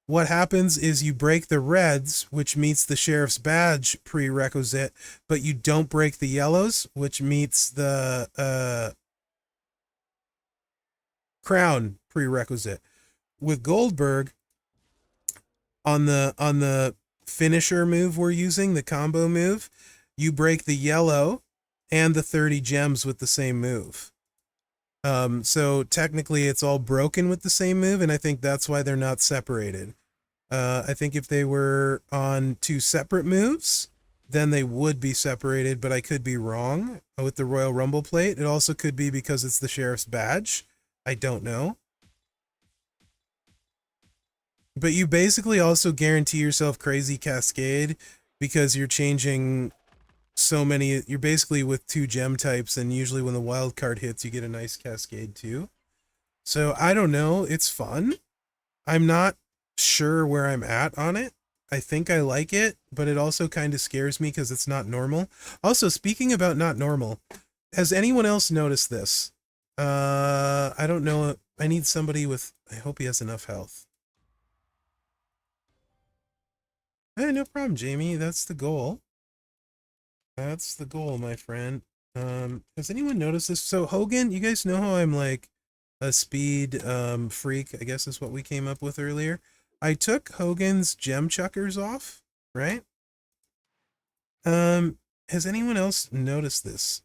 Speaker 1: what happens is you break the reds, which meets the sheriff's badge prerequisite, but you don't break the yellows, which meets the crown prerequisite. With Goldberg, on the finisher move we're using, the combo move, you break the yellow and the 30 gems with the same move. So technically it's all broken with the same move, and I think that's why they're not separated. I think if they were on two separate moves, then they would be separated, but I could be wrong with the Royal Rumble plate. It also could be because it's the sheriff's badge. I don't know. But you basically also guarantee yourself crazy cascade because you're changing so many. You're basically with two gem types, and usually when the wild card hits, you get a nice cascade too. So I don't know. It's fun. I'm not sure where I'm at on it. I think I like it, but it also kind of scares me because it's not normal. Also, speaking about not normal, has anyone else noticed this? I don't know. I need somebody with, I hope he has enough health. Hey, no problem, Jamie. That's the goal. That's the goal, my friend. Has anyone noticed this? So Hogan, you guys know how I'm like a speed freak, I guess is what we came up with earlier. I took Hogan's gem chuckers off, right? Has anyone else noticed this?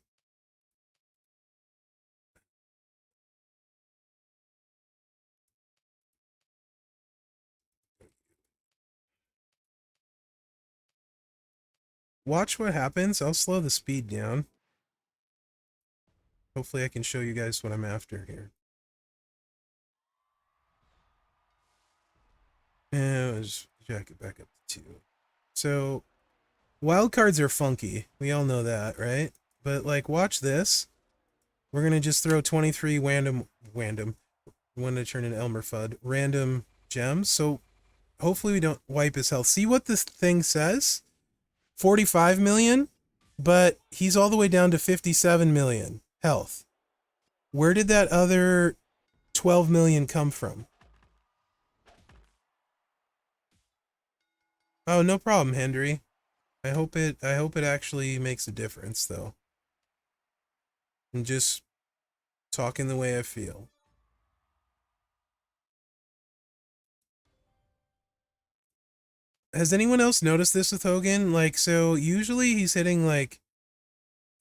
Speaker 1: Watch what happens. I'll slow the speed down. Hopefully I can show you guys what I'm after here. And just jack it back up to 2. So wild cards are funky. We all know that, right? But like, watch this. We're gonna just throw 23 random. When to turn into Elmer Fudd. Random gems. So hopefully we don't wipe his health. See what this thing says? 45 million, but he's all the way down to 57 million health. Where did that other 12 million come from? Oh, no problem, Hendry. I hope it actually makes a difference though. I'm just talking the way I feel. Has anyone else noticed this with Hogan? Like, so usually he's hitting like,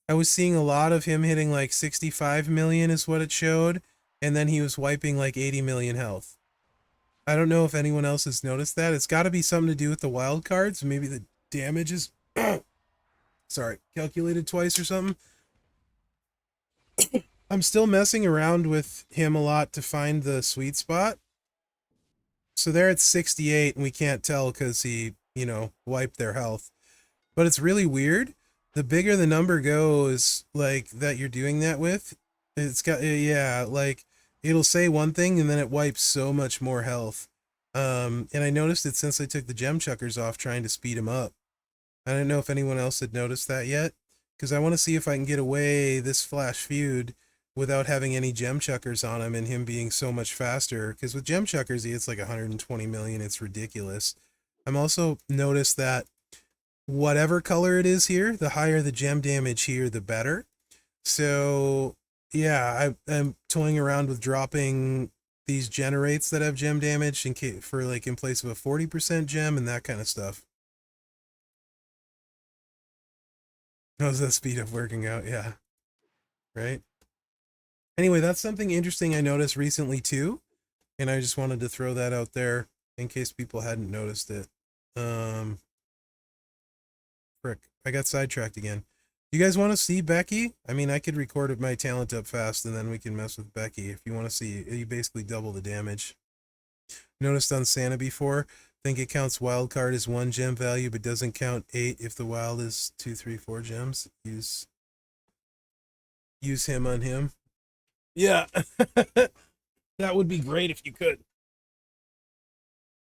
Speaker 1: I was seeing a lot of him hitting like 65 million is what it showed, and then he was wiping like 80 million health. I don't know if anyone else has noticed that. It's got to be something to do with the wild cards. Maybe the damage is, sorry, calculated twice or something. I'm still messing around with him a lot to find the sweet spot. So they're at 68 and we can't tell because he, you know, wiped their health. But it's really weird. The bigger the number goes, like, that you're doing that with, it's got, yeah, like, it'll say one thing and then it wipes so much more health. And I noticed it since I took the gem chuckers off trying to speed him up. I don't know if anyone else had noticed that yet, because I want to see if I can get away this flash feud without having any gem chuckers on him and him being so much faster. Because with gem chuckers, he hits like 120 million. It's ridiculous. I'm also noticed that whatever color it is here, the higher the gem damage here, the better. So yeah, I'm toying around with dropping these generates that have gem damage in case, for like in place of a 40% gem and that kind of stuff. How's that speed of working out? Yeah. Right. Anyway, that's something interesting I noticed recently too, and I just wanted to throw that out there in case people hadn't noticed it. Frick, I got sidetracked again. You guys want to see Becky? I mean, I could record my talent up fast and then we can mess with Becky. If you want to see, you basically double the damage. Noticed on Santa before, think it counts wild card as 1 gem value, but doesn't count 8 if the wild is 2, 3, 4 gems. Use him on him. Yeah. That would be great if you could.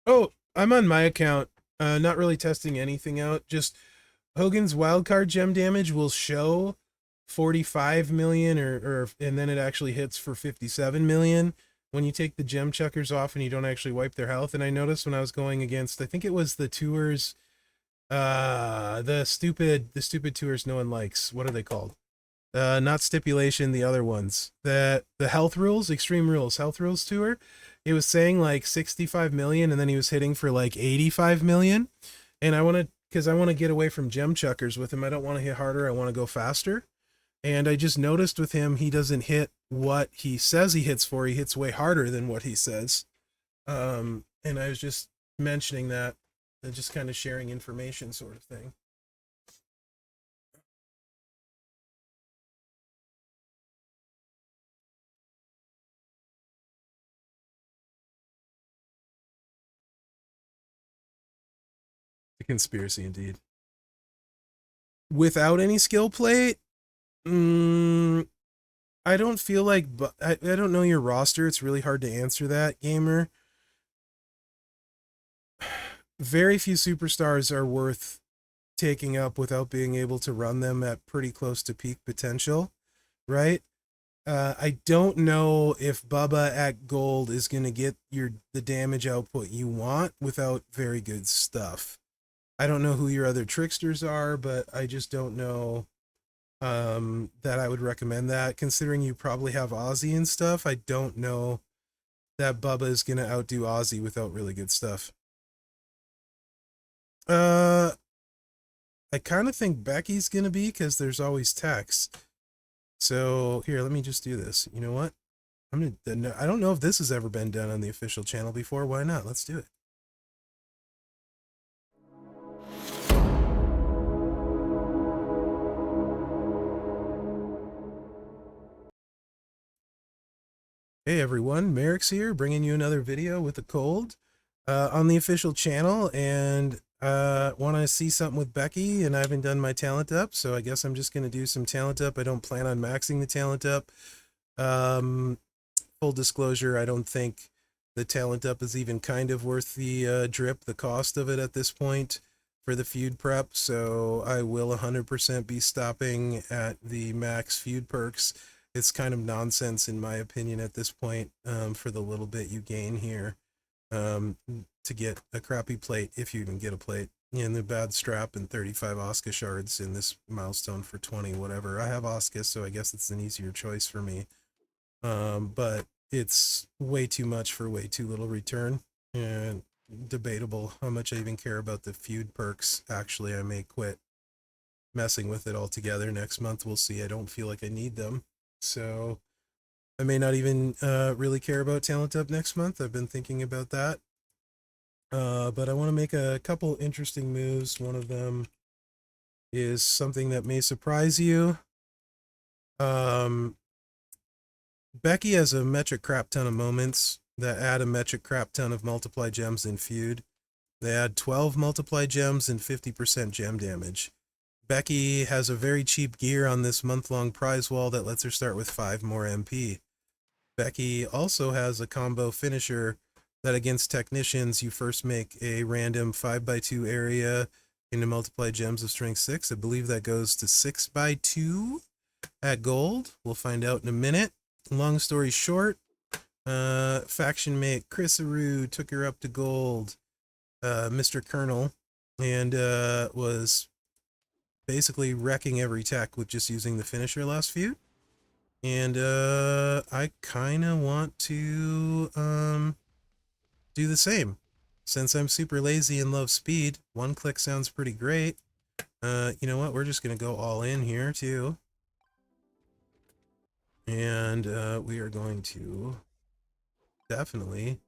Speaker 1: Oh, I'm on my account. Not really testing anything out. Just Hogan's wildcard gem damage will show 45 million or and then it actually hits for 57 million. when you take the gem chuckers off and you don't actually wipe their health. And I noticed when I was going against, I think it was the tours, the stupid tours no one likes. What are they called? Not stipulation, the other ones. The health rules, extreme rules, health rules tour. It was saying like 65 million, and then he was hitting for like 85 million. And I want to, because I want to get away from gem chuckers with him. I don't want to hit harder. I want to go faster. And I just noticed with him, he doesn't hit what he says he hits for. He hits way harder than what he says. And I was just mentioning that, and just kind of sharing information, sort of thing. A conspiracy indeed. Without any skill plate, I don't feel like, but I don't know your roster. It's really hard to answer that, gamer. Very few superstars are worth taking up without being able to run them at pretty close to peak potential, right? I don't know if Bubba at gold is going to get the damage output you want without very good stuff. I don't know who your other tricksters are, but I just don't know that I would recommend that. Considering you probably have Ozzy and stuff, I don't know that Bubba is going to outdo Ozzy without really good stuff. I kind of think Becky's going to be, because there's always text. So here, let me just do this. You know what? I don't know if this has ever been done on the official channel before. Why not? Let's do it. Hey everyone, Mherex here, bringing you another video with a cold on the official channel, and want to see something with Becky, and I haven't done my talent up, so I guess I'm just going to do some talent up. I don't plan on maxing the talent up. Full disclosure, I don't think the talent up is even kind of worth the drip, the cost of it at this point for the feud prep, so I will 100% be stopping at the max feud perks. It's kind of nonsense in my opinion at this point, for the little bit you gain here, to get a crappy plate, if you even get a plate, and the bad strap and 35 Oscar shards in this milestone for 20, whatever. I have Oscar, so I guess it's an easier choice for me. But it's way too much for way too little return, and debatable how much I even care about the feud perks. Actually, I may quit messing with it altogether next month. We'll see. I don't feel like I need them. So I may not even really care about talent up next month. I've been thinking about that. But I want to make a couple interesting moves. One of them is something that may surprise you. Becky has a metric crap ton of moments that add a metric crap ton of multiply gems in feud. They add 12 multiply gems and 50% gem damage. Becky has a very cheap gear on this month-long prize wall that lets her start with 5 more MP. Becky also has a combo finisher that against technicians, you first make a random 5x2 area into multiply gems of strength 6. I believe that goes to 6x2 at gold. We'll find out in a minute. Long story short, faction mate Chrisaroo took her up to gold, Mr. Colonel, and was basically wrecking every tech with just using the finisher last feud. And I kind of want to do the same. Since I'm super lazy and love speed, one click sounds pretty great. You know what? We're just going to go all in here too. And we are going to definitely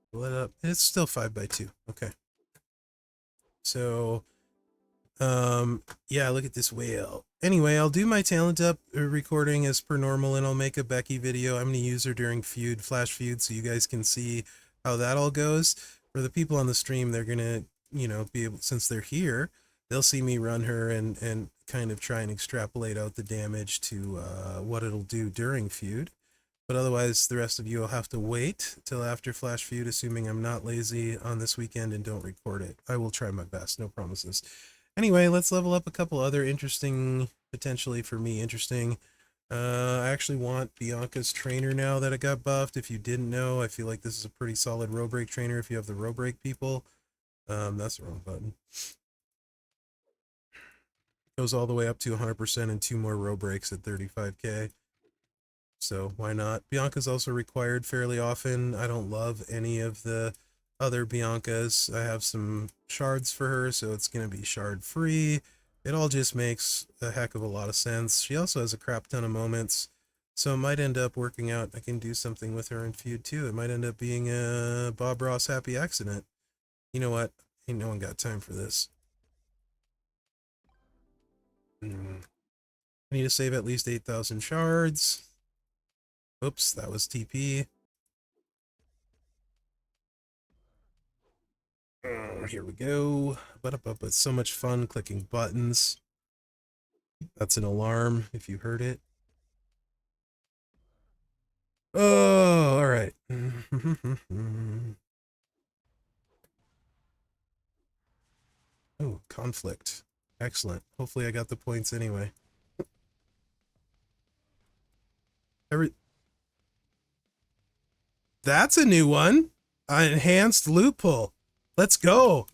Speaker 1: split up. It's still 5x2. Okay. So yeah, look at this whale. Anyway, I'll do my talent up recording as per normal, and I'll make a Becky video. I'm going to use her during feud, flash feud, so you guys can see how that all goes. For the people on the stream, they're going to, you know, be able, since they're here, they'll see me run her and kind of try and extrapolate out the damage to what it'll do during feud. But otherwise, the rest of you will have to wait till after flash feud, assuming I'm not lazy on this weekend and don't record it. I will try my best, no promises. Anyway, let's level up a couple other interesting, potentially for me interesting I actually want Bianca's trainer now that it got buffed. If you didn't know, I feel like this is a pretty solid row break trainer if you have the row break people. That's the wrong button. Goes all the way up to 100% and 2 more row breaks at 35k. So why not? Bianca's also required fairly often. I don't love any of the other Biancas. I have some shards for her, so it's going to be shard free. It all just makes a heck of a lot of sense. She also has a crap ton of moments, so it might end up working out. I can do something with her in feud too. It might end up being a Bob Ross happy accident. You know what? Ain't no one got time for this. I need to save at least 8,000 shards. Oops, that was TP. Oh, here we go. But it's so much fun clicking buttons. That's an alarm if you heard it. Oh, all right. Oh, conflict. Excellent. Hopefully I got the points anyway. That's a new one. Enhanced loophole. Let's go.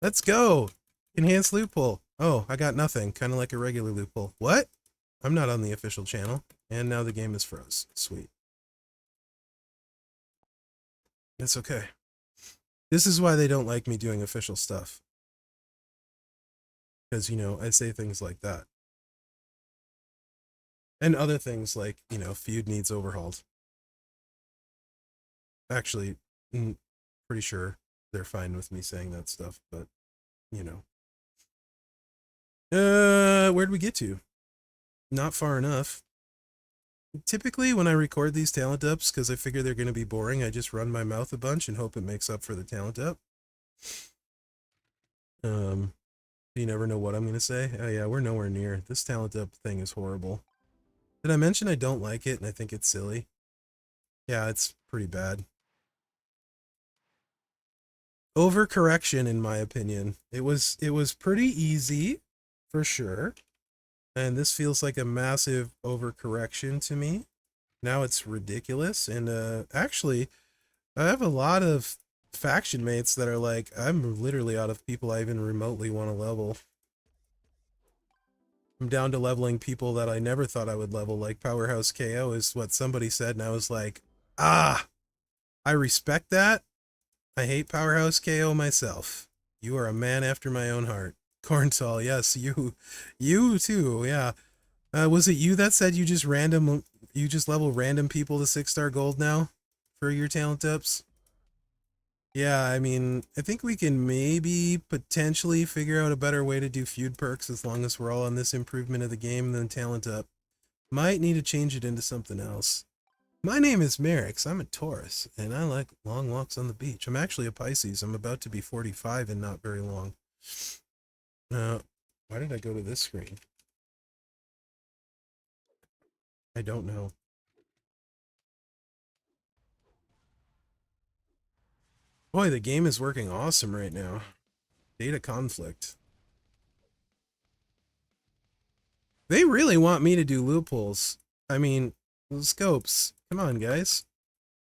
Speaker 1: Let's go. Enhanced loophole. Oh, I got nothing. Kind of like a regular loophole. What? I'm not on the official channel. And now the game is froze. Sweet. It's okay. This is why they don't like me doing official stuff. Because, you know, I say things like that. And other things like, you know, feud needs overhauled. Actually, pretty sure they're fine with me saying that stuff, but, you know. Where'd we get to? Not far enough. Typically, when I record these talent ups, because I figure they're going to be boring, I just run my mouth a bunch and hope it makes up for the talent up. You never know what I'm going to say. Oh yeah, we're nowhere near. This talent up thing is horrible. Did I mention I don't like it and I think it's silly? Yeah, it's pretty bad. Overcorrection, in my opinion. It was pretty easy, for sure. And this feels like a massive overcorrection to me. Now it's ridiculous. And actually, I have a lot of faction mates that are like, I'm literally out of people I even remotely want to level. I'm down to leveling people that I never thought I would level, like Powerhouse KO is what somebody said, and I was like, ah, I respect that. I hate Powerhouse KO myself. You are a man after my own heart. Cornstall, yes, you too, yeah. Was it you that said you just level random people to 6-star gold now for your talent ups? Yeah, I mean, I think we can maybe potentially figure out a better way to do feud perks as long as we're all on this improvement of the game than talent up. Might need to change it into something else. My name is Mherex. I'm a Taurus, and I like long walks on the beach. I'm actually a Pisces. I'm about to be 45 in not very long. Why did I go to this screen? I don't know. Boy, the game is working awesome right now. Data conflict. They really want me to do loopholes. I mean, scopes. Come on, guys.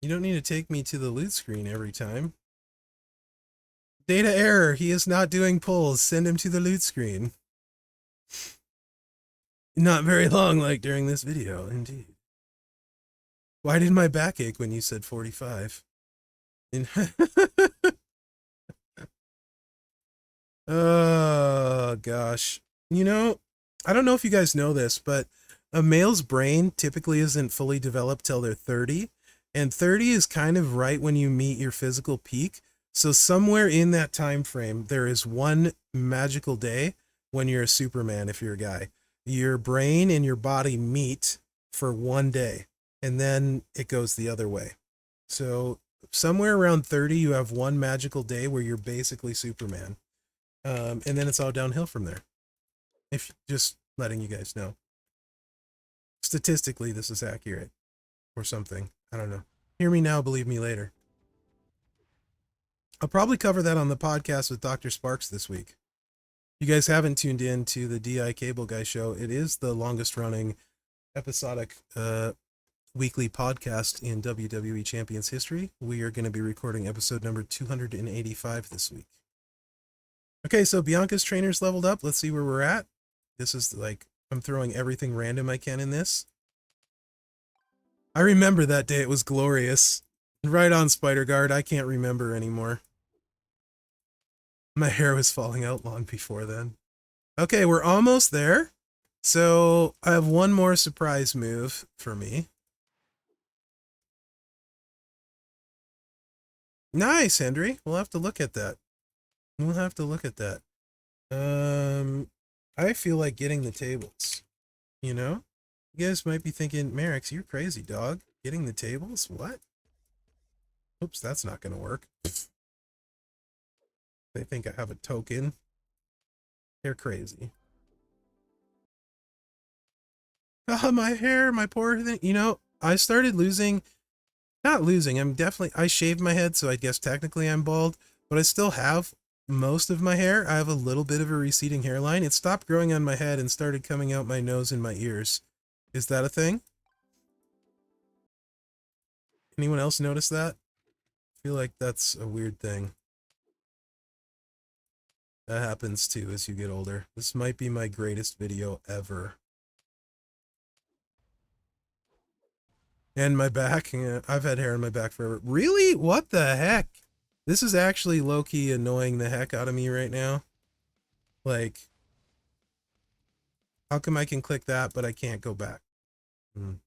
Speaker 1: You don't need to take me to the loot screen every time. Data error. He is not doing pulls. Send him to the loot screen. Not very long, like during this video, indeed. Why did my back ache when you said 45? Oh, gosh. You know, I don't know if you guys know this, but a male's brain typically isn't fully developed till they're 30. And 30 is kind of right when you meet your physical peak. So somewhere in that time frame, there is one magical day when you're a Superman if you're a guy. Your brain and your body meet for one day, and then it goes the other way. So somewhere around 30, you have one magical day where you're basically Superman. And then it's all downhill from there. If just letting you guys know. Statistically, this is accurate. Or something. I don't know. Hear me now, believe me later. I'll probably cover that on the podcast with Dr. Sparks this week. You guys haven't tuned in to the DI Cable Guy show. It is the longest running episodic weekly podcast in WWE Champions history. We are going to be recording episode number 285 this week. Okay, so Bianca's trainer's leveled up. Let's see where we're at. This is like, I'm throwing everything random I can in this. I remember that day. It was glorious. Right on, Spider Guard. I can't remember anymore. My hair was falling out long before then. Okay, we're almost there. So I have one more surprise move for me. Nice, Hendry. We'll have to look at that. We'll have to look at that. I feel like getting the tables. You know? You guys might be thinking, Mherex, you're crazy, dog. Getting the tables? What? Oops, that's not going to work. They think I have a token. They're crazy. Oh, my hair, my poor thing. You know, I started losing... Not losing, I shaved my head, so I guess technically I'm bald, but I still have most of my hair. I have a little bit of a receding hairline. It stopped growing on my head and started coming out my nose and my ears. Is that a thing? Anyone else notice that? I feel like that's a weird thing. That happens too as you get older. This might be my greatest video ever. And my back, yeah, I've had hair on my back forever. Really? What the heck? This is actually low-key annoying the heck out of me right now. Like, how come I can click that, but I can't go back? Has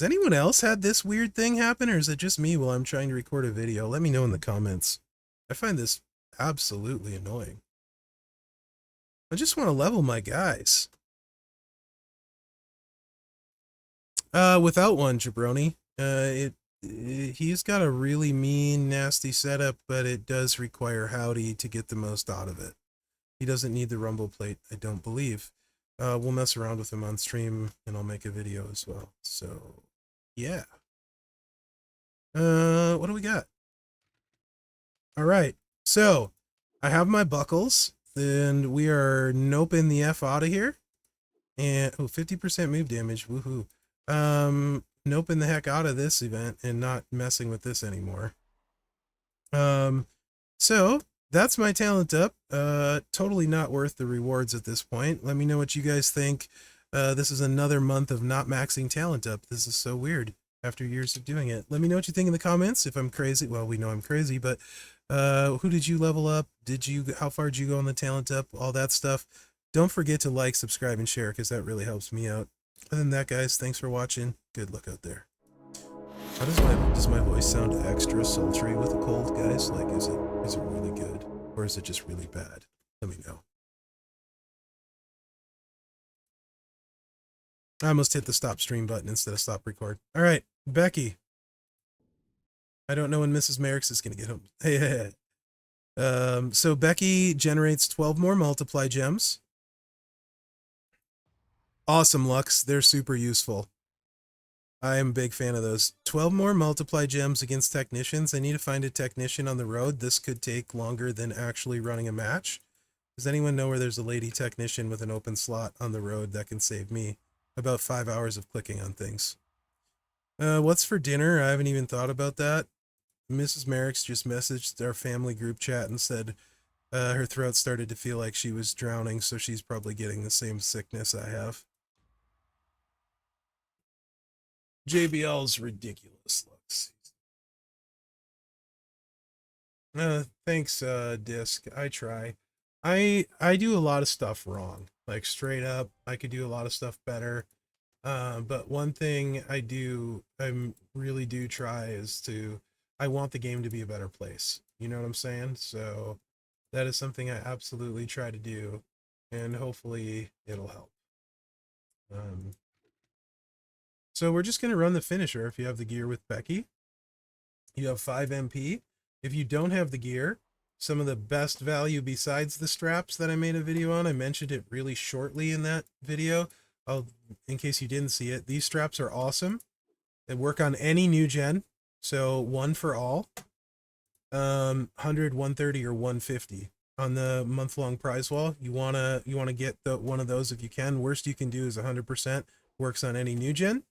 Speaker 1: anyone else had this weird thing happen, or is it just me while I'm trying to record a video? Let me know in the comments. I find this absolutely annoying. I just want to level my guys. Without one, jabroni. He's got a really mean, nasty setup, but it does require Howdy to get the most out of it. He doesn't need the rumble plate, I don't believe. We'll mess around with him on stream, and I'll make a video as well. So, yeah. What do we got? All right. So, I have my buckles, and we are noping the F out of here. And, oh, 50% move damage. Woohoo. Noping the heck out of this event and not messing with this anymore. So that's my talent up. Totally not worth the rewards at this point. Let me know what you guys think. This is another month of not maxing talent up. This is so weird after years of doing it. Let me know what you think in the comments. If I'm crazy, well, we know I'm crazy, but who did you level up? How far did you go on the talent up? All that stuff. Don't forget to like, subscribe, and share, because that really helps me out. Other than that, guys, thanks for watching. Good luck out there. How does my voice sound extra sultry with a cold, guys? Like, is it really good, or is it just really bad? Let me know. I almost hit the stop stream button instead of stop record. All right, Becky. I don't know when Mrs. Mherex is gonna get home. Hey. So Becky generates 12 more multiply gems. Awesome, Lux. They're super useful. I am a big fan of those. 12 more multiply gems against technicians. I need to find a technician on the road. This could take longer than actually running a match. Does anyone know where there's a lady technician with an open slot on the road that can save me about 5 hours of clicking on things? What's for dinner? I haven't even thought about that. Mrs. Mherex just messaged our family group chat and said her throat started to feel like she was drowning, so she's probably getting the same sickness I have. JBL's ridiculous looks. Thanks, Disc. I try. I do a lot of stuff wrong. Like, straight up, I could do a lot of stuff better. But one thing I really do try is I want the game to be a better place. You know what I'm saying? So that is something I absolutely try to do, and hopefully it'll help. So we're just going to run the finisher if you have the gear with Becky. You have 5 MP. If you don't have the gear, some of the best value besides the straps that I made a video on, I mentioned it really shortly in that video. In case you didn't see it, these straps are awesome. They work on any new gen. So one for all. 100, 130, or 150 on the month-long prize wall. You wanna get one of those if you can. Worst you can do is 100%. works on any new gen.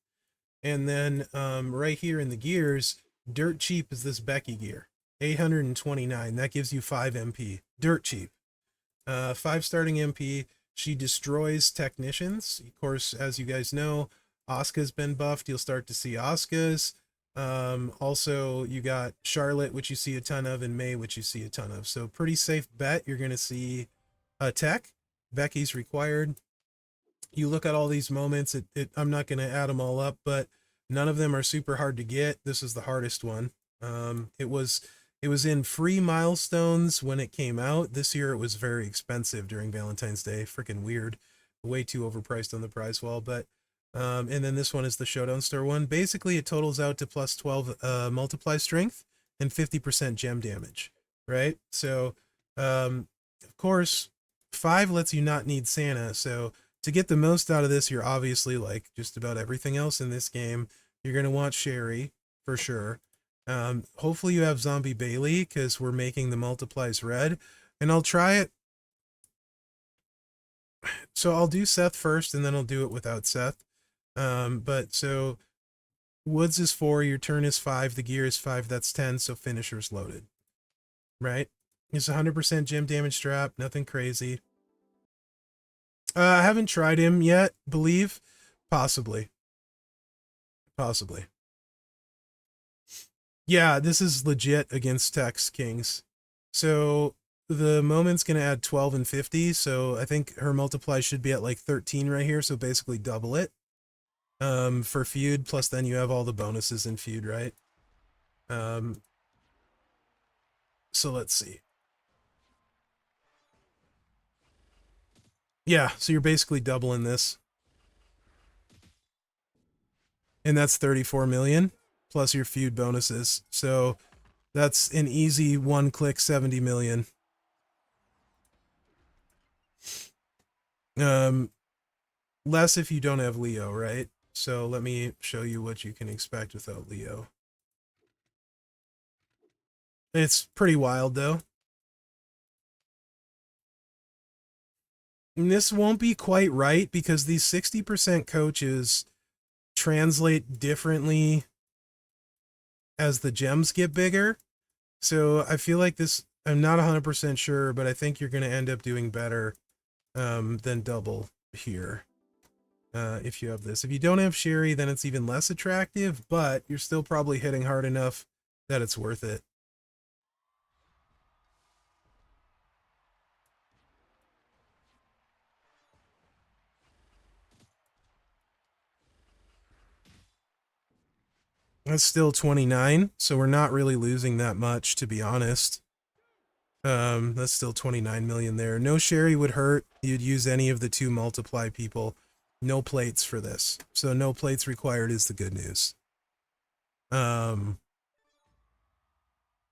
Speaker 1: And then right here in the gears, dirt cheap is this Becky gear, 829. That gives you 5 MP. Dirt cheap. 5 starting MP. She destroys technicians. Of course, as you guys know, Asuka's been buffed. You'll start to see Asuka's. Also, you got Charlotte, which you see a ton of, and May, which you see a ton of. So pretty safe bet. You're going to see a tech. Becky's required. You look at all these moments. I'm not going to add them all up, but none of them are super hard to get. This is the hardest one. It was in free milestones when it came out. This year it was very expensive during Valentine's Day. Freaking weird. Way too overpriced on the prize wall. But and then this one is the Showdown Star one. Basically, it totals out to plus 12 multiply strength and 50% gem damage. Right? So, of course, 5 lets you not need Santa. So to get the most out of this, you're obviously, like just about everything else in this game, you're going to want Sherry for sure. Hopefully you have Zombie Bailey, because we're making the multiplies red. And I'll try it. So I'll do Seth first, and then I'll do it without Seth. But so Woods is 4, your turn is 5, the gear is 5, that's 10, so finisher's loaded. Right? It's 100% gem damage strap, nothing crazy. I haven't tried him yet, believe. Possibly. Possibly. Yeah, this is legit against Tex Kings. So the moment's going to add 12 and 50, so I think her multiply should be at like 13 right here, so basically double it for feud, plus then you have all the bonuses in feud, right? So let's see. Yeah, so you're basically doubling this. And that's 34 million plus your feud bonuses. So that's an easy one-click 70 million. Less if you don't have Leo, right? So let me show you what you can expect without Leo. It's pretty wild, though. And this won't be quite right because these 60% coaches translate differently as the gems get bigger. So I feel like this, I'm not 100% sure, but I think you're going to end up doing better than double here. If you have this. If you don't have Sherry, then it's even less attractive, but you're still probably hitting hard enough that it's worth it. That's still 29, so we're not really losing that much, to be honest. That's still 29 million there. No Sherry would hurt. You'd use any of the 2 multiply people. No plates for this. So no plates required is the good news.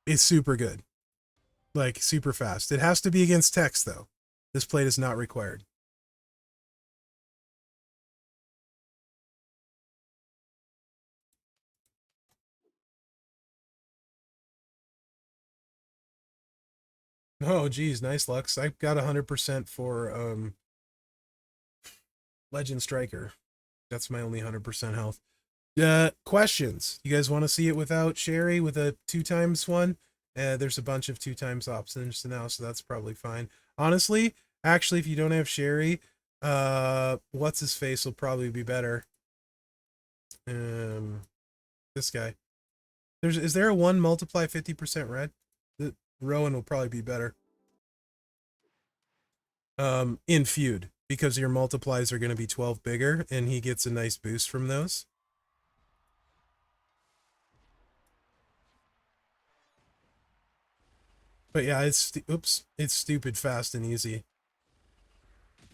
Speaker 1: It's super good. Like, super fast. It has to be against text, though. This plate is not required. Oh, geez, nice Lux. I got 100% for Legend Striker. That's my only 100% health. Questions. You guys want to see it without Sherry with a 2 times one? There's a bunch of 2 times options now, so that's probably fine. Honestly, actually, if you don't have Sherry, what's his face will probably be better. This guy. Is there a 1 multiply 50% red? Rowan will probably be better. In feud, because your multiplies are going to be 12 bigger, and he gets a nice boost from those. But yeah, it's stupid fast and easy.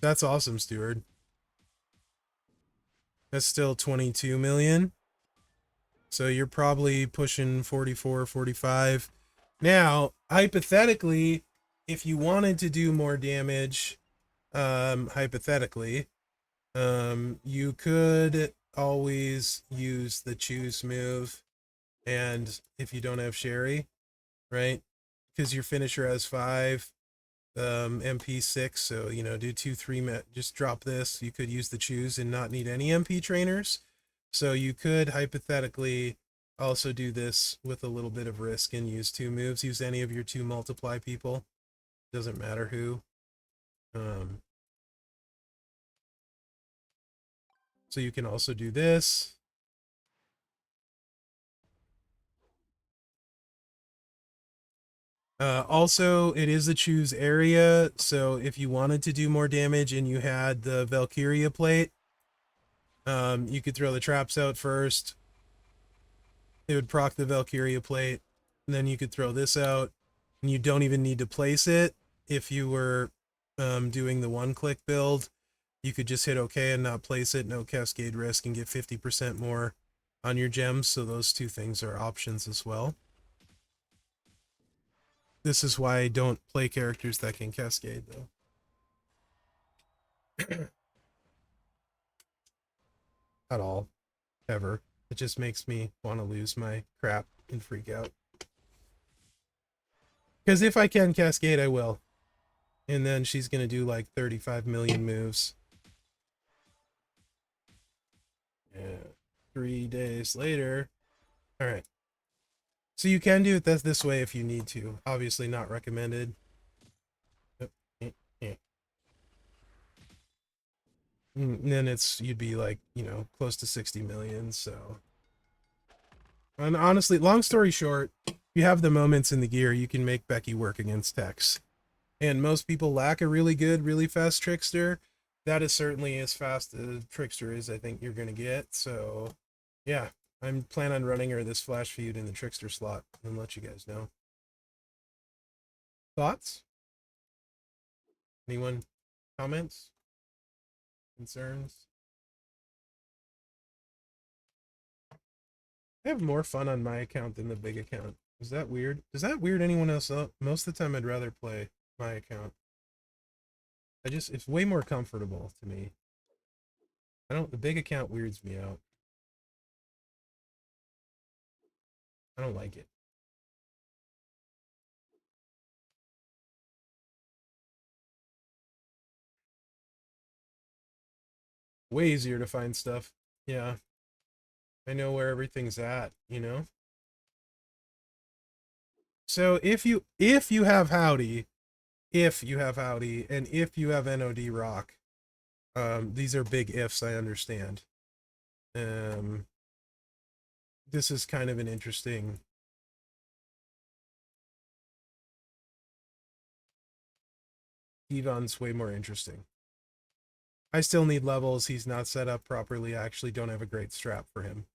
Speaker 1: That's awesome, Steward. That's still 22 million. So you're probably pushing 44, 45. Now, hypothetically, if you wanted to do more damage, hypothetically, you could always use the choose move. And if you don't have Sherry, right? Because your finisher has 5. MP6, so you know, do 2-3 just drop this. You could use the choose and not need any MP trainers. So you could hypothetically also do this with a little bit of risk and use 2 moves. Use any of your 2 multiply people. Doesn't matter who. So you can also do this. Also, it is a choose area, so if you wanted to do more damage and you had the Valkyria plate, you could throw the traps out first. It would proc the Valkyria plate, and then you could throw this out, and you don't even need to place it. If you were doing the 1-click build, you could just hit OK and not place it, no cascade risk, and get 50% more on your gems, so those 2 things are options as well. This is why I don't play characters that can cascade, though. At all. Ever. It just makes me want to lose my crap and freak out. Because if I can cascade, I will. And then she's going to do like 35 million moves. Yeah. 3 days later. Alright. So you can do it this way if you need to. Obviously not recommended. And then you'd be like, you know, close to 60 million, so. And honestly, long story short, you have the moments in the gear, you can make Becky work against Tex. And most people lack a really good, really fast Trickster. That is certainly as fast a Trickster as I think you're going to get. So, yeah, I'm planning on running her this flash feud in the Trickster slot and let you guys know. Thoughts? Anyone? Comments? Concerns? I have more fun on my account than the big account. Is that weird? Does that weird anyone else up? Most of the time I'd rather play my account. It's way more comfortable to me. The big account weirds me out. I don't like it. Way easier to find stuff. Yeah. I know where everything's at, you know? So if you have Howdy, and if you have NOD Rock, these are big ifs, I understand. This is kind of an interesting. Yvonne's way more interesting. I still need levels. He's not set up properly. I actually don't have a great strap for him.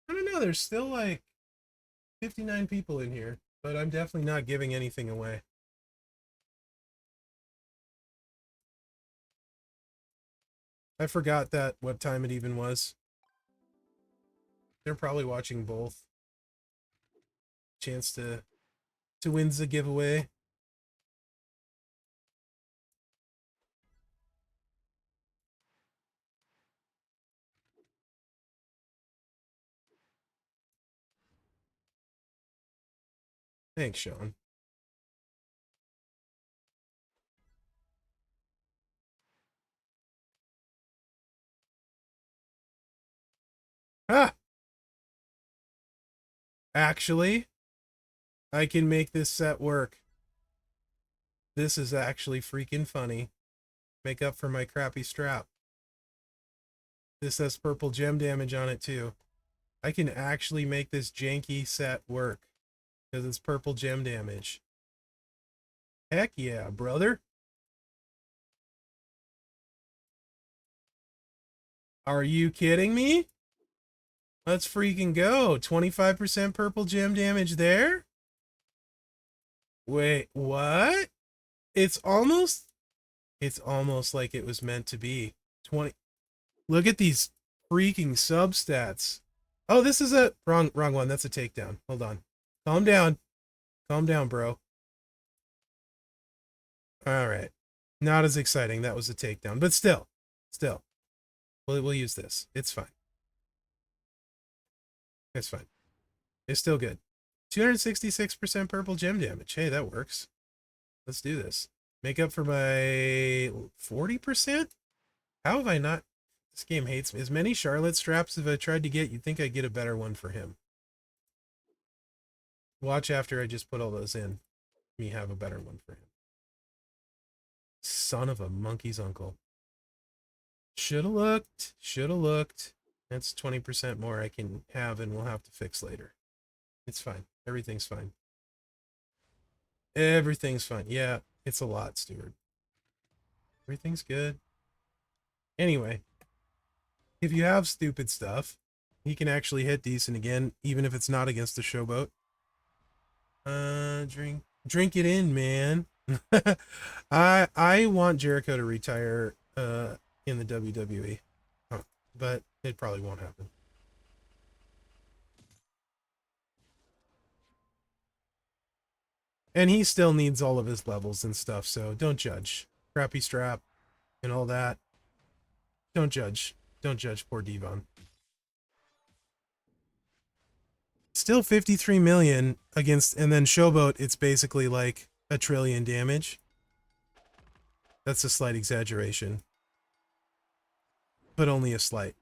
Speaker 1: I don't know. There's still like 59 people in here, but I'm definitely not giving anything away. I forgot what time it even was. They're probably watching both. Chance to win's a giveaway. Thanks, Sean. Ah! Actually, I can make this set work. This is actually freaking funny. Make up for my crappy strap. This has purple gem damage on it too. I can actually make this janky set work because it's purple gem damage. Heck yeah, brother. Are you kidding me? Let's freaking go. 25% purple gem damage there? Wait, what? It's almost like it was meant to be. 20. Look at these freaking substats. Oh, this is a wrong one. That's a takedown. Hold on. Calm down. Calm down, bro. All right. Not as exciting. That was a takedown, but still. We'll use this. It's fine. It's fine. It's still good. 266% purple gem damage. Hey, that works. Let's do this. Make up for my 40%? How have I not... This game hates me. As many Charlotte straps as I tried to get, you'd think I'd get a better one for him. Watch after I just put all those in. Me have a better one for him. Son of a monkey's uncle. Shoulda looked. Shoulda looked. That's 20% more I can have and we'll have to fix later. It's fine. Everything's fine. Everything's fine. Yeah, it's a lot, Stuart. Everything's good. Anyway, if you have stupid stuff, he can actually hit decent again, even if it's not against the showboat. Drink it in, man. I want Jericho to retire in the WWE. But it probably won't happen. And he still needs all of his levels and stuff, so don't judge. Crappy strap and all that. Don't judge. Don't judge poor Devon. Still 53 million against, and then Showboat, it's basically like a trillion damage. That's a slight exaggeration. But only a slight.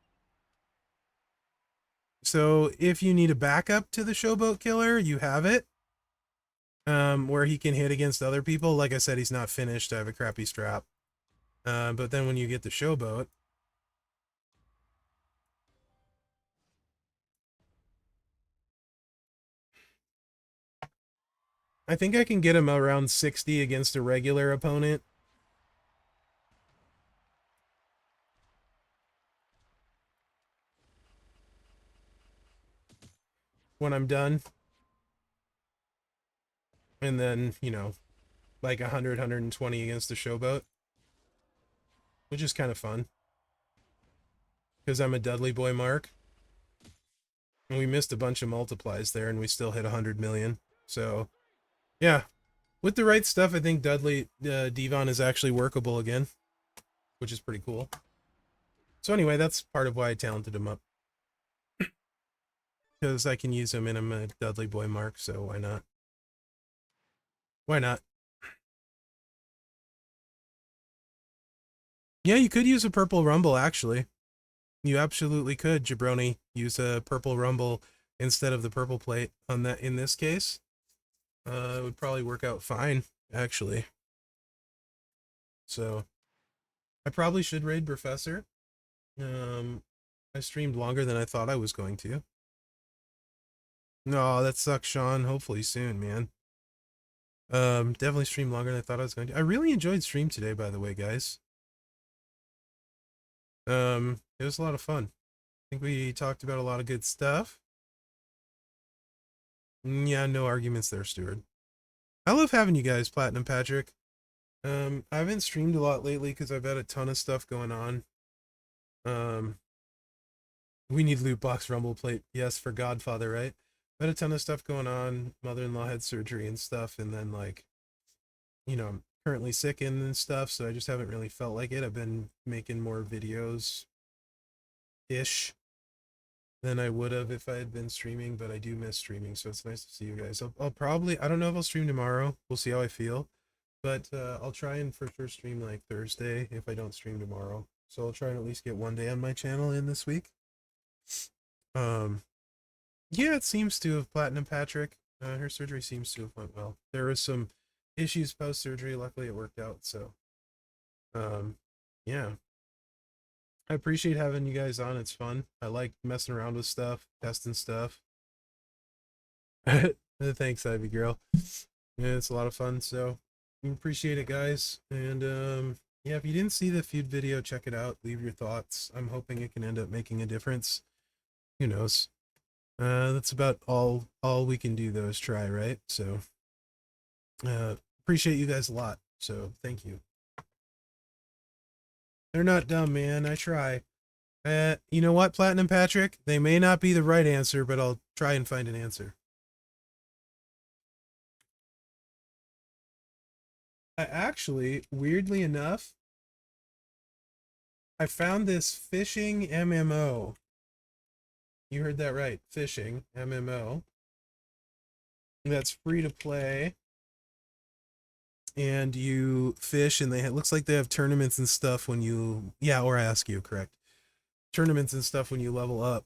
Speaker 1: So if you need a backup to the Showboat Killer, you have it. Where he can hit against other people. Like I said, he's not finished. I have a crappy strap. But then when you get the Showboat, I think I can get him around 60 against a regular opponent. When I'm done. And then, you know, like 100, 120 against the Showboat. Which is kind of fun. Because I'm a Dudley boy mark. And we missed a bunch of multiplies there and we still hit 100 million. So, yeah. With the right stuff, I think Dudley Devon is actually workable again. Which is pretty cool. So anyway, that's part of why I talented him up. Because I can use him and I'm a Dudley boy mark, so why not? Why not? Yeah, you could use a purple rumble, actually. You absolutely could, Jabroni, use a purple rumble instead of the purple plate on that in this case. It would probably work out fine, actually. So, I probably should raid Professor. I streamed longer than I thought I was going to. No, that sucks, Sean. Hopefully soon, man. Definitely streamed longer than I thought I was going to. I really enjoyed stream today, by the way, guys. It was a lot of fun. I think we talked about a lot of good stuff. Yeah, no arguments there, Stuart. I love having you guys, Platinum Patrick. I haven't streamed a lot lately because I've had a ton of stuff going on. We need loot box rumble plate. Yes, for Godfather, right? I had a ton of stuff going on. Mother-in-law had surgery and stuff, and then like, you know, I'm currently sick and stuff, so I just haven't really felt like it. I've been making more videos ish than I would have if I had been streaming, but I do miss streaming, so it's nice to see you guys. I'll probably, I don't know if I'll stream tomorrow. We'll see how I feel. But I'll try and for sure stream like Thursday if I don't stream tomorrow. So I'll try and at least get one day on my channel in this week. Yeah, it seems to have Platinum Patrick. Her surgery seems to have went well. There was some issues post-surgery. Luckily, it worked out. So, yeah. I appreciate having you guys on. It's fun. I like messing around with stuff, testing stuff. Thanks, Ivy Girl. Yeah, it's a lot of fun. So, appreciate it, guys. And yeah, if you didn't see the feud video, check it out. Leave your thoughts. I'm hoping it can end up making a difference. Who knows? That's about all we can do though is try, right? So appreciate you guys a lot. So thank you. They're not dumb, man. I try. You know what, Platinum Patrick? They may not be the right answer, but I'll try and find an answer. I actually, weirdly enough, I found this fishing MMO. You heard that right. Fishing MMO. That's free to play. And you fish, and it looks like they have tournaments and stuff when you, yeah, or I ask you, correct. Tournaments and stuff when you level up.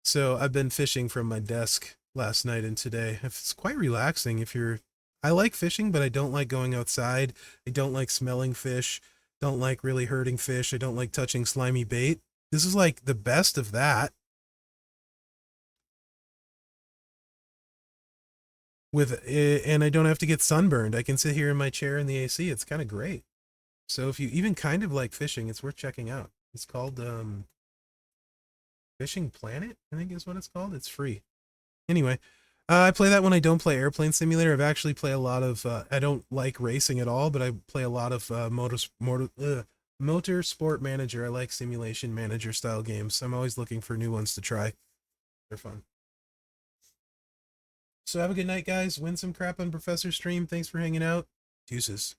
Speaker 1: So I've been fishing from my desk last night and today. It's quite relaxing if you're, I like fishing, but I don't like going outside. I don't like smelling fish. Don't like really hurting fish. I don't like touching slimy bait. This is like the best of that. And I don't have to get sunburned. I can sit here in my chair in the AC. It's kind of great. So if you even kind of like fishing, it's worth checking out. It's called Fishing Planet, I think is what it's called. It's free. Anyway, I play that when I don't play Airplane Simulator. I've actually play a lot of. I don't like racing at all, but I play a lot of Motor Sport Manager. I like simulation manager style games. I'm always looking for new ones to try. They're fun. So have a good night, guys. Win some crap on Professor Stream. Thanks for hanging out. Deuces.